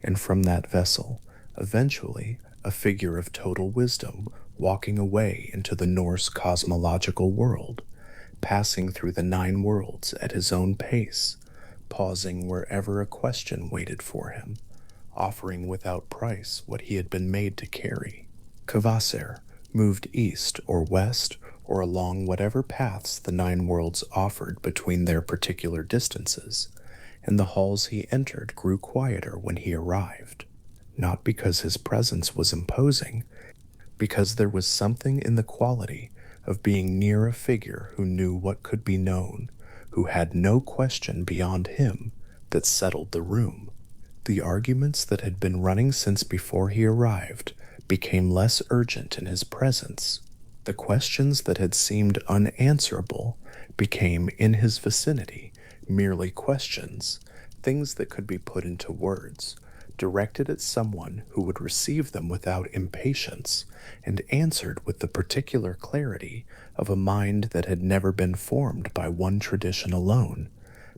Speaker 1: And from that vessel, eventually, a figure of total wisdom walking away into the Norse cosmological world, passing through the 9 worlds at his own pace, pausing wherever a question waited for him, offering without price what he had been made to carry. Kvasir moved east or west or along whatever paths the nine worlds offered between their particular distances, and the halls he entered grew quieter when he arrived. Not because his presence was imposing, because there was something in the quality of being near a figure who knew what could be known, who had no question beyond him, that settled the room. The arguments that had been running since before he arrived became less urgent in his presence. The questions that had seemed unanswerable became, in his vicinity, merely questions, things that could be put into words, directed at someone who would receive them without impatience, and answered with the particular clarity of a mind that had never been formed by one tradition alone,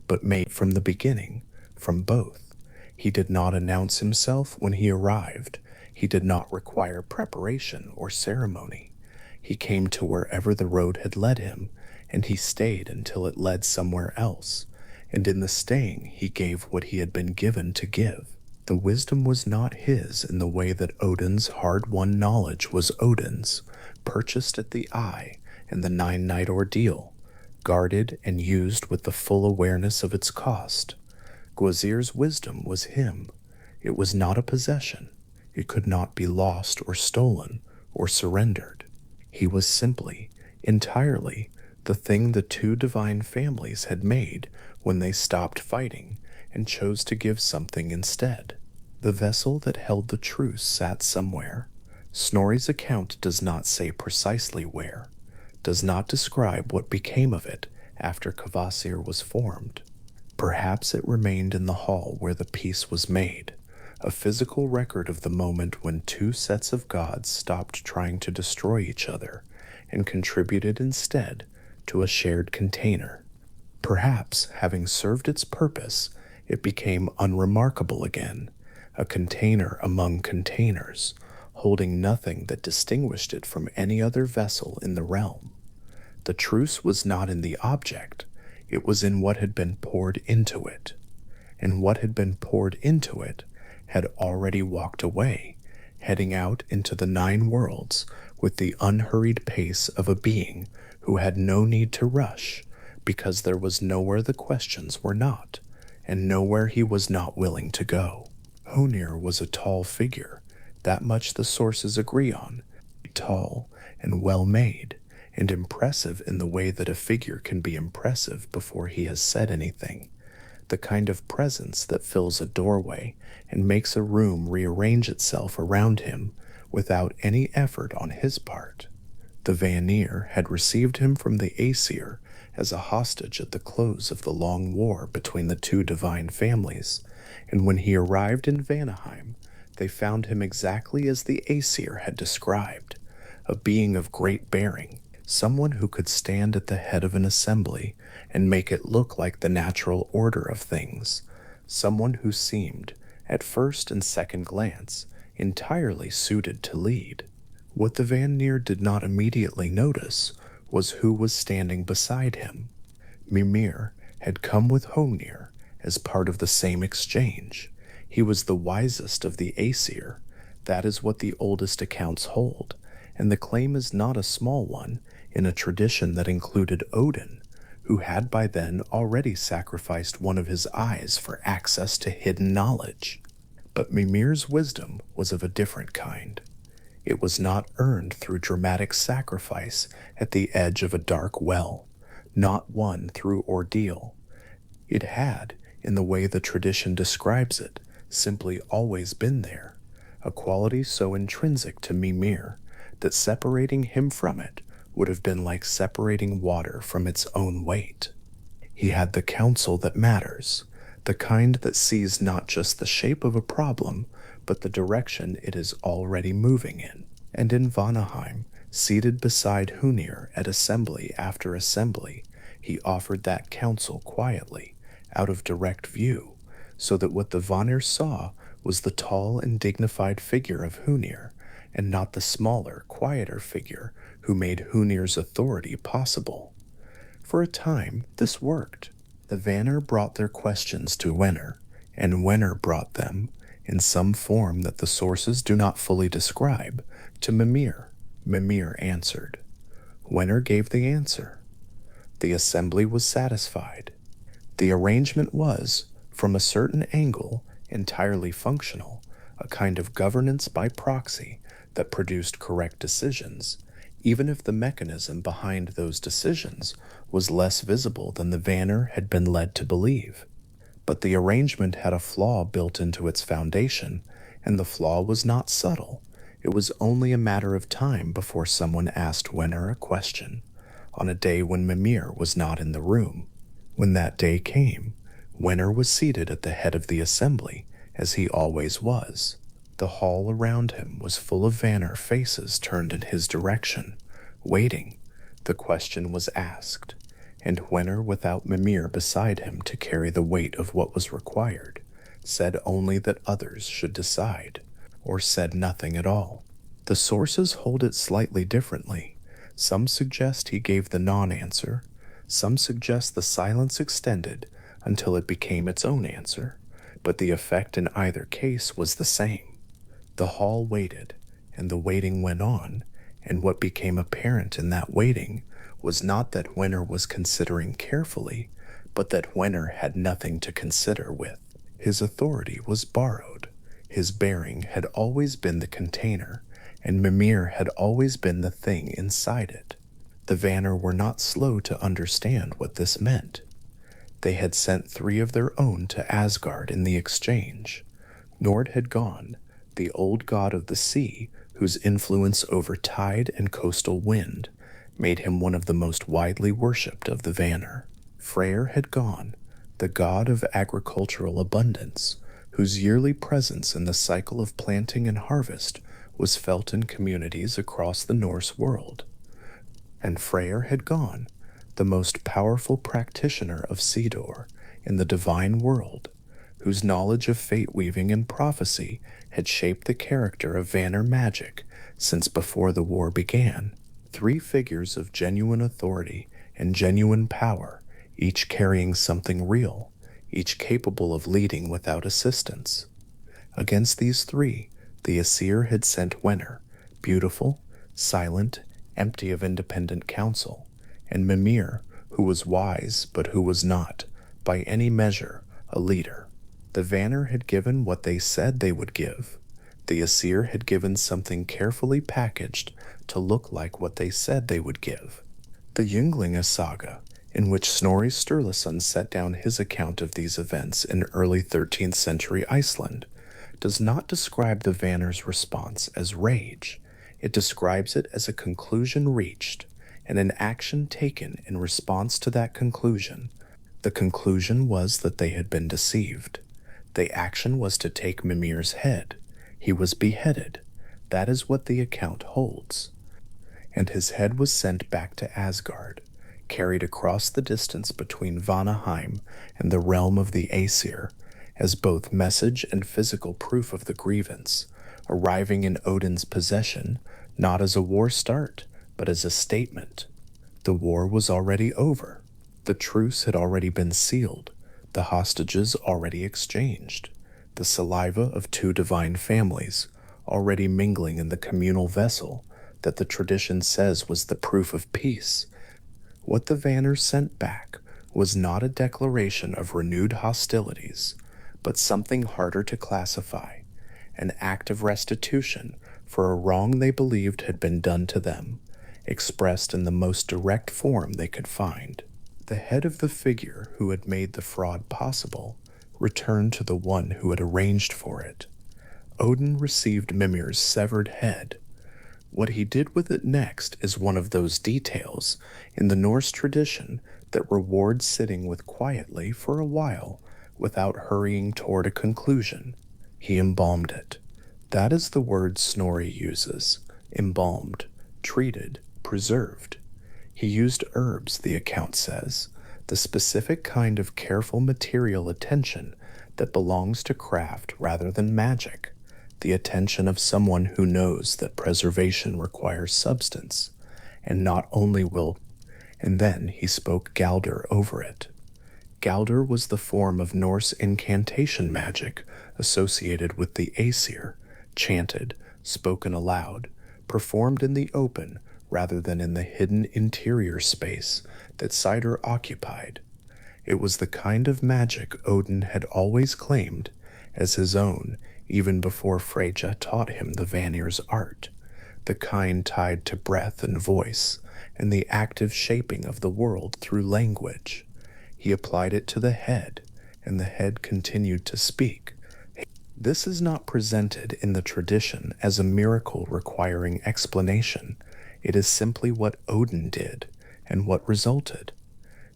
Speaker 1: but made from the beginning, from both. He did not announce himself when he arrived. He did not require preparation or ceremony. He came to wherever the road had led him, and he stayed until it led somewhere else, and in the staying he gave what he had been given to give. The wisdom was not his in the way that Odin's hard-won knowledge was Odin's, purchased at the eye in the nine-night ordeal, guarded and used with the full awareness of its cost. Gwazire's wisdom was him. It was not a possession. It could not be lost or stolen or surrendered. He was simply, entirely, the thing the two divine families had made when they stopped fighting and chose to give something instead. The vessel that held the truce sat somewhere. Snorri's account does not say precisely where, does not describe what became of it after Kvasir was formed. Perhaps it remained in the hall where the peace was made, a physical record of the moment when two sets of gods stopped trying to destroy each other and contributed instead to a shared container. Perhaps, having served its purpose, it became unremarkable again, a container among containers, holding nothing that distinguished it from any other vessel in the realm. The truce was not in the object, it was in what had been poured into it. And what had been poured into it had already walked away, heading out into the nine worlds with the unhurried pace of a being who had no need to rush, because there was nowhere the questions were not, and nowhere he was not willing to go. Honir was a tall figure, that much the sources agree on, tall and well-made, and impressive in the way that a figure can be impressive before he has said anything, the kind of presence that fills a doorway and makes a room rearrange itself around him without any effort on his part. The Vanir had received him from the Aesir as a hostage at the close of the long war between the two divine families, and when he arrived in Vanaheim, they found him exactly as the Aesir had described, a being of great bearing, someone who could stand at the head of an assembly and make it look like the natural order of things, someone who seemed, at first and second glance, entirely suited to lead. What the Vanir did not immediately notice was who was standing beside him. Mimir had come with Honir as part of the same exchange. He was the wisest of the Aesir. That is what the oldest accounts hold, and the claim is not a small one in a tradition that included Odin, who had by then already sacrificed one of his eyes for access to hidden knowledge. But Mimir's wisdom was of a different kind. It was not earned through dramatic sacrifice at the edge of a dark well, not won through ordeal. It had, in the way the tradition describes it, simply always been there, a quality so intrinsic to Mimir that separating him from it would have been like separating water from its own weight. He had the counsel that matters, the kind that sees not just the shape of a problem, but the direction it is already moving in. And in Vanaheim, seated beside Hunir at assembly after assembly, he offered that counsel quietly, out of direct view, so that what the Vanir saw was the tall and dignified figure of Hunir, and not the smaller, quieter figure who made Hunir's authority possible. For a time, this worked. The Vanir brought their questions to Wenner, and Wenner brought them, in some form that the sources do not fully describe, to Mimir. Mimir answered. Wenner gave the answer. The assembly was satisfied. The arrangement was, from a certain angle, entirely functional, a kind of governance by proxy that produced correct decisions, even if the mechanism behind those decisions was less visible than the Vanir had been led to believe. But the arrangement had a flaw built into its foundation, and the flaw was not subtle. It was only a matter of time before someone asked Wenner a question, on a day when Mimir was not in the room. When that day came, Wenner was seated at the head of the assembly, as he always was. The hall around him was full of Vanir faces turned in his direction, waiting. The question was asked, and Wenner, without Mimir beside him to carry the weight of what was required, said only that others should decide, or said nothing at all. The sources hold it slightly differently. Some suggest he gave the non-answer, some suggest the silence extended until it became its own answer, but the effect in either case was the same. The hall waited, and the waiting went on, and what became apparent in that waiting was not that Wenner was considering carefully, but that Wenner had nothing to consider with. His authority was borrowed. His bearing had always been the container, and Mimir had always been the thing inside it. The Vanir were not slow to understand what this meant. They had sent 3 of their own to Asgard in the exchange. Nord had gone, the old god of the sea, whose influence over tide and coastal wind made him one of the most widely worshipped of the Vanir. Freyr had gone, the god of agricultural abundance, whose yearly presence in the cycle of planting and harvest was felt in communities across the Norse world. And Freyr had gone, the most powerful practitioner of Sidor in the divine world, whose knowledge of fate-weaving and prophecy had shaped the character of Vanir magic since before the war began. 3 figures of genuine authority and genuine power, each carrying something real, each capable of leading without assistance. Against these 3, the Aesir had sent Wenner, beautiful, silent, empty of independent counsel, and Mimir, who was wise but who was not, by any measure, a leader. The Vanir had given what they said they would give. The Aesir had given something carefully packaged to look like what they said they would give. The Ynglinga saga, in which Snorri Sturluson set down his account of these events in early 13th century Iceland, does not describe the Vanir's response as rage. It describes it as a conclusion reached and an action taken in response to that conclusion. The conclusion was that they had been deceived. The action was to take Mimir's head. He was beheaded. That is what the account holds. And his head was sent back to Asgard, carried across the distance between Vanaheim and the realm of the Aesir, as both message and physical proof of the grievance, arriving in Odin's possession, not as a war start, but as a statement. The war was already over. The truce had already been sealed, the hostages already exchanged, the saliva of 2 divine families already mingling in the communal vessel that the tradition says was the proof of peace. What the Vanir sent back was not a declaration of renewed hostilities, but something harder to classify, an act of restitution for a wrong they believed had been done to them, expressed in the most direct form they could find. The head of the figure who had made the fraud possible returned to the one who had arranged for it. Odin received Mimir's severed head. What he did with it next is one of those details in the Norse tradition that reward sitting with quietly for a while without hurrying toward a conclusion. He embalmed it. That is the word Snorri uses, embalmed, treated, preserved. He used herbs, the account says, the specific kind of careful material attention that belongs to craft rather than magic, the attention of someone who knows that preservation requires substance, and not only will. And then he spoke Galdr over it. Galdr was the form of Norse incantation magic associated with the Aesir, chanted, spoken aloud, performed in the open rather than in the hidden interior space that Cider occupied. It was the kind of magic Odin had always claimed as his own even before Freyja taught him the Vanir's art, the kind tied to breath and voice and the active shaping of the world through language. He applied it to the head, and the head continued to speak. This is not presented in the tradition as a miracle requiring explanation. It is simply what Odin did and what resulted.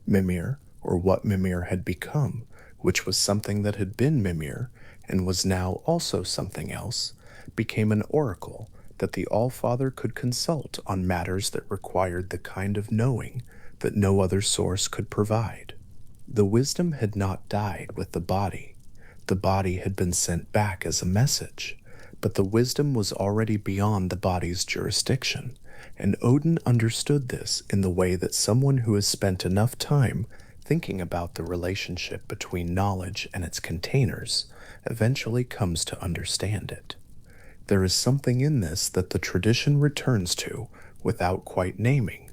Speaker 1: Mimir, or what Mimir had become, which was something that had been Mimir and was now also something else, became an oracle that the Allfather could consult on matters that required the kind of knowing that no other source could provide. The wisdom had not died with the body. The body had been sent back as a message, but the wisdom was already beyond the body's jurisdiction, and Odin understood this in the way that someone who has spent enough time thinking about the relationship between knowledge and its containers eventually comes to understand it. There is something in this that the tradition returns to without quite naming.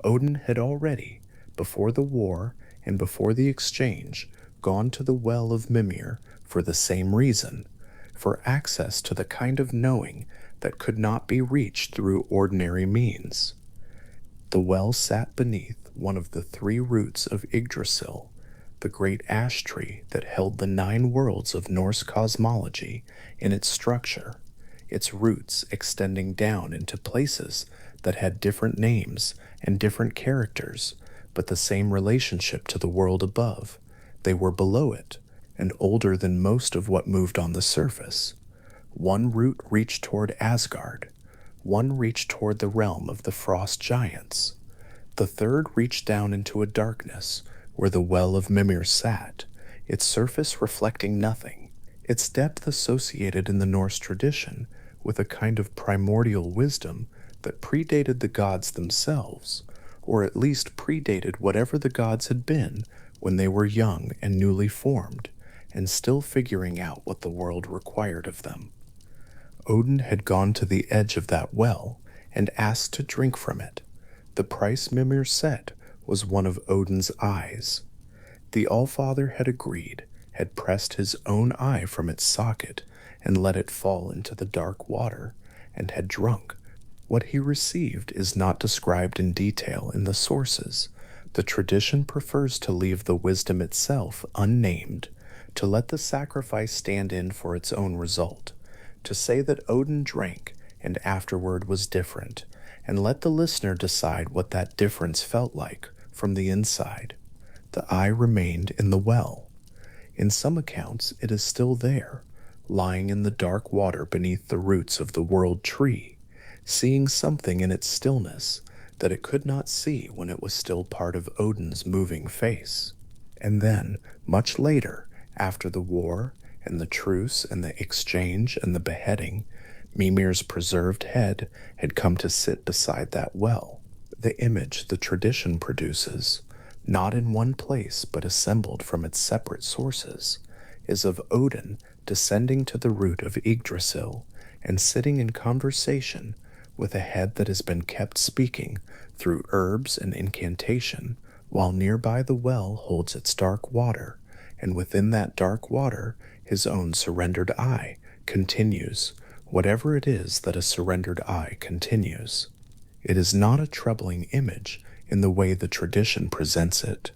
Speaker 1: Odin had already, before the war and before the exchange, gone to the well of Mimir for the same reason, for access to the kind of knowing that could not be reached through ordinary means. The well sat beneath one of the 3 roots of Yggdrasil, the great ash tree that held the 9 worlds of Norse cosmology in its structure, its roots extending down into places that had different names and different characters, but the same relationship to the world above. They were below it, and older than most of what moved on the surface. One root reached toward Asgard, one reached toward the realm of the frost giants. The third reached down into a darkness where the well of Mimir sat, its surface reflecting nothing, its depth associated in the Norse tradition with a kind of primordial wisdom that predated the gods themselves, or at least predated whatever the gods had been when they were young and newly formed, and still figuring out what the world required of them. Odin had gone to the edge of that well and asked to drink from it. The price Mimir set was one of Odin's eyes. The Allfather had agreed, had pressed his own eye from its socket and let it fall into the dark water, and had drunk. What he received is not described in detail in the sources. The tradition prefers to leave the wisdom itself unnamed, to let the sacrifice stand in for its own result, to say that Odin drank and afterward was different, and let the listener decide what that difference felt like from the inside. The eye remained in the well. In some accounts, it is still there, lying in the dark water beneath the roots of the world tree, seeing something in its stillness that it could not see when it was still part of Odin's moving face. And then, much later, after the war and the truce and the exchange and the beheading, Mimir's preserved head had come to sit beside that well. The image the tradition produces, not in one place but assembled from its separate sources, is of Odin descending to the root of Yggdrasil and sitting in conversation with a head that has been kept speaking through herbs and incantation, while nearby the well holds its dark water, and within that dark water his own surrendered eye continues, whatever it is that a surrendered eye continues. It is not a troubling image in the way the tradition presents it.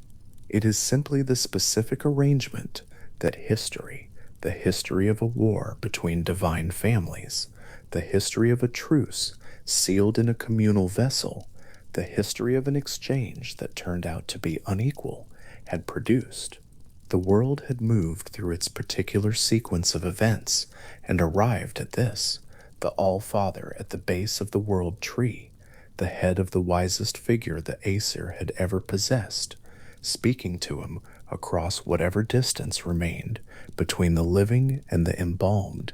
Speaker 1: It is simply the specific arrangement that history, the history of a war between divine families, the history of a truce sealed in a communal vessel, the history of an exchange that turned out to be unequal, had produced. The world had moved through its particular sequence of events and arrived at this, the All-Father at the base of the world tree, the head of the wisest figure the Aesir had ever possessed, speaking to him across whatever distance remained between the living and the embalmed,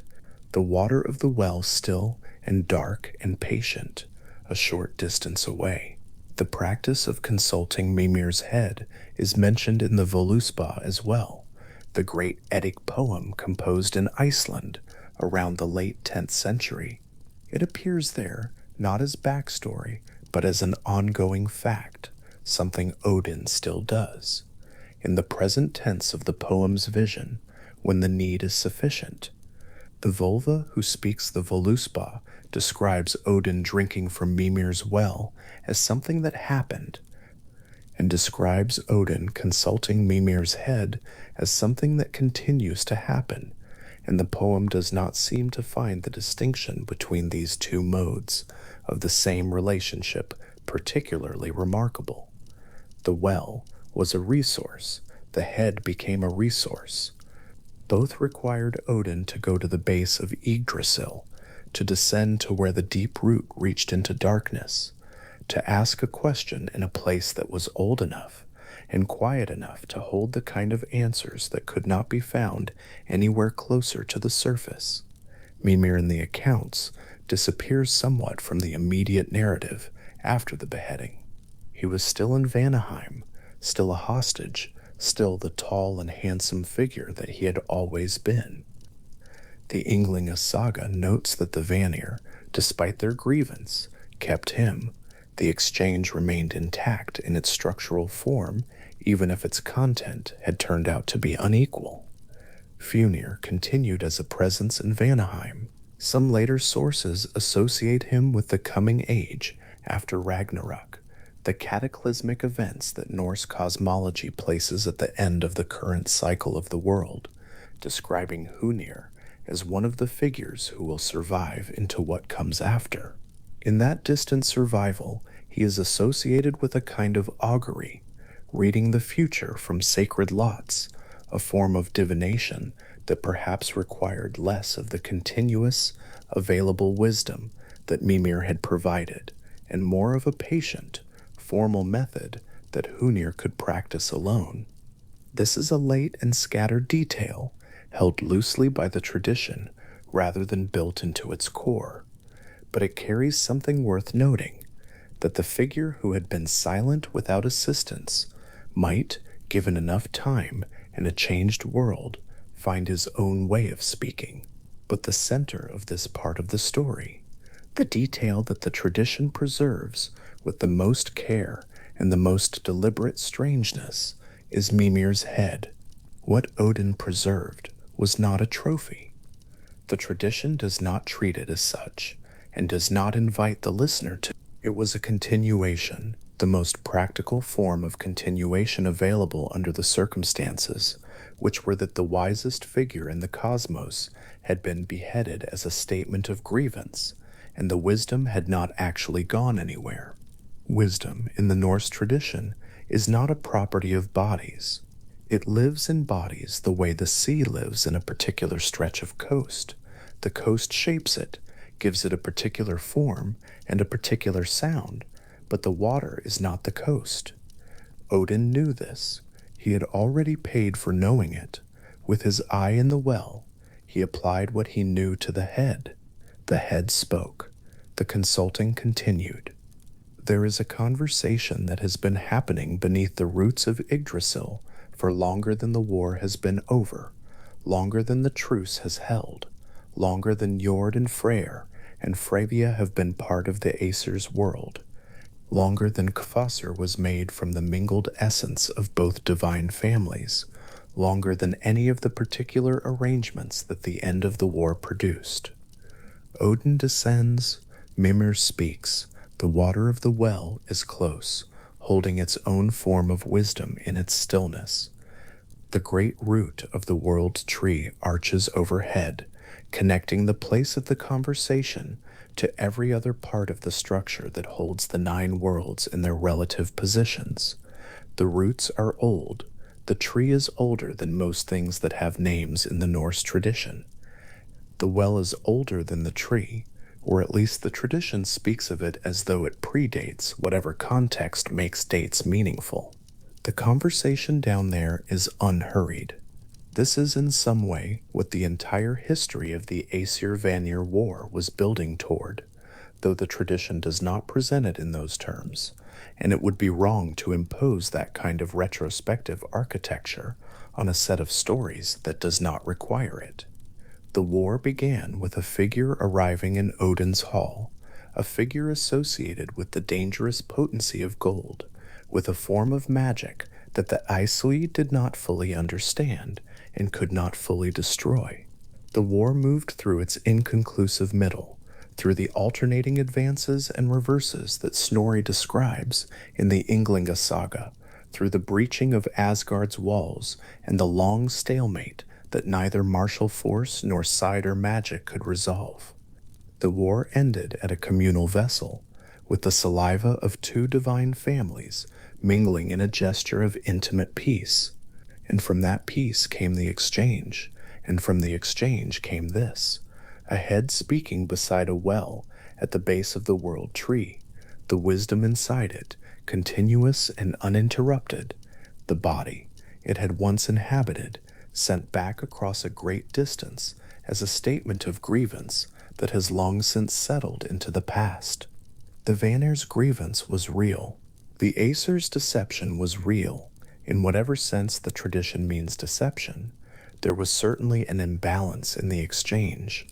Speaker 1: the water of the well still and dark and patient, a short distance away. The practice of consulting Mimir's head is mentioned in the Voluspa as well, the great Eddic poem composed in Iceland around the late 10th century. It appears there not as backstory, but as an ongoing fact, something Odin still does. In the present tense of the poem's vision, when the need is sufficient. The Volva who speaks the Voluspa describes Odin drinking from Mimir's well as something that happened, and describes Odin consulting Mimir's head as something that continues to happen, and the poem does not seem to find the distinction between these two modes of the same relationship particularly remarkable. The well was a resource, the head became a resource. Both required Odin to go to the base of Yggdrasil, to descend to where the deep root reached into darkness, to ask a question in a place that was old enough and quiet enough to hold the kind of answers that could not be found anywhere closer to the surface. Mimir in the accounts disappears somewhat from the immediate narrative after the beheading. He was still in Vanaheim, still a hostage, still the tall and handsome figure that he had always been. The Ynglinga saga notes that the Vanir, despite their grievance, kept him. The exchange remained intact in its structural form, even if its content had turned out to be unequal. Funir continued as a presence in Vanaheim. Some later sources associate him with the coming age after Ragnarok, the cataclysmic events that Norse cosmology places at the end of the current cycle of the world, describing Hunir as one of the figures who will survive into what comes after. In that distant survival, he is associated with a kind of augury, reading the future from sacred lots, a form of divination that perhaps required less of the continuous, available wisdom that Mimir had provided, and more of a patient, formal method that Hunir could practice alone. This is a late and scattered detail, held loosely by the tradition rather than built into its core, but it carries something worth noting, that the figure who had been silent without assistance might, given enough time and a changed world, find his own way of speaking. But the center of this part of the story, the detail that the tradition preserves with the most care and the most deliberate strangeness, is Mimir's head. What Odin preserved was not a trophy. The tradition does not treat it as such, and does not invite the listener to. It was a continuation, the most practical form of continuation available under the circumstances, which were that the wisest figure in the cosmos had been beheaded as a statement of grievance, and the wisdom had not actually gone anywhere. Wisdom, in the Norse tradition, is not a property of bodies. It lives in bodies the way the sea lives in a particular stretch of coast. The coast shapes it, gives it a particular form and a particular sound, but the water is not the coast. Odin knew this. He had already paid for knowing it. With his eye in the well, he applied what he knew to the head. The head spoke. The consulting continued. There is a conversation that has been happening beneath the roots of Yggdrasil for longer than the war has been over, longer than the truce has held, longer than Njord and Freyr and Freya have been part of the Aesir's world, longer than Kvasir was made from the mingled essence of both divine families, longer than any of the particular arrangements that the end of the war produced. Odin descends, Mimir speaks. The water of the well is close, holding its own form of wisdom in its stillness. The great root of the world tree arches overhead, connecting the place of the conversation to every other part of the structure that holds the 9 worlds in their relative positions. The roots are old. The tree is older than most things that have names in the Norse tradition. The well is older than the tree, or at least the tradition speaks of it as though it predates whatever context makes dates meaningful. The conversation down there is unhurried. This is in some way what the entire history of the Aesir-Vanir War was building toward. though the tradition does not present it in those terms, and it would be wrong to impose that kind of retrospective architecture on a set of stories that does not require it. The war began with a figure arriving in Odin's hall, a figure associated with the dangerous potency of gold, with a form of magic that the Aesir did not fully understand and could not fully destroy. The war moved through its inconclusive middle, through the alternating advances and reverses that Snorri describes in the Ynglinga saga, through the breaching of Asgard's walls and the long stalemate that neither martial force nor side or magic could resolve. The war ended at a communal vessel, with the saliva of two divine families mingling in a gesture of intimate peace. And from that peace came the exchange, and from the exchange came this: a head speaking beside a well at the base of the world tree, the wisdom inside it, continuous and uninterrupted, the body it had once inhabited, sent back across a great distance as a statement of grievance that has long since settled into the past. The Vanir's grievance was real. The Aesir's deception was real. In whatever sense the tradition means deception, there was certainly an imbalance in the exchange,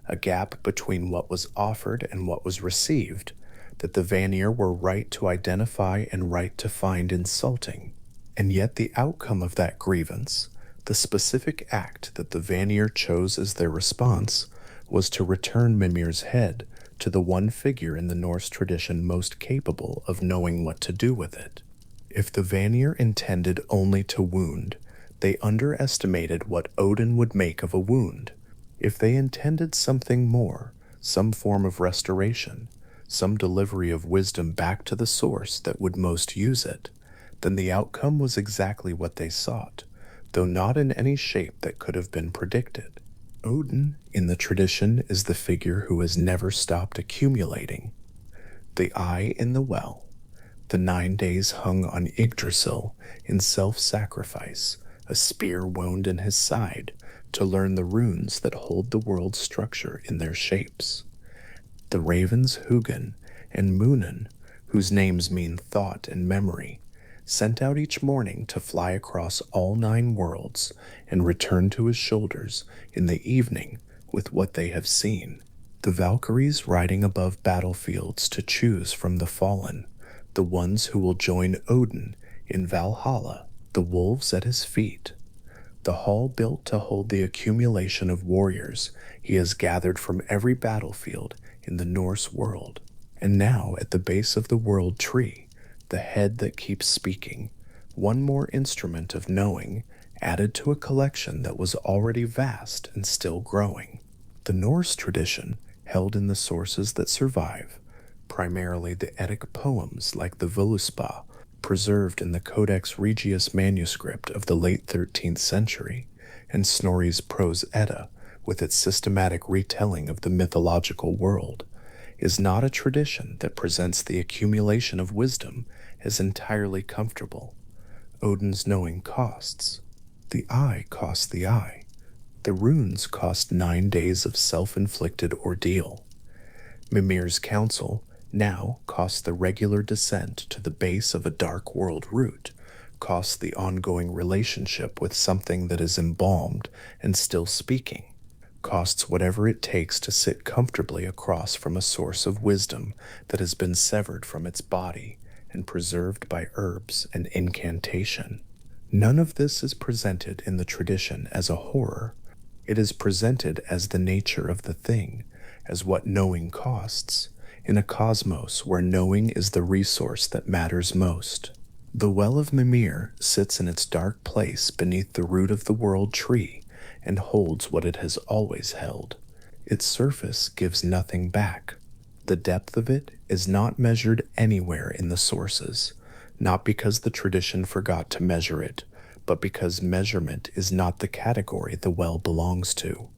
Speaker 1: a gap between what was offered and what was received, that the Vanir were right to identify and right to find insulting. And yet the outcome of that grievance, the specific act that the Vanir chose as their response, was to return Mimir's head to the one figure in the Norse tradition most capable of knowing what to do with it. If the Vanir intended only to wound, they underestimated what Odin would make of a wound. If they intended something more, some form of restoration, some delivery of wisdom back to the source that would most use it, then the outcome was exactly what they sought, though not in any shape that could have been predicted. Odin, in the tradition, is the figure who has never stopped accumulating. The eye in the well, the 9 days hung on Yggdrasil in self-sacrifice, a spear wound in his side to learn the runes that hold the world's structure in their shapes. The ravens Hugin and Munin, whose names mean thought and memory, sent out each morning to fly across all 9 worlds and return to his shoulders in the evening with what they have seen. The Valkyries riding above battlefields to choose from the fallen, the ones who will join Odin in Valhalla, the wolves at his feet. The hall built to hold the accumulation of warriors he has gathered from every battlefield in the Norse world. And now at the base of the world tree, the head that keeps speaking, one more instrument of knowing added to a collection that was already vast and still growing. The Norse tradition, held in the sources that survive, primarily the Eddic poems like the Völuspá, preserved in the Codex Regius manuscript of the late 13th century, and Snorri's Prose Edda, with its systematic retelling of the mythological world, is not a tradition that presents the accumulation of wisdom as entirely comfortable. Odin's knowing costs. The eye costs the eye. The runes cost 9 days of self-inflicted ordeal. Mimir's counsel now costs the regular descent to the base of a dark world route, costs the ongoing relationship with something that is embalmed and still speaking, costs whatever it takes to sit comfortably across from a source of wisdom that has been severed from its body and preserved by herbs and incantation. None of this is presented in the tradition as a horror. It is presented as the nature of the thing, as what knowing costs, in a cosmos where knowing is the resource that matters most. The Well of Mimir sits in its dark place beneath the root of the world tree and holds what it has always held. Its surface gives nothing back. The depth of it is not measured anywhere in the sources, not because the tradition forgot to measure it, but because measurement is not the category the well belongs to.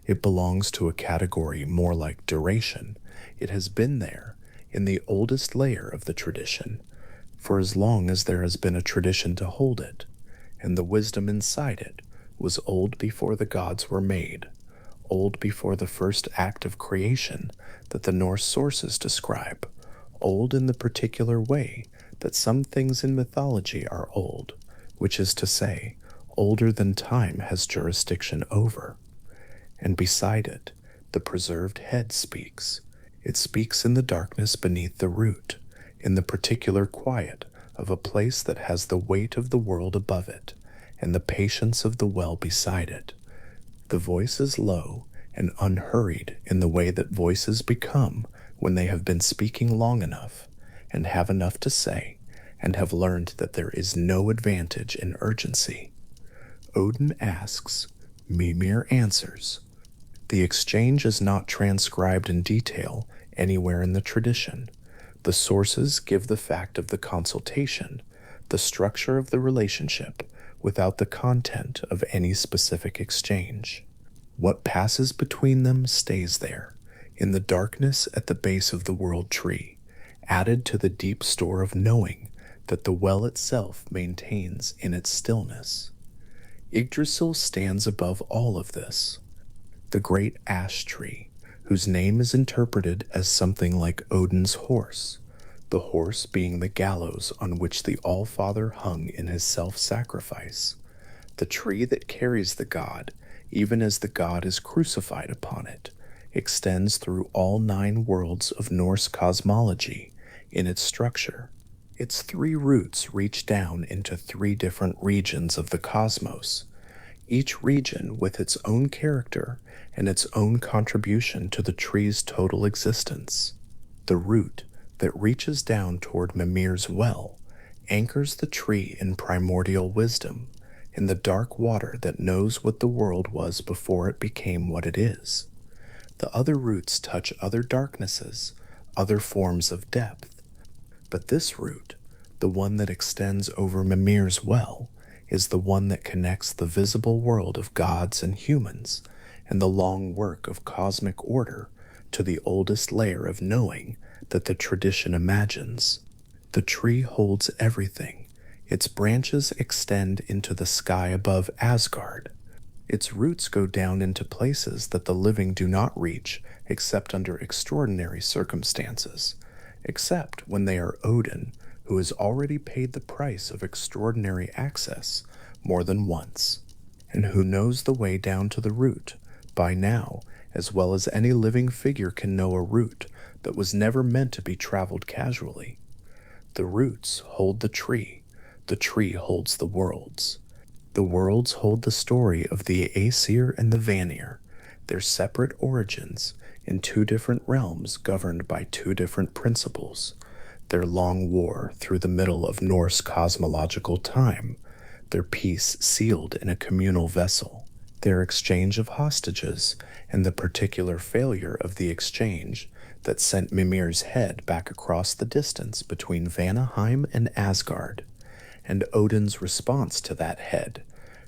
Speaker 1: It belongs to a category more like duration. It has been there, in the oldest layer of the tradition, for as long as there has been a tradition to hold it, and the wisdom inside it was old before the gods were made, old before the first act of creation that the Norse sources describe, old in the particular way that some things in mythology are old, which is to say, older than time has jurisdiction over. And beside it, the preserved head speaks. It speaks in the darkness beneath the root, in the particular quiet of a place that has the weight of the world above it, and the patience of the well beside it. The voice is low and unhurried in the way that voices become when they have been speaking long enough, and have enough to say, and have learned that there is no advantage in urgency. Odin asks, Mimir answers. The exchange is not transcribed in detail anywhere in the tradition. The sources give the fact of the consultation, the structure of the relationship, without the content of any specific exchange. What passes between them stays there, in the darkness at the base of the world tree, added to the deep store of knowing that the well itself maintains in its stillness. Yggdrasil stands above all of this. The great ash tree, whose name is interpreted as something like Odin's horse, the horse being the gallows on which the All-Father hung in his self-sacrifice, the tree that carries the god, even as the god is crucified upon it, extends through all 9 worlds of Norse cosmology in its structure. Its 3 roots reach down into 3 different regions of the cosmos, each region with its own character and its own contribution to the tree's total existence. The root that reaches down toward Mimir's well anchors the tree in primordial wisdom, in the dark water that knows what the world was before it became what it is. The other roots touch other darknesses, other forms of depth. But this root, the one that extends over Mimir's well, is the one that connects the visible world of gods and humans and the long work of cosmic order to the oldest layer of knowing that the tradition imagines. The tree holds everything. Its branches extend into the sky above Asgard. Its roots go down into places that the living do not reach except under extraordinary circumstances, except when they are Odin, who has already paid the price of extraordinary access more than once, and who knows the way down to the root by now, as well as any living figure can know a route that was never meant to be traveled casually. The roots hold the tree holds the worlds. The worlds hold the story of the Aesir and the Vanir, their separate origins in 2 different realms governed by 2 different principles, their long war through the middle of Norse cosmological time, their peace sealed in a communal vessel, their exchange of hostages, and the particular failure of the exchange that sent Mimir's head back across the distance between Vanaheim and Asgard, and Odin's response to that head,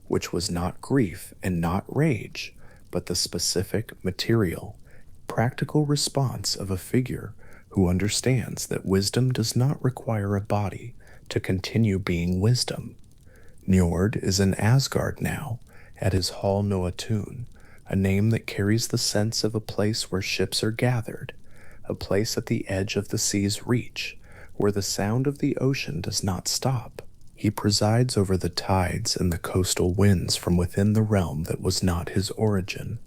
Speaker 1: which was not grief and not rage, but the specific, material, practical response of a figure who understands that wisdom does not require a body to continue being wisdom. Njord is in Asgard now, at his Hall Noatun, a name that carries the sense of a place where ships are gathered, a place at the edge of the sea's reach, where the sound of the ocean does not stop. He presides over the tides and the coastal winds from within the realm that was not his origin,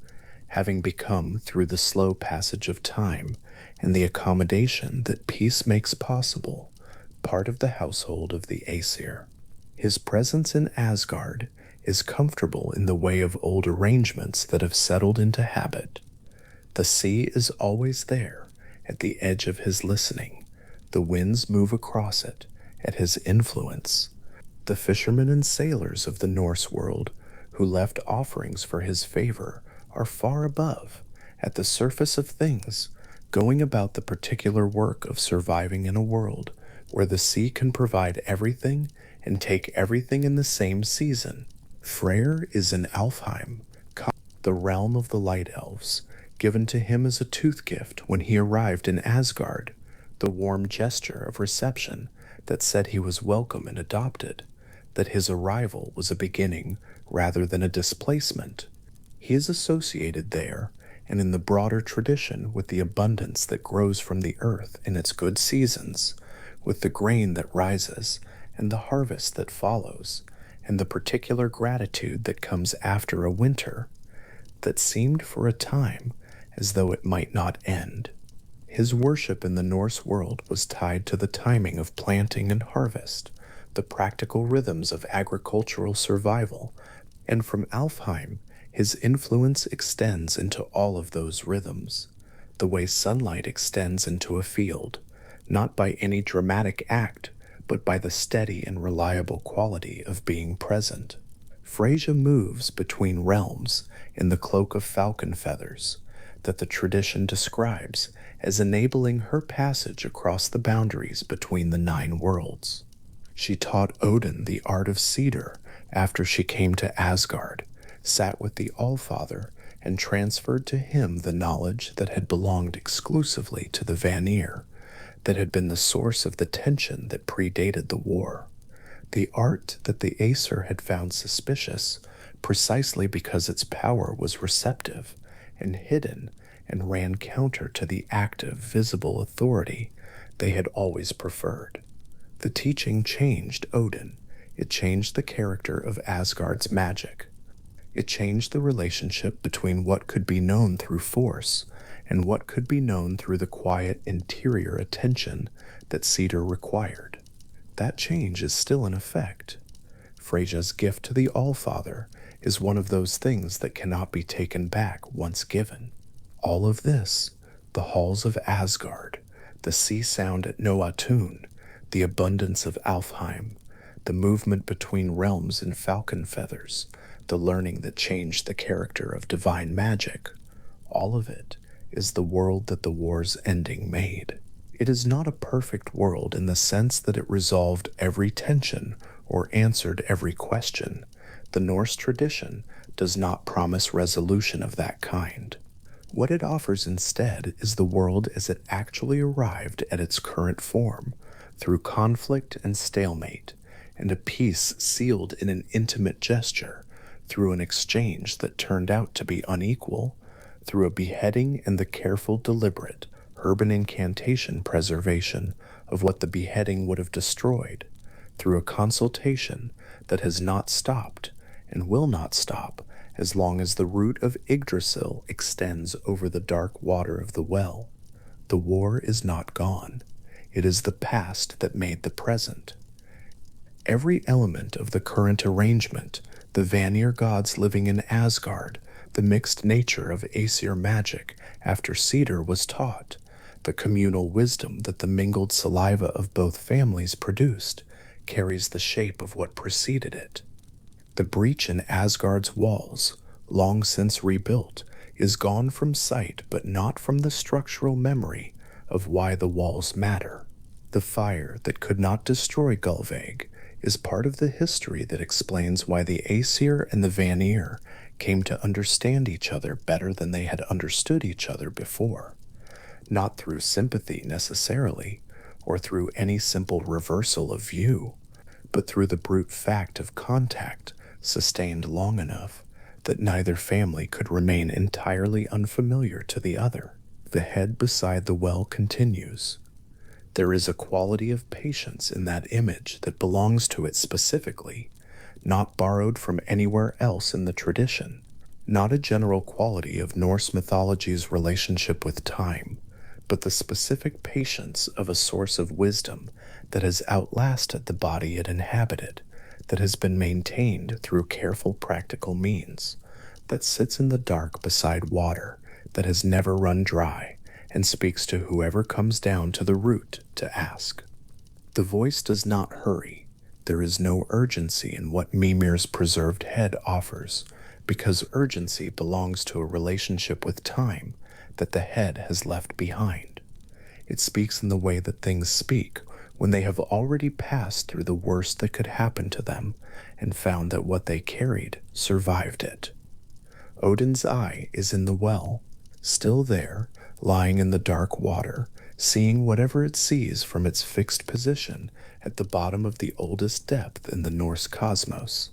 Speaker 1: having become, through the slow passage of time and the accommodation that peace makes possible, part of the household of the Aesir. His presence in Asgard is comfortable in the way of old arrangements that have settled into habit. The sea is always there, at the edge of his listening. The winds move across it, at his influence. The fishermen and sailors of the Norse world, who left offerings for his favor, are far above, at the surface of things, going about the particular work of surviving in a world where the sea can provide everything and take everything in the same season. Freyr is in Alfheim, the realm of the light elves, given to him as a tooth gift when he arrived in Asgard, the warm gesture of reception that said he was welcome and adopted, that his arrival was a beginning rather than a displacement. He is associated there and in the broader tradition with the abundance that grows from the earth in its good seasons, with the grain that rises and the harvest that follows, and the particular gratitude that comes after a winter that seemed for a time as though it might not end. His worship in the Norse world was tied to the timing of planting and harvest, the practical rhythms of agricultural survival, and from Alfheim, his influence extends into all of those rhythms, the way sunlight extends into a field, not by any dramatic act, but by the steady and reliable quality of being present. Freyja moves between realms in the cloak of falcon feathers that the tradition describes as enabling her passage across the boundaries between the 9 worlds. She taught Odin the art of cedar after she came to Asgard, sat with the Allfather, and transferred to him the knowledge that had belonged exclusively to the Vanir, that had been the source of the tension that predated the war. The art that the Aesir had found suspicious, precisely because its power was receptive and hidden and ran counter to the active, visible authority they had always preferred. The teaching changed Odin. It changed the character of Asgard's magic. It changed the relationship between what could be known through force and what could be known through the quiet interior attention that cedar required. That change is still in effect. Freyja's gift to the Allfather is one of those things that cannot be taken back once given. All of this, the halls of Asgard, the sea sound at Noatun, the abundance of Alfheim, the movement between realms in falcon feathers, the learning that changed the character of divine magic, all of it is the world that the war's ending made. It is not a perfect world in the sense that it resolved every tension or answered every question. The Norse tradition does not promise resolution of that kind. What it offers instead is the world as it actually arrived at its current form, through conflict and stalemate, and a peace sealed in an intimate gesture, through an exchange that turned out to be unequal, through a beheading and the careful, deliberate, urban incantation preservation of what the beheading would have destroyed, through a consultation that has not stopped and will not stop as long as the root of Yggdrasil extends over the dark water of the well. The war is not gone. It is the past that made the present. Every element of the current arrangement, the Vanir gods living in Asgard, the mixed nature of Aesir magic after cedar was taught, the communal wisdom that the mingled saliva of both families produced, carries the shape of what preceded it. The breach in Asgard's walls, long since rebuilt, is gone from sight but not from the structural memory of why the walls matter. The fire that could not destroy Gullveig is part of the history that explains why the Aesir and the Vanir came to understand each other better than they had understood each other before. Not through sympathy necessarily, or through any simple reversal of view, but through the brute fact of contact sustained long enough that neither family could remain entirely unfamiliar to the other. The head beside the well continues. There is a quality of patience in that image that belongs to it specifically, not borrowed from anywhere else in the tradition, not a general quality of Norse mythology's relationship with time, but the specific patience of a source of wisdom that has outlasted the body it inhabited, that has been maintained through careful practical means, that sits in the dark beside water, that has never run dry, and speaks to whoever comes down to the root to ask. The voice does not hurry. There is no urgency in what Mimir's preserved head offers, because urgency belongs to a relationship with time that the head has left behind. It speaks in the way that things speak when they have already passed through the worst that could happen to them and found that what they carried survived it. Odin's eye is in the well, still there, lying in the dark water, seeing whatever it sees from its fixed position at the bottom of the oldest depth in the Norse cosmos.